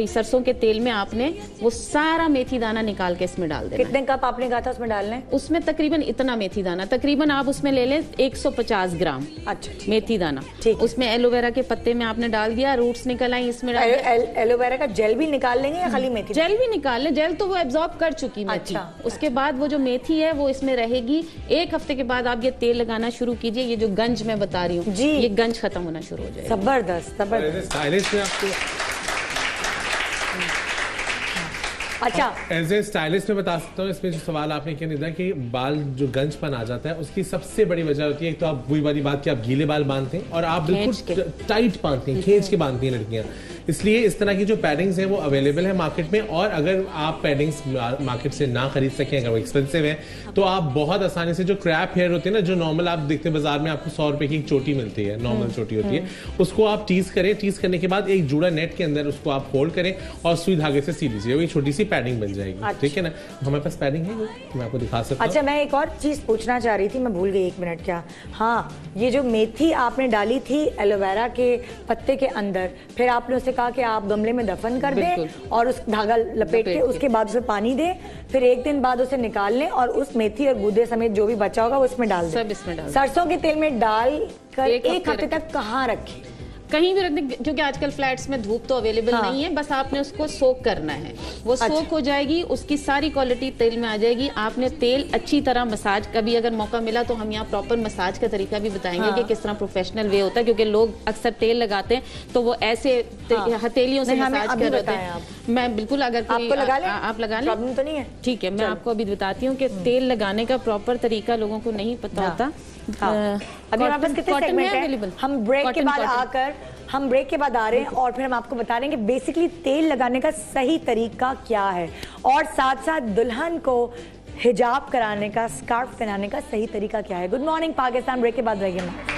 सरसों के तेल में आपने वो सारा मेथी दाना निकाल के इसमें डाल देना। कितने कप आपने कहा था उसमें डालना है? उसमें तकरीबन इतना मेथी दाना, तकरीबन आप उसमें ले लें 150 ग्राम। अच्छा, मेथी दाना, उसमें एलोवेरा के पत्ते में आपने डाल दिया, रूट्स निकल आई, इसमें डाल दिया। एलोवेरा का जेल भी निकाल लेंगे या खाली मेथी? जेल भी निकाल लें, जेल तो वो एब्जॉर्ब कर चुकी मेथी। अच्छा, उसके बाद वो जो मेथी है वो इसमें रहेगी। 1 हफ्ते के बाद आप ये तेल लगाना शुरू कीजिए। ये जो गंज मैं बता रही हूँ, ये गंज खत्म होना शुरू हो जाएगा। जबरदस्त, जबरदस्त। अच्छा, एज ए स्टाइलिस्ट में बता सकता हूँ, इसमें जो सवाल आपने किया निदा कि बाल जो गंजपन आ जाता है, उसकी सबसे बड़ी वजह होती है, एक तो आप वही वाली बात कि आप गीले बाल बांधते हैं और आप बिल्कुल टाइट बांधते हैं, खींच के बांधती हैं लड़कियां। इसलिए इस तरह की जो पैडिंग्स हैं वो अवेलेबल है मार्केट में। और अगर आप पैडिंग्स मार्केट से ना खरीद सकें, अगर वो एक्सपेंसिव है, तो आप बहुत आसानी से जो क्रैप हेयर होते हैं ना, जो नॉर्मल आप देखते हैं बाजार में, आपको 100 रुपए की एक चोटी मिलती है, नॉर्मल चोटी होती है, उसको आप टीज करें। टीज करने के बाद एक जूड़ा नेट के अंदर उसको आप फोल्ड करें और सुई धागे से सी लीजिए, वही छोटी सी पैडिंग बन जाएगी। ठीक है ना? हमारे पास पैडिंग है, मैं आपको दिखा सकता हूं। अच्छा, मैं एक और चीज पूछना चाह रही थी, मैं भूल गई, 1 मिनट। क्या? हाँ, ये जो मेथी आपने डाली थी एलोवेरा के पत्ते के अंदर, फिर आपने उसे कहा कि आप गमले में दफन कर दें और उस धागा लपेट के उसके बाद उसे पानी दें, फिर 1 दिन बाद उसे निकाल लें और उस मेथी और गूदे समेत जो भी बचा होगा वो इसमें डाल दें। सब इसमें डाल दें। सरसों के तेल में डाल कर 1 हफ्ते तक कहाँ रखें? कहीं भी रख दें, क्योंकि आजकल फ्लैट्स में धूप तो अवेलेबल नहीं है। बस आपने उसको सोक करना है, वो सोक हो जाएगी, उसकी सारी क्वालिटी तेल में आ जाएगी। आपने तेल अच्छी तरह मसाज, कभी अगर मौका मिला तो हम यहाँ प्रॉपर मसाज का तरीका भी बताएंगे कि किस तरह प्रोफेशनल वे होता है, क्योंकि लोग अक्सर तेल लगाते हैं तो वो ऐसे हथेलियों से मसाज कर रहे हैं। मैं बिल्कुल, अगर कोई आप लगा लें, प्रॉब्लम तो नहीं है। ठीक है, मैं आपको अभी बताती हूँ कि तेल लगाने का प्रॉपर तरीका लोगों को नहीं पता होता। अभी हमारे पास कितने सेगमेंट हैं? हम ब्रेक के बाद आ रहे हैं और फिर हम आपको बता रहे हैं कि बेसिकली तेल लगाने का सही तरीका क्या है, और साथ साथ दुल्हन को हिजाब कराने का, स्कार्फ पहनाने का सही तरीका क्या है। गुड मॉर्निंग पाकिस्तान, ब्रेक के बाद रहेंगे।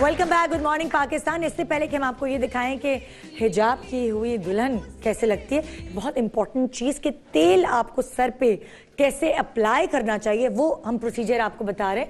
Welcome back, good morning Pakistan. इससे पहले कि हम आपको ये दिखाएं कि हिजाब की हुई दुल्हन कैसे लगती है, बहुत इंपॉर्टेंट चीज कि तेल आपको सर पे कैसे अप्लाई करना चाहिए वो हम प्रोसीजर आपको बता रहे।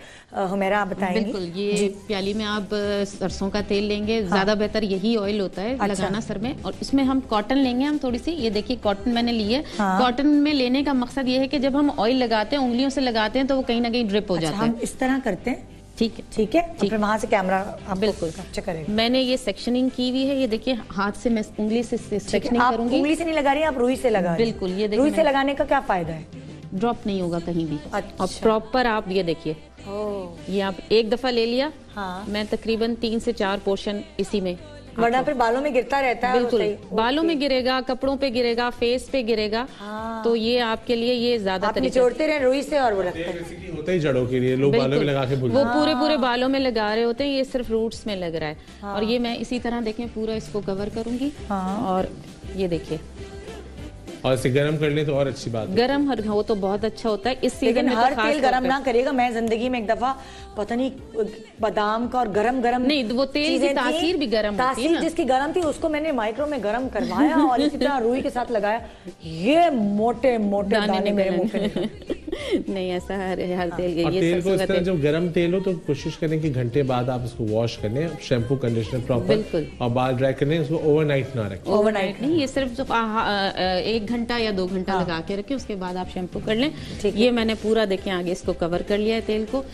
हुमैरा आप बताएंगे। बिल्कुल, ये प्याली में आप सरसों का तेल लेंगे। हाँ। ज्यादा बेहतर यही ऑयल होता है लगाना सर में। और इसमें हम कॉटन लेंगे, हम थोड़ी सी, ये देखिए कॉटन मैंने ली है। हाँ। कॉटन में लेने का मकसद ये है कि जब हम ऑयल लगाते हैं, उंगलियों से लगाते हैं तो वो कहीं ना कहीं ड्रिप हो जाता है। हम इस तरह करते हैं, ठीक है, ठीक है। फिर वहां से कैमरा आप बिल्कुल कैप्चर करेंगे। मैंने ये सेक्शनिंग की हुई है, ये देखिए हाथ से मैं उंगली से सेक्शनिंग करूंगी। उंगली से नहीं लगा रही, आप रुई से लगा रही हैं। बिल्कुल, ये देखिए रुई से लगाने का क्या फायदा है? ड्रॉप नहीं होगा कहीं भी। अच्छा। और प्रॉपर आप ये देखिए, ये आप एक दफा ले लिया। हाँ। मैं तकरीबन 3 से 4 पोर्शन इसी में, वरना फिर बालों में गिरता रहता है। बिल्कुल, बालों में गिरेगा, कपड़ों पे गिरेगा, फेस पे गिरेगा। हाँ। तो ये आपके लिए ये ज्यादा तरीका, निचोड़ते रहे रुई से और वो रखते हैं। होता ही जड़ों के लिए, लोग बालों में लगा के वो पूरे बालों में लगा रहे होते हैं, ये सिर्फ रूट्स में लग रहा है। हाँ। और ये मैं इसी तरह देखें पूरा इसको कवर करूंगी। हाँ। और ये देखिए, और इसे गरम कर ले तो और अच्छी बात है। गरम हो तो बहुत अच्छा होता है। इस सीजन में हर तेल गरम ना करेगा। मैं जिंदगी में एक दफा पता नहीं बादाम का और गरम नहीं, वो तेल की तासीर भी गरम होती है ना। जिसकी गरम थी उसको मैंने माइक्रो में गरम करवाया और इसी तरह रुई के साथ लगाया, ये मोटे मोटे दाने मेरे मुंह पे नहीं, ऐसा हर तेल ये तेल को इस तरह जब गरम तेल हो तो कोशिश करें कि घंटे बाद आप इसको वॉश कर लें, शैम्पू कंडीशनर प्रॉपर, और बाल ड्राई कर लें। इसको ओवरनाइट ना रखें। ओवरनाइट नहीं, ये सिर्फ 1 घंटा या 2 घंटा लगा के रखें, उसके बाद आप शैम्पू कर लें। ये मैंने पूरा देखें आगे इसको कवर कर लिया है तेल को।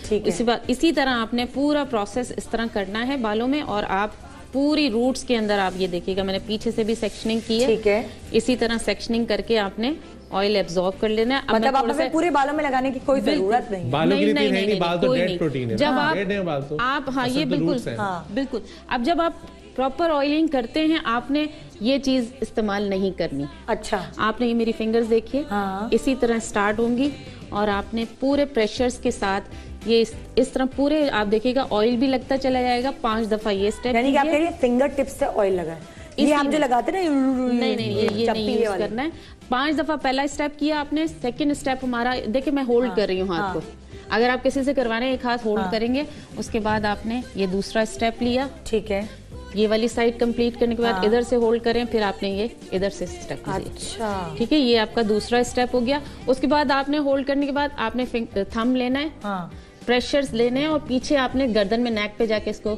इसी तरह आपने पूरा प्रोसेस इस तरह करना है बालों में। और आप पूरी रूट्स के अंदर आप ये देखिएगा, मैंने पीछे से भी सेक्शनिंग की है। ठीक है, इसी तरह सेक्शनिंग करके आपने ऑयल एब्जॉर्ब कर लेना है। मतलब आप हमें पूरे बालों में लगाने की कोई जरूरत नहीं। बालों के लिए नहीं, बाल तो डेड प्रोटीन है। जब आप हाँ, ये बिल्कुल। अब जब आप प्रॉपर ऑयलिंग करते हैं, आपने ये चीज इस्तेमाल नहीं करनी। अच्छा, आपने ये मेरी फिंगर्स देखिए। हाँ। इसी तरह स्टार्ट होंगी और आपने पूरे प्रेशर्स के साथ ये इस तरह पूरे आप देखिएगा ऑयल भी लगता चला जाएगा। 5 दफा ये स्टेप, यानी कि आप कह रही हैं फिंगर टिप्स से ऑयल लगाएं। ये हम जो लगाते हैं ना, नहीं ये नहीं यूज करना है। 5 दफा पहला स्टेप किया आपने। सेकंड स्टेप हमारा देखिए, मैं होल्ड कर रही हूँ हाथ को। अगर आप किसी से करवाने, एक हाथ होल्ड करेंगे, उसके बाद आपने ये दूसरा स्टेप लिया। ठीक है, ये वाली साइड कंप्लीट करने के बाद इधर से होल्ड करें, फिर आपने ये इधर से स्टेप किया। अच्छा, ठीक है, ये आपका दूसरा स्टेप हो गया। उसके बाद आपने होल्ड करने के बाद आपने थंब लेना है। प्रेशर्स लेने हैं और पीछे आपने गर्दन में, नेक पे जाके इसको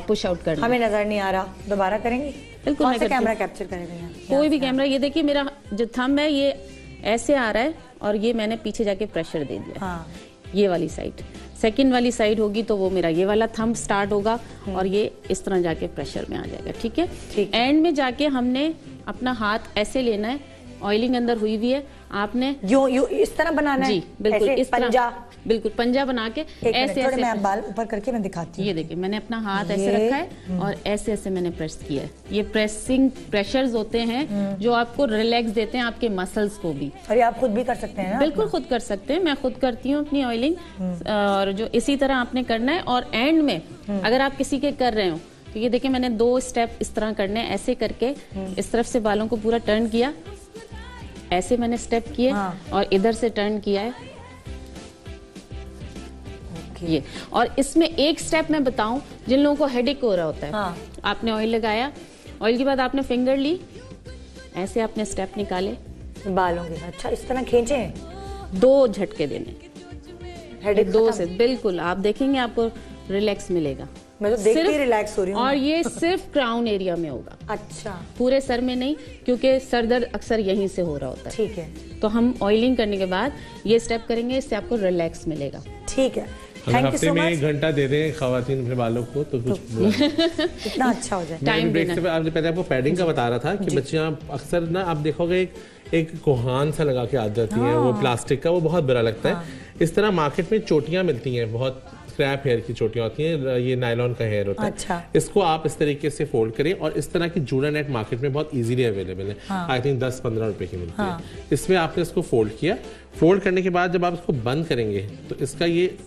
पुश आउट करना। हमें नजर नहीं आ रहा, दोबारा करेंगे। बिल्कुल, कौन सा कैमरा कैप्चर करेगा? कोई भी कैमरा। ये देखिए मेरा जो थंब है ये ऐसे आ रहा है और ये मैंने पीछे जाके प्रेशर दे दिया। हाँ। ये वाली साइड, सेकंड वाली साइड होगी तो वो मेरा ये वाला थंब स्टार्ट होगा और ये इस तरह जाके प्रेशर में आ जाएगा। ठीक है, एंड में जाके हमने अपना हाथ ऐसे लेना है, ऑयलिंग अंदर हुई हुई है, आपने यो इस तरह बनाना है। जी बिल्कुल, इस तरह बिल्कुल पंजा बना के ऐसे ऐसे मैं बाल ऊपर करके मैं दिखाती हूँ। ये देखिए, मैंने अपना हाथ ऐसे रखा है और ऐसे ऐसे मैंने प्रेस किया है। ये प्रेशर्स होते हैं जो आपको रिलैक्स देते हैं, आपके मसल्स को भी। और ये आप खुद भी कर सकते हैं ना? बिल्कुल खुद कर सकते हैं, मैं खुद करती हूँ अपनी ऑयलिंग। और जो इसी तरह आपने करना है। और एंड में अगर आप किसी के कर रहे हो तो ये देखिए, मैंने 2 स्टेप इस तरह करने हैं। ऐसे करके इस तरफ से बालों को पूरा टर्न किया, ऐसे मैंने स्टेप किए और इधर से टर्न किया है ये। और इसमें एक स्टेप मैं बताऊं, जिन लोगों को हेडेक हो रहा होता है, आपने ऑयल लगाया, ऑयल के बाद आपने फिंगर ली, ऐसे आपने स्टेप निकाले बालों के। अच्छा, इस तरह खींचे, 2 झटके देने, हेडेक 2 से बिल्कुल आप देखेंगे आपको रिलैक्स मिलेगा। मैं तो देख के रिलैक्स हो रही हूँ। और ये सिर्फ क्राउन एरिया में होगा। अच्छा, पूरे सर में नहीं, क्योंकि सर दर्द अक्सर यहीं से हो रहा होता है। ठीक है, तो हम ऑयलिंग करने के बाद ये स्टेप करेंगे, इससे आपको रिलैक्स मिलेगा। ठीक है, हफ्ते में 1 घंटा दे दें खवातीन अपने बालों को तो कुछ कितना अच्छा हो जाए। टाइम ब्रेक से आपने पहले आपको पैडिंग का बता रहा था कि बच्चियां अक्सर ना, आप देखोगे एक कोहान सा लगा के आ जाती हैं, वो प्लास्टिक का, वो बहुत बुरा लगता है। इस तरह मार्केट में चोटियां मिलती हैं, बहुत स्क्रैप हेयर की चोटियां होती हैं, ये नायलॉन का हेयर होता है। अच्छा। इसको आप इस तरीके से फोल्ड करें और इस तरह की जूड़ा नेट मार्केट में बहुत इजीली अवेलेबल है। आई थिंक 10-15 रुपए की मिलती है। इसमें आपने इसको फोल्ड किया, फोल्ड करने के बाद जब आप इसको बंद करेंगे तो इसका ये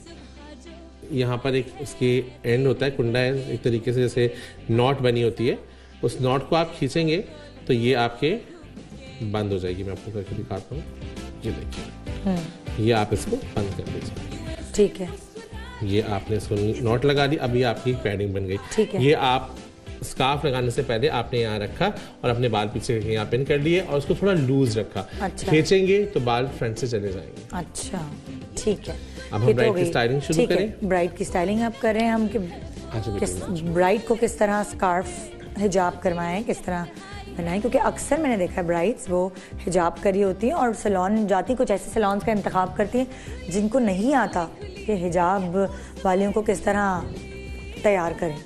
यहाँ पर एक उसकी एंड होता है, कुंडा है एक तरीके से, जैसे नॉट बनी होती है, उस नॉट को आप खींचेंगे तो ये आपके बंद हो जाएगी। मैं आपको करके दिखाता हूँ, ये देखिए, ये आप इसको बंद कर दीजिए। ठीक है, ये आपने इसको नॉट लगा दी, अब ये आपकी पैडिंग बन गई। ठीक है। ये आप स्कार्फ लगाने से पहले आपने यहाँ रखा और अपने बाल पीछे यहाँ पिन कर लिए और उसको थोड़ा लूज रखा। अच्छा। खींचेंगे तो बाल फ्रंट से चले जाएंगे। अच्छा ठीक है। अब हम ब्राइड की स्टाइलिंग शुरू करें। ब्राइड की स्टाइलिंग आप कर रहे हैं हम कि ब्राइड को किस तरह स्कार्फ हिजाब करवाएं, किस तरह बनाएं, क्योंकि अक्सर मैंने देखा है ब्राइड्स वो हिजाब करी होती हैं और सैलून जाती, कुछ ऐसे सैलून्स का इंतखाब करती हैं जिनको नहीं आता कि हिजाब वालियों को किस तरह तैयार करें।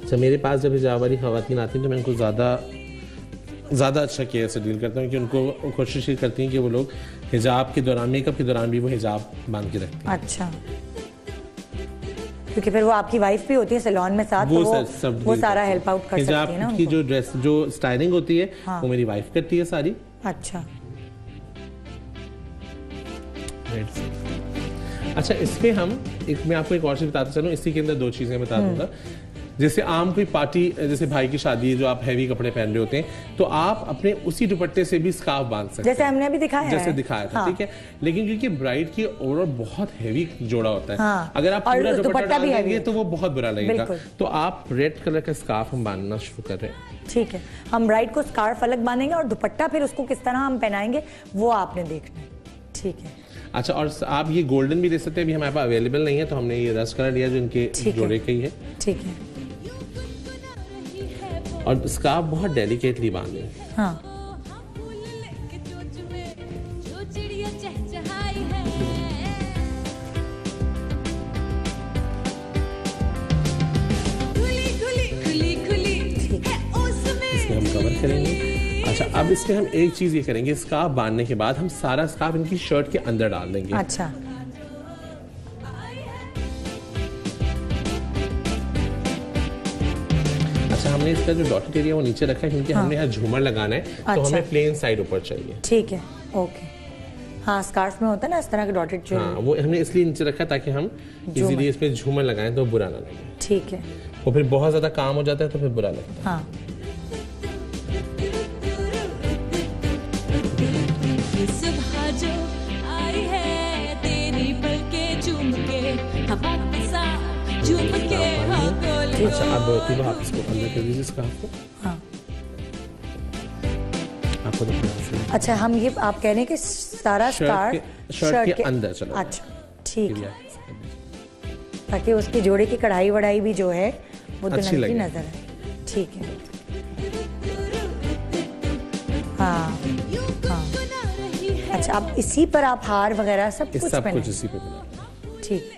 अच्छा, मेरे पास जब हिजाब वाली खवातीन आती हैं तो मैं उनको ज़्यादा अच्छा केयर से डील करता हूँ कि उनको कोशिश ये करती हैं कि वो लोग हिजाब के दौरान, मेकअप के दौरान भी वो हिजाब बांध के रखते हैं। अच्छा, क्योंकि फिर वो आपकी वाइफ भी होती है सैलून में साथ, वो सारा हेल्प आउट कर सकती है ना। की जो ड्रेस, जो स्टाइलिंग होती है, हाँ। वो मेरी वाइफ करती है सारी। अच्छा अच्छा, इस पे मैं आपको एक और चीज बताता चलूं, इसी के अंदर दो चीजें बता दूंगा। जैसे आम कोई पार्टी, जैसे भाई की शादी है जो आप हैवी कपड़े पहन रहे होते हैं, तो आप अपने उसी दुपट्टे से भी स्कार्फ बांध सकते हैं, जैसे हमने अभी दिखाया था। ठीक है, लेकिन क्योंकि ब्राइड की ओवरऑल बहुत हैवी जोड़ा होता है, हाँ। अगर आप पूरा दुपट्टा डाल देंगे तो वो बहुत बुरा लगेगा। तो आप रेड कलर का स्कार्फ हम बांधना शुरू कर रहे हैं। ठीक है, हम ब्राइड को स्कार्फ अलग बांधेंगे और दुपट्टा फिर उसको किस तरह हम पहनाएंगे वो आपने देखना है। ठीक है। अच्छा, और आप ये गोल्डन भी दे सकते हैं, अभी हमारे पास अवेलेबल नहीं है तो हमने ये रस्ट कलर लिया जो इनके जोड़े का ही है। ठीक है। और स्कार्फ बहुत डेलिकेटली बांधे। हाँ। इसमें हम कवर करेंगे। अच्छा, अब इसमें हम एक चीज ये करेंगे, स्कार्फ बांधने के बाद हम सारा स्कार्फ इनकी शर्ट के अंदर डाल देंगे। अच्छा, हमने इसका जो डॉटेड एरिया वो नीचे रखा है क्योंकि हमने यहाँ झूमर लगाना है। अच्छा। तो हमें प्लेन साइड ऊपर चाहिए। ठीक है, ओके। हाँ, स्कार्फ में होता है ना इस तरह का डॉटेड जो। हाँ, वो हमने इसलिए नीचे रखा है ताकि हम इजीली इस पे झूमर लगाएं तो बुरा ना लगे। ठीक है। वो फिर बहुत ज्यादा काम हो जाता है तो फिर बुरा लगता है। हाँ। अच्छा, अब तुम आप इसको अंदर कर दीजिए स्कार्फ को। हाँ। आपको दिखाना। अच्छा, हम ये आप कह रहे हैं कि सारा स्कार्फ शर्ट के अंदर चलो। अच्छा, ठीक है, ताकि उसकी जोड़े की कढ़ाई वढ़ाई भी जो है वो दुल्हन की नजर है। ठीक है। हाँ हाँ। अच्छा, अब इसी पर आप हार वगैरह सब कुछ पहने? इसी पे बना। ठीक है।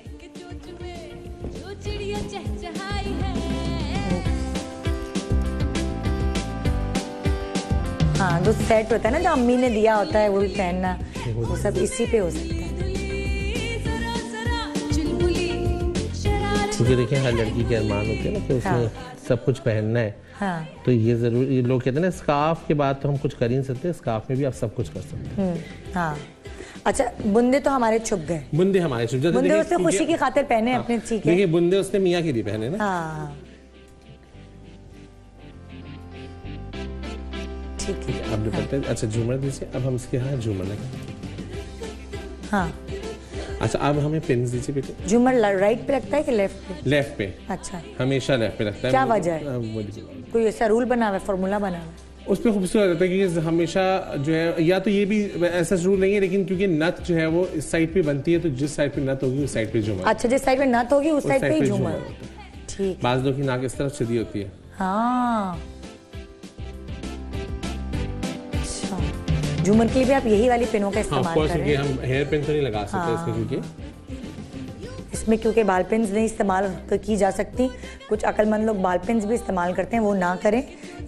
हाँ, जो सेट होता है ना जो अम्मी ने दिया होता है वो भी पहनना, वो सब इसी पे हो सकता है। क्योंकि देखिए हर लड़की के अरमान होते हैं ना कि उसने सब कुछ पहनना है। हाँ। तो ये जरूर, ये लोग कहते हैं ना स्कार्फ के बाद तो हम कुछ कर ही नहीं सकते, स्कार्फ में भी आप सब कुछ कर सकते हैं। हाँ। अच्छा, बुंदे तो हमारे छुप गए। बुंदे हमारे छुप गए। बुंदे उसने खुशी की खातिर पहने अपने। ठीक है। देखिए बुंदे उसने मियाँ के लिए पहने ना। हाँ। ठीक है। अब दुपट्टे। अच्छा, झूमर दीजिए। अब हम इसके यहाँ झूमर लगाएंगे। हाँ। अच्छा, अब हमें पिन दीजिए बेटे। झूमर राइट पे लगता है कि लेफ्ट पे? लेफ्ट पे। अच्छा, हमेशा लेफ्ट पे लगता है। क्या वजह है? कोई ऐसा रूल बना हुआ है, फॉर्मूला बना हुआ है? उस पे खूबसूरत रहता है कि हमेशा जो है, या तो ये भी ऐसा रूल नहीं है, लेकिन क्योंकि नथ जो है वो इस साइड पे बनती है तो जिस साइड पे नथ होगी उस साइड पे झूमर। अच्छा, जिस साइड पे नथ होगी उस साइड पे ही झूमर। ठीक। बाज लोग की नाक इस तरफ सीधी होती है। हाँ। झूमर के लिए भी आप यही वाली पिनों का इस्तेमाल कर रहे हैं? हम हेयर पिन तो नहीं लगा सकते इसमें, क्योंकि बाल पिन नहीं इस्तेमाल की जा सकती। कुछ अक्लमंद लोग बाल पिन भी इस्तेमाल करते हैं, वो ना करें।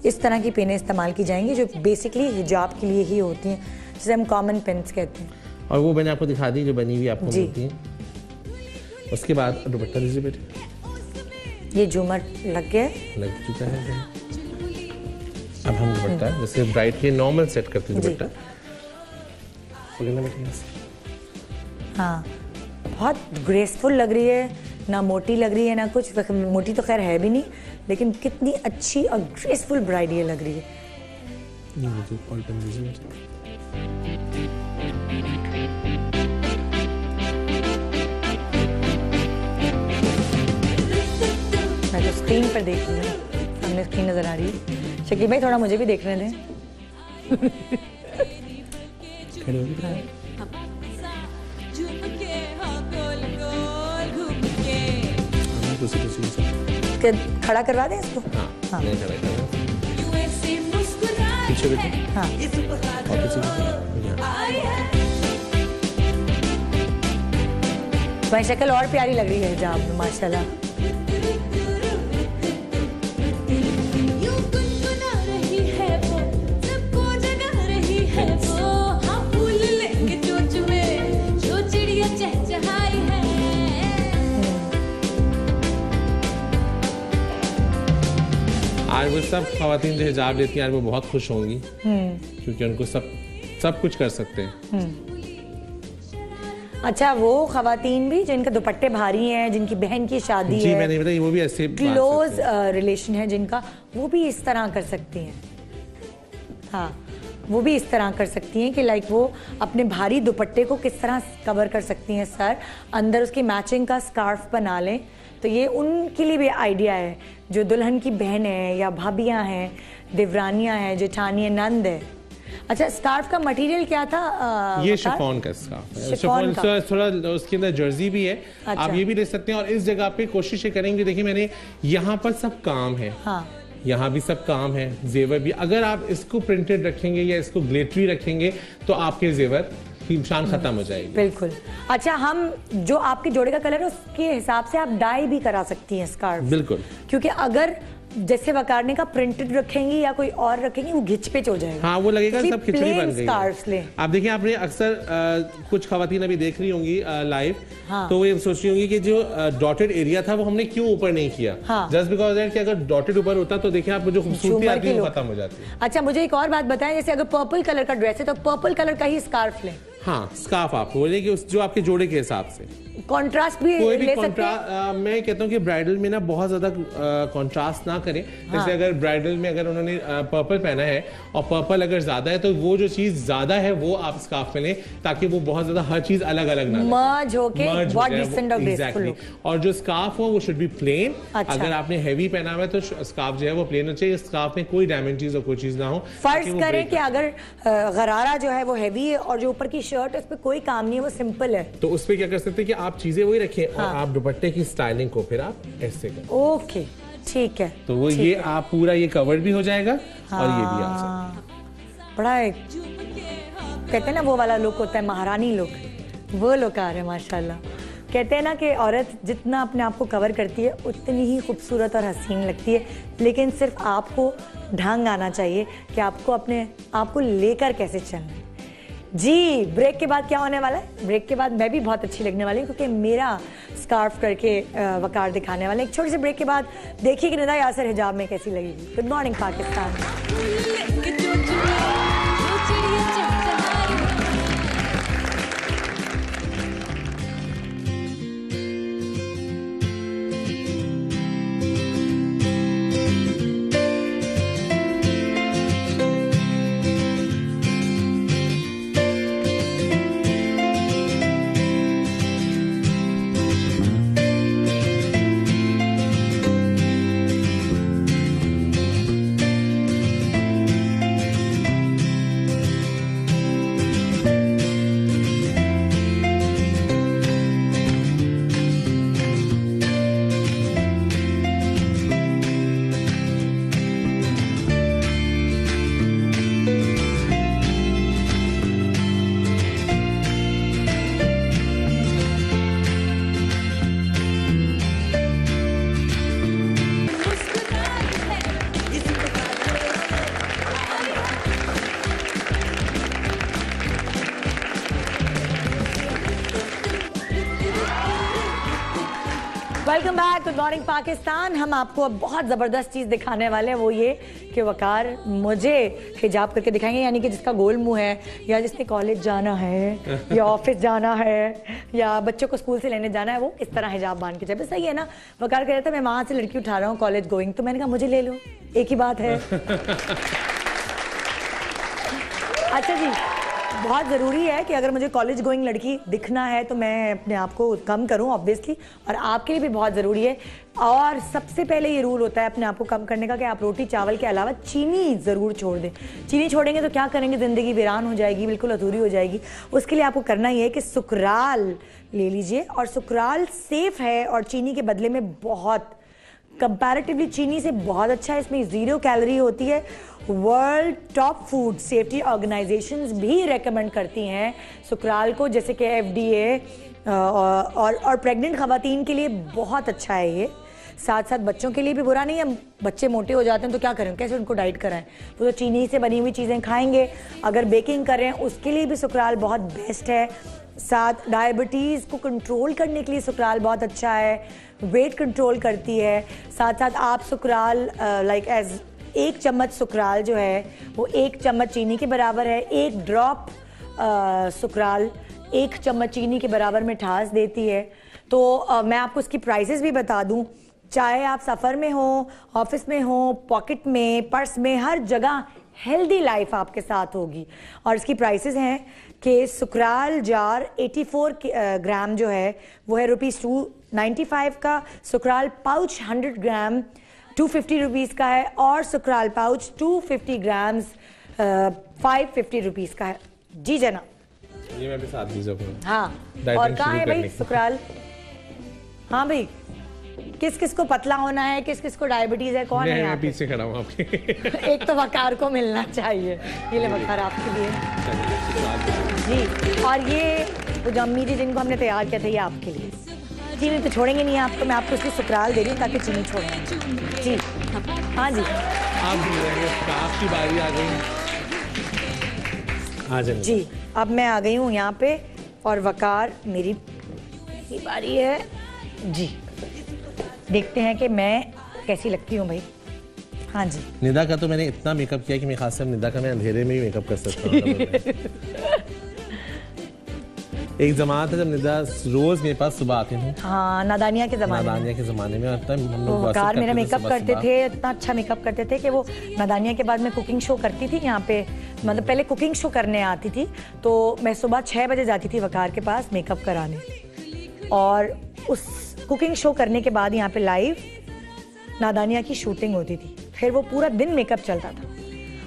इस तरह की पिनें इस्तेमाल की जाएंगी जो बेसिकली हिजाब के लिए ही होती हैं, जिसे हम कॉमन पिन्स कहते हैं। और वो मैंने आपको दिखा दी जो बनी हुई आपको मिलती है। उसके बाद दुपट्टा दीजिए बेटे। ये झूमर लग गया, लग चुका है। अब हम दुपट्टा जैसे ब्राइड के नॉर्मल सेट करते हैं दुपट्टा। हाँ, बहुत ग्रेसफुल लग रही है, ना मोटी लग रही है ना कुछ। मोटी तो खैर है भी नहीं, लेकिन कितनी अच्छी और ग्रेसफुल ब्राइड ये लग रही है। मैं तो स्क्रीन पर देख रही हूँ, सामने स्क्रीन नजर आ रही है। शकीब भाई थोड़ा मुझे भी देखने दें। खड़ा करवा दें इसको? हाँ। पीछे हाँ। भाई शक्ल और प्यारी लग रही है हिजाब में माशाल्लाह। आज वो सब खवातीन जो हिजाब लेती हैं आज वो बहुत खुश होंगी क्योंकि उनको सब कुछ कर सकते हैं। अच्छा, वो खवातीन भी जिनके दुपट्टे भारी हैं, जिनकी बहन की शादी जी, है, मैंने बताया वो भी ऐसे क्लोज रिलेशन है जिनका, वो भी इस तरह कर सकती हैं। हाँ, वो भी इस तरह कर सकती हैं कि लाइक वो अपने भारी दुपट्टे को किस तरह कवर कर सकती हैं, सर अंदर उसकी मैचिंग का स्कार्फ बना लें। तो ये उनके लिए भी आइडिया है जो दुल्हन की बहन है या भाभियाँ हैं, देवरानियाँ हैं, जेठानी है, नंद है। अच्छा, स्कार्फ का मटेरियल क्या था? ये शिफॉन का स्कार्फ है। शिफॉन थोड़ा उसके अंदर जर्सी भी है। अच्छा। आप ये भी ले सकते हैं और इस जगह पे कोशिश करेंगे। देखिए मैंने यहाँ पर सब काम है। हाँ। यहाँ भी सब काम है, जेवर भी। अगर आप इसको प्रिंटेड रखेंगे या इसको ग्लिटरी रखेंगे तो आपके जेवर की शान खत्म हो जाएगी। बिल्कुल। अच्छा, हम जो आपके जोड़े का कलर है उसके हिसाब से आप डाई भी करा सकती हैं स्कार्फ। बिल्कुल, क्योंकि अगर जैसे वकारने का प्रिंटेड रखेंगी या कोई और रखेंगी वो घिच पिच हो जाएगा। हाँ, वो लगेगा सब खिचड़ी बन गई। स्कार्फ्स ले। आप देखिए, आपने अक्सर कुछ खवातीन अभी देख रही होंगी लाइव। हाँ। तो वो ये सोच रही होंगी कि जो डॉटेड एरिया था वो हमने क्यों ऊपर नहीं किया। हाँ। जस्ट बिकॉज दैट कि अगर डॉटेड ऊपर होता तो देखिए आप जो खूबसूरती आती है वो खत्म हो जाती है। अच्छा, मुझे एक और बात बताएं, जैसे अगर पर्पल कलर का ड्रेस है तो पर्पल कलर का ही स्कार्फ लें। हाँ, स्कार्फ आप बोले कि उस जो आपके जोड़े के हिसाब से कॉन्ट्रास्ट भी कोई भी ले सकते हैं। मैं कहता हूँ कि ब्राइडल में ना बहुत ज्यादा कॉन्ट्रास्ट ना करें। हाँ। जैसे अगर ब्राइडल में अगर उन्होंने पर्पल पहना है और पर्पल अगर ज्यादा है तो वो जो चीज ज्यादा है वो आप स्कार्फ में लें ताकि वो बहुत ज्यादा हर चीज अलग अलग ना मर्ज होके बहुत डिसेंट और ग्रेसफुल हो। और जो स्कार्फ हो वो शुड बी प्लेन। अगर आपने हैवी पहना हुआ है तो स्कार्फ जो है वो प्लेन होना चाहिए। स्कार्फ में कोई डायमंड चीज और कोई चीज ना हो। फर्ज करें कि अगर गरारा जो है वो हैवी है और जो ऊपर की शर्ट है उस पर कोई काम नहीं है, वो सिंपल है, तो उस पर क्या कर सकते हैं कि आप चीजें वही रखें। हाँ। और आप दुपट्टे की स्टाइलिंग को फिर आप ऐसे करें। ओके, ठीक है। तो वो ये आप पूरा ये कवर भी हो जाएगा। हाँ। और ये भी आ जाएगा। बड़ा एक कहते हैं ना वो वाला लुक होता है, महारानी लुक, वो लुक आ रहा है माशाल्लाह। कहते हैं ना कि औरत जितना अपने आप को कवर करती है उतनी ही खूबसूरत और हसीन लगती है, लेकिन सिर्फ आपको ढंग आना चाहिए कि आपको अपने आप को लेकर कैसे चलना है। जी, ब्रेक के बाद क्या होने वाला है? ब्रेक के बाद मैं भी बहुत अच्छी लगने वाली हूँ क्योंकि मेरा स्कार्फ करके वकार दिखाने वाले। एक छोटे से ब्रेक के बाद देखिए कि निदा यासर हिजाब में कैसी लगेगी। Good morning Pakistan. Welcome back, good morning Pakistan. हम आपको अब बहुत ज़बरदस्त चीज़ दिखाने वाले हैं, वो ये कि वकार मुझे हिजाब करके दिखाएंगे, यानी कि जिसका गोल मुंह है या जिसने कॉलेज जाना है या ऑफिस जाना है या बच्चों को स्कूल से लेने जाना है, वो इस तरह हिजाब बांध के जाए। सही है ना? वकार कह रहा था मैं वहाँ से लड़की उठा रहा हूँ कॉलेज गोइंग, तो मैंने कहा मुझे ले लो, एक ही बात है। अच्छा जी, बहुत ज़रूरी है कि अगर मुझे कॉलेज गोइंग लड़की दिखना है तो मैं अपने आप को कम करूं ऑब्वियसली, और आपके लिए भी बहुत ज़रूरी है। और सबसे पहले ये रूल होता है अपने आप को कम करने का कि आप रोटी चावल के अलावा चीनी ज़रूर छोड़ दें। चीनी छोड़ेंगे तो क्या करेंगे, ज़िंदगी वीरान हो जाएगी, बिल्कुल अधूरी हो जाएगी। उसके लिए आपको करना ये है कि सुकराल ले लीजिए, और सुकराल सेफ़ है और चीनी के बदले में बहुत कंपैरेटिवली चीनी से बहुत अच्छा है। इसमें 0 कैलोरी होती है। World top food safety organisations भी रेकमेंड करती हैं सुकराल को, जैसे कि FDA और प्रेग्नेंट खवातीन के लिए बहुत अच्छा है ये। साथ साथ बच्चों के लिए भी बुरा नहीं है। बच्चे मोटे हो जाते हैं तो क्या करें, कैसे उनको डाइट कराएं, वो तो चीनी से बनी हुई चीज़ें खाएंगे। अगर बेकिंग कर रहे हैं उसके लिए भी सुकराल बहुत बेस्ट है। साथ डायबिटीज़ को कंट्रोल करने के लिए सुकराल बहुत अच्छा है, वेट कंट्रोल करती है। साथ साथ आप सुकराल लाइक एज 1 चम्मच सुकराल जो है वो 1 चम्मच चीनी के बराबर है। 1 ड्रॉप सुकराल 1 चम्मच चीनी के बराबर मिठास देती है। तो मैं आपको इसकी प्राइसेस भी बता दूं, चाहे आप सफ़र में हो, ऑफिस में हो, पॉकेट में, पर्स में, हर जगह हेल्दी लाइफ आपके साथ होगी। और इसकी प्राइसेस हैं कि सुकराल जार 84 ग्राम जो है वो है ₹295 का। सुकराल पाउच 100 ग्राम 250 रुपीज़ का है, और सुकराल पाउच 250 ग्राम्स 550 रुपीज़ का है। जी जनाब, ये मैं भी साथ दीजिए। हाँ, और कहाँ है भाई सुकराल? हाँ भाई, किस किस को पतला होना है, किस किस को डायबिटीज है, कौन है यहाँ पे? पीछे खड़ा हूँ आपके। एक तो वकार को मिलना चाहिए। ये ले वकार आपके लिए जी। और ये वो जो अम्मी जी जिनको हमने तैयार किया था, ये आपके लिए। चीनी तो छोड़ेंगे नहीं आपको, मैं आपको इसकी सुकराल दे रही हूँ ताकि चीनी छोड़ें जी। हाँ जी, आप आपकी बारी आ गई। आ जाइए जी। अब मैं आ गई हूँ यहाँ पे, और वकार मेरी बारी है जी। देखते हैं कि मैं कैसी लगती हूँ भाई। हाँ जी। निदा का तो मैंने इतना मेकअप किया कि मेरे खास से निदा का मैं अंधेरे में ही मेकअप कर सकता हूँ। एक जमाना था जब निदा रोज मेरे पास सुबह आती थी। हाँ, नादानिया के ज़माने में आता है हम लोग कार मेरा मेकअप करते थे, इतना अच्छा मेकअप करते थे कि वो नादानिया के बाद मैं कुकिंग शो करती थी यहाँ पे। मतलब पहले कुकिंग शो करने आती थी तो मैं सुबह 6 बजे जाती थी वकार के पास मेकअप कराने, और उस कुकिंग शो करने के बाद यहाँ पे लाइव नादानिया की शूटिंग होती थी। फिर वो पूरा दिन मेकअप चलता था।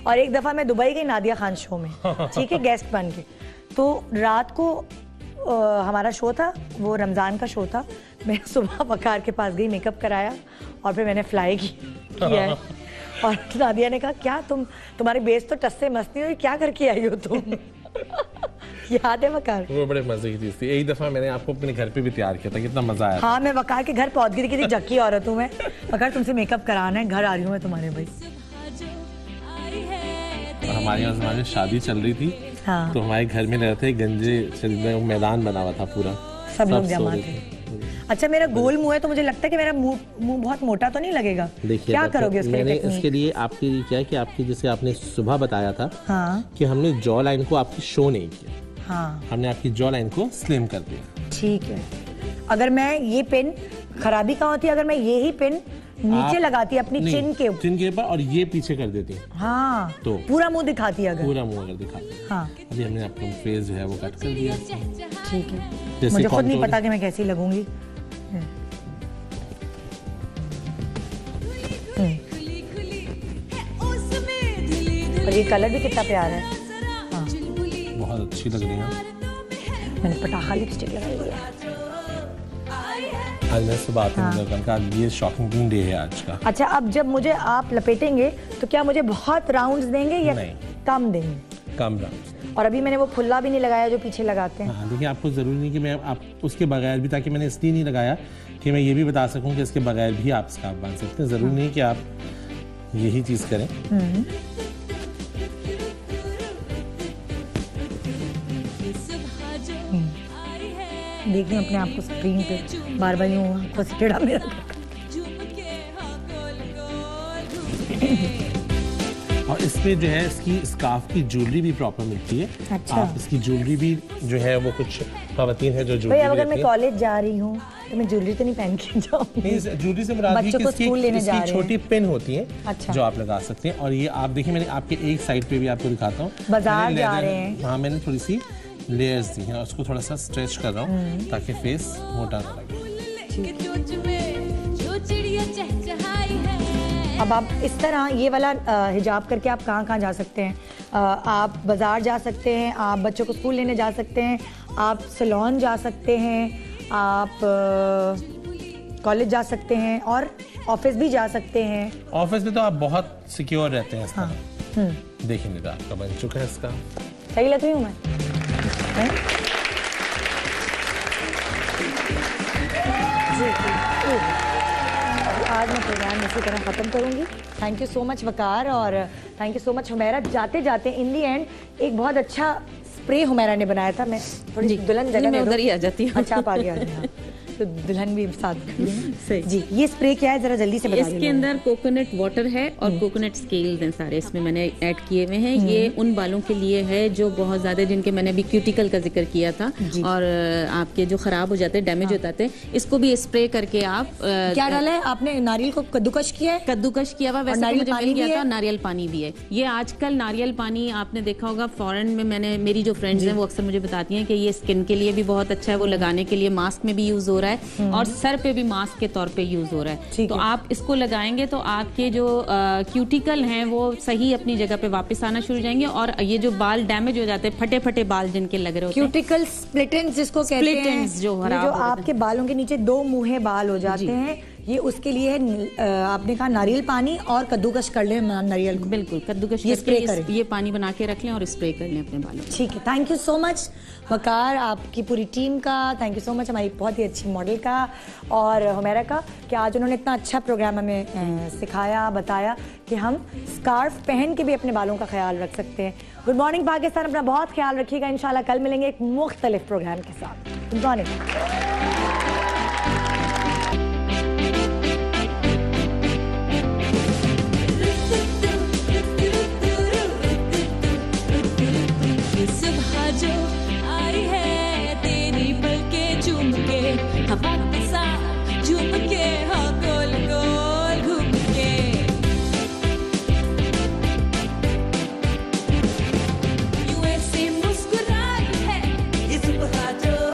और एक दफ़ा मैं दुबई गई नादिया खान शो में, ठीक है, गेस्ट बन के। तो रात को हमारा शो था, वो रमज़ान का शो था। मैं सुबह वकार के पास गई, मेकअप कराया, और फिर मैंने फ्लाई किया है। और नादिया ने कहा, क्या तुम्हारे बेस तो टस से मस्त नहीं हुई, क्या करके आई हो तुम? याद है वकार? वो बड़े मजे की चीज थी। एक दफा मैंने आपको अपने घर पे भी तैयार किया था, कितना मजा आया। हाँ, मैं वकार के घर पहुंच गई थी, कितनी जक्की औरत हूँ मैं। वकार तुमसे मेकअप कराना है, घर आ रही हूँ मैं तुम्हारे भाई। हमारे यहाँ शादी चल रही थी। हाँ। तो हमारे घर में रहते गंजे मैदान बना हुआ था पूरा, सब लोग जमा थे। अच्छा, मेरा गोल मुंह है तो मुझे लगता है कि मेरा मुंह बहुत मोटा तो नहीं लगेगा। देखिए, क्या करोगे उसके लिए? इसके लिए आपके लिए क्या है कि आपकी, जैसे आपने सुबह बताया था, हाँ, कि हमने जॉ लाइन को आपकी शो नहीं किया। हाँ, हमने आपकी जॉ लाइन को स्लिम कर दिया। ठीक है। अगर मैं ये पिन, खराबी कहाँ होती है, अगर मैं ये ही पिन नीचे लगाती अपनी चिन के ऊपर और ये पीछे कर देती। हाँ, तो पूरा मुंह दिखाती है। अगर पूरा मुंह अगर दिखाती। हाँ, अभी हमने अपना फेस जो है वो कट कर दिया। ठीक है। मुझे खुद नहीं पता कि मैं कैसी लगूंगी। और ये कलर भी कितना प्यारा है। हाँ, बहुत अच्छी लग रही है। मैंने पटाखा लिपस्टिक लगाई है। आज मैं सुबह का ये शॉकिंग डे है आज का। अच्छा, अब जब मुझे आप लपेटेंगे तो क्या मुझे बहुत राउंड्स देंगे या कम देंगे? कम राउंड्स। और अभी मैंने वो खुला भी नहीं लगाया जो पीछे लगाते हैं। हाँ, देखिए, आपको जरूरी नहीं कि मैं आप उसके बगैर भी, ताकि मैंने इसलिए नहीं लगाया कि मैं ये भी बता सकूं कि इसके बगैर भी आप स्कार्फ बांध सकते हैं। जरूरी नहीं कि आप यही चीज करें। देख रही हूँ अपने आप को स्क्रीन पे, बार बार यूँ आंखों से टेढ़ा मेरा। और इसमें जो है इसकी स्कार्फ की ज्वेलरी भी प्रॉपर मिलती है। अच्छा। आप इसकी ज्वेलरी भी जो है वो कुछ खवातीन है जो भाई, अगर ज्वेलरी मैं कॉलेज जा रही हूँ तो मैं ज्वेलरी तो नहीं पहन के जाऊंगी। नहीं, ज्वेलरी से मुराद बच्चों को स्कूल लेने जा रहे हैं। छोटी पिन होती है अच्छा। जो आप लगा सकते हैं। और ये आप देखिए, मैंने आपके एक साइड पे भी आपको दिखाता हूँ, बाजार जा रहे हैं। हाँ, मैंने थोड़ी सी लेयर्स दी हैं और उसको थोड़ा सा स्ट्रेच कर रहा हूँ ताकि फेस मोटा ना लगे। अब आप इस तरह ये वाला हिजाब करके आप कहाँ जा सकते हैं? आप बाजार जा सकते हैं, आप बच्चों को स्कूल लेने जा सकते हैं, आप सैलून जा सकते हैं, आप कॉलेज जा सकते हैं और ऑफिस भी जा सकते हैं। ऑफिस में तो आप बहुत सिक्योर रहते हैं। हाँ। देखिए निदा, आपका बन चुका है इसका। सही लग रही हूँ मैं? आज मैं प्रोग्राम इसी तरह ख़त्म करूँगी। थैंक यू सो मच वकार, और thank you so much Humaira. जाते जाते इन दी एंड एक बहुत अच्छा स्प्रे हुमैरा ने बनाया था। मैं थोड़ी दुल्हन जगह मैं उधर ही आ जाती हूँ। अच्छा, आप आ गया तो दुल्हन भी साथ सही जी। ये स्प्रे क्या है, जरा जल्दी से बता दीजिए। इसके अंदर कोकोनट वाटर है और कोकोनट स्केल्स हैं सारे, इसमें मैंने ऐड किए हुए हैं। ये उन बालों के लिए है जो बहुत ज्यादा, जिनके मैंने अभी क्यूटिकल का जिक्र किया था और आपके जो खराब हो जाते हैं, डैमेज हो जाते हैं, इसको भी स्प्रे करके आप क्या डाला है आपने? नारियल को कद्दूकश किया है? कद्दूकश किया हुआ, वैसे नारियल मुझे पानी मिल गया भी था। है? नारियल पानी भी है। ये आजकल नारियल पानी आपने देखा होगा फॉरेन में, मैंने मेरी जो फ्रेंड्स हैं वो अक्सर मुझे बताती हैं कि ये स्किन के लिए भी बहुत अच्छा है, वो लगाने के लिए मास्क में भी यूज हो रहा है और सर पे भी मास्क के तौर पे यूज हो रहा है। तो आप इसको लगाएंगे तो आपके जो क्यूटिकल हैं वो सही अपनी जगह पे वापस आना शुरू हो जाएंगे और ये जो बाल डैमेज हो जाते हैं, फटे फटे बाल जिनके लग रहे होते हैं, क्यूटिकल स्प्लिटेंट्स जिसको कहते हैं, जो आपके बालों के नीचे दो मुँहे बाल हो जाते हैं, ये उसके लिए है। आपने कहा नारियल पानी और कद्दूकश कर लें नारियल को। बिल्कुल, कद्दूकश ये स्प्रे करके करें। ये पानी बना के रख लें और स्प्रे कर लें अपने बालों। ठीक है, थैंक यू सो मच वकार, आपकी पूरी टीम का थैंक यू सो मच, हमारी बहुत ही अच्छी मॉडल का और हुमैरा का, कि आज उन्होंने इतना अच्छा प्रोग्राम हमें सिखाया, बताया कि हम स्कार्फ पहन के भी अपने बालों का ख्याल रख सकते हैं। गुड मॉर्निंग पाकिस्तान, अपना बहुत ख्याल रखिएगा। इंशाल्लाह कल मिलेंगे एक मुख्तलिफ प्रोग्राम के साथ। Good morning. सुबह जो आई है तेरी पलके चूम के हवा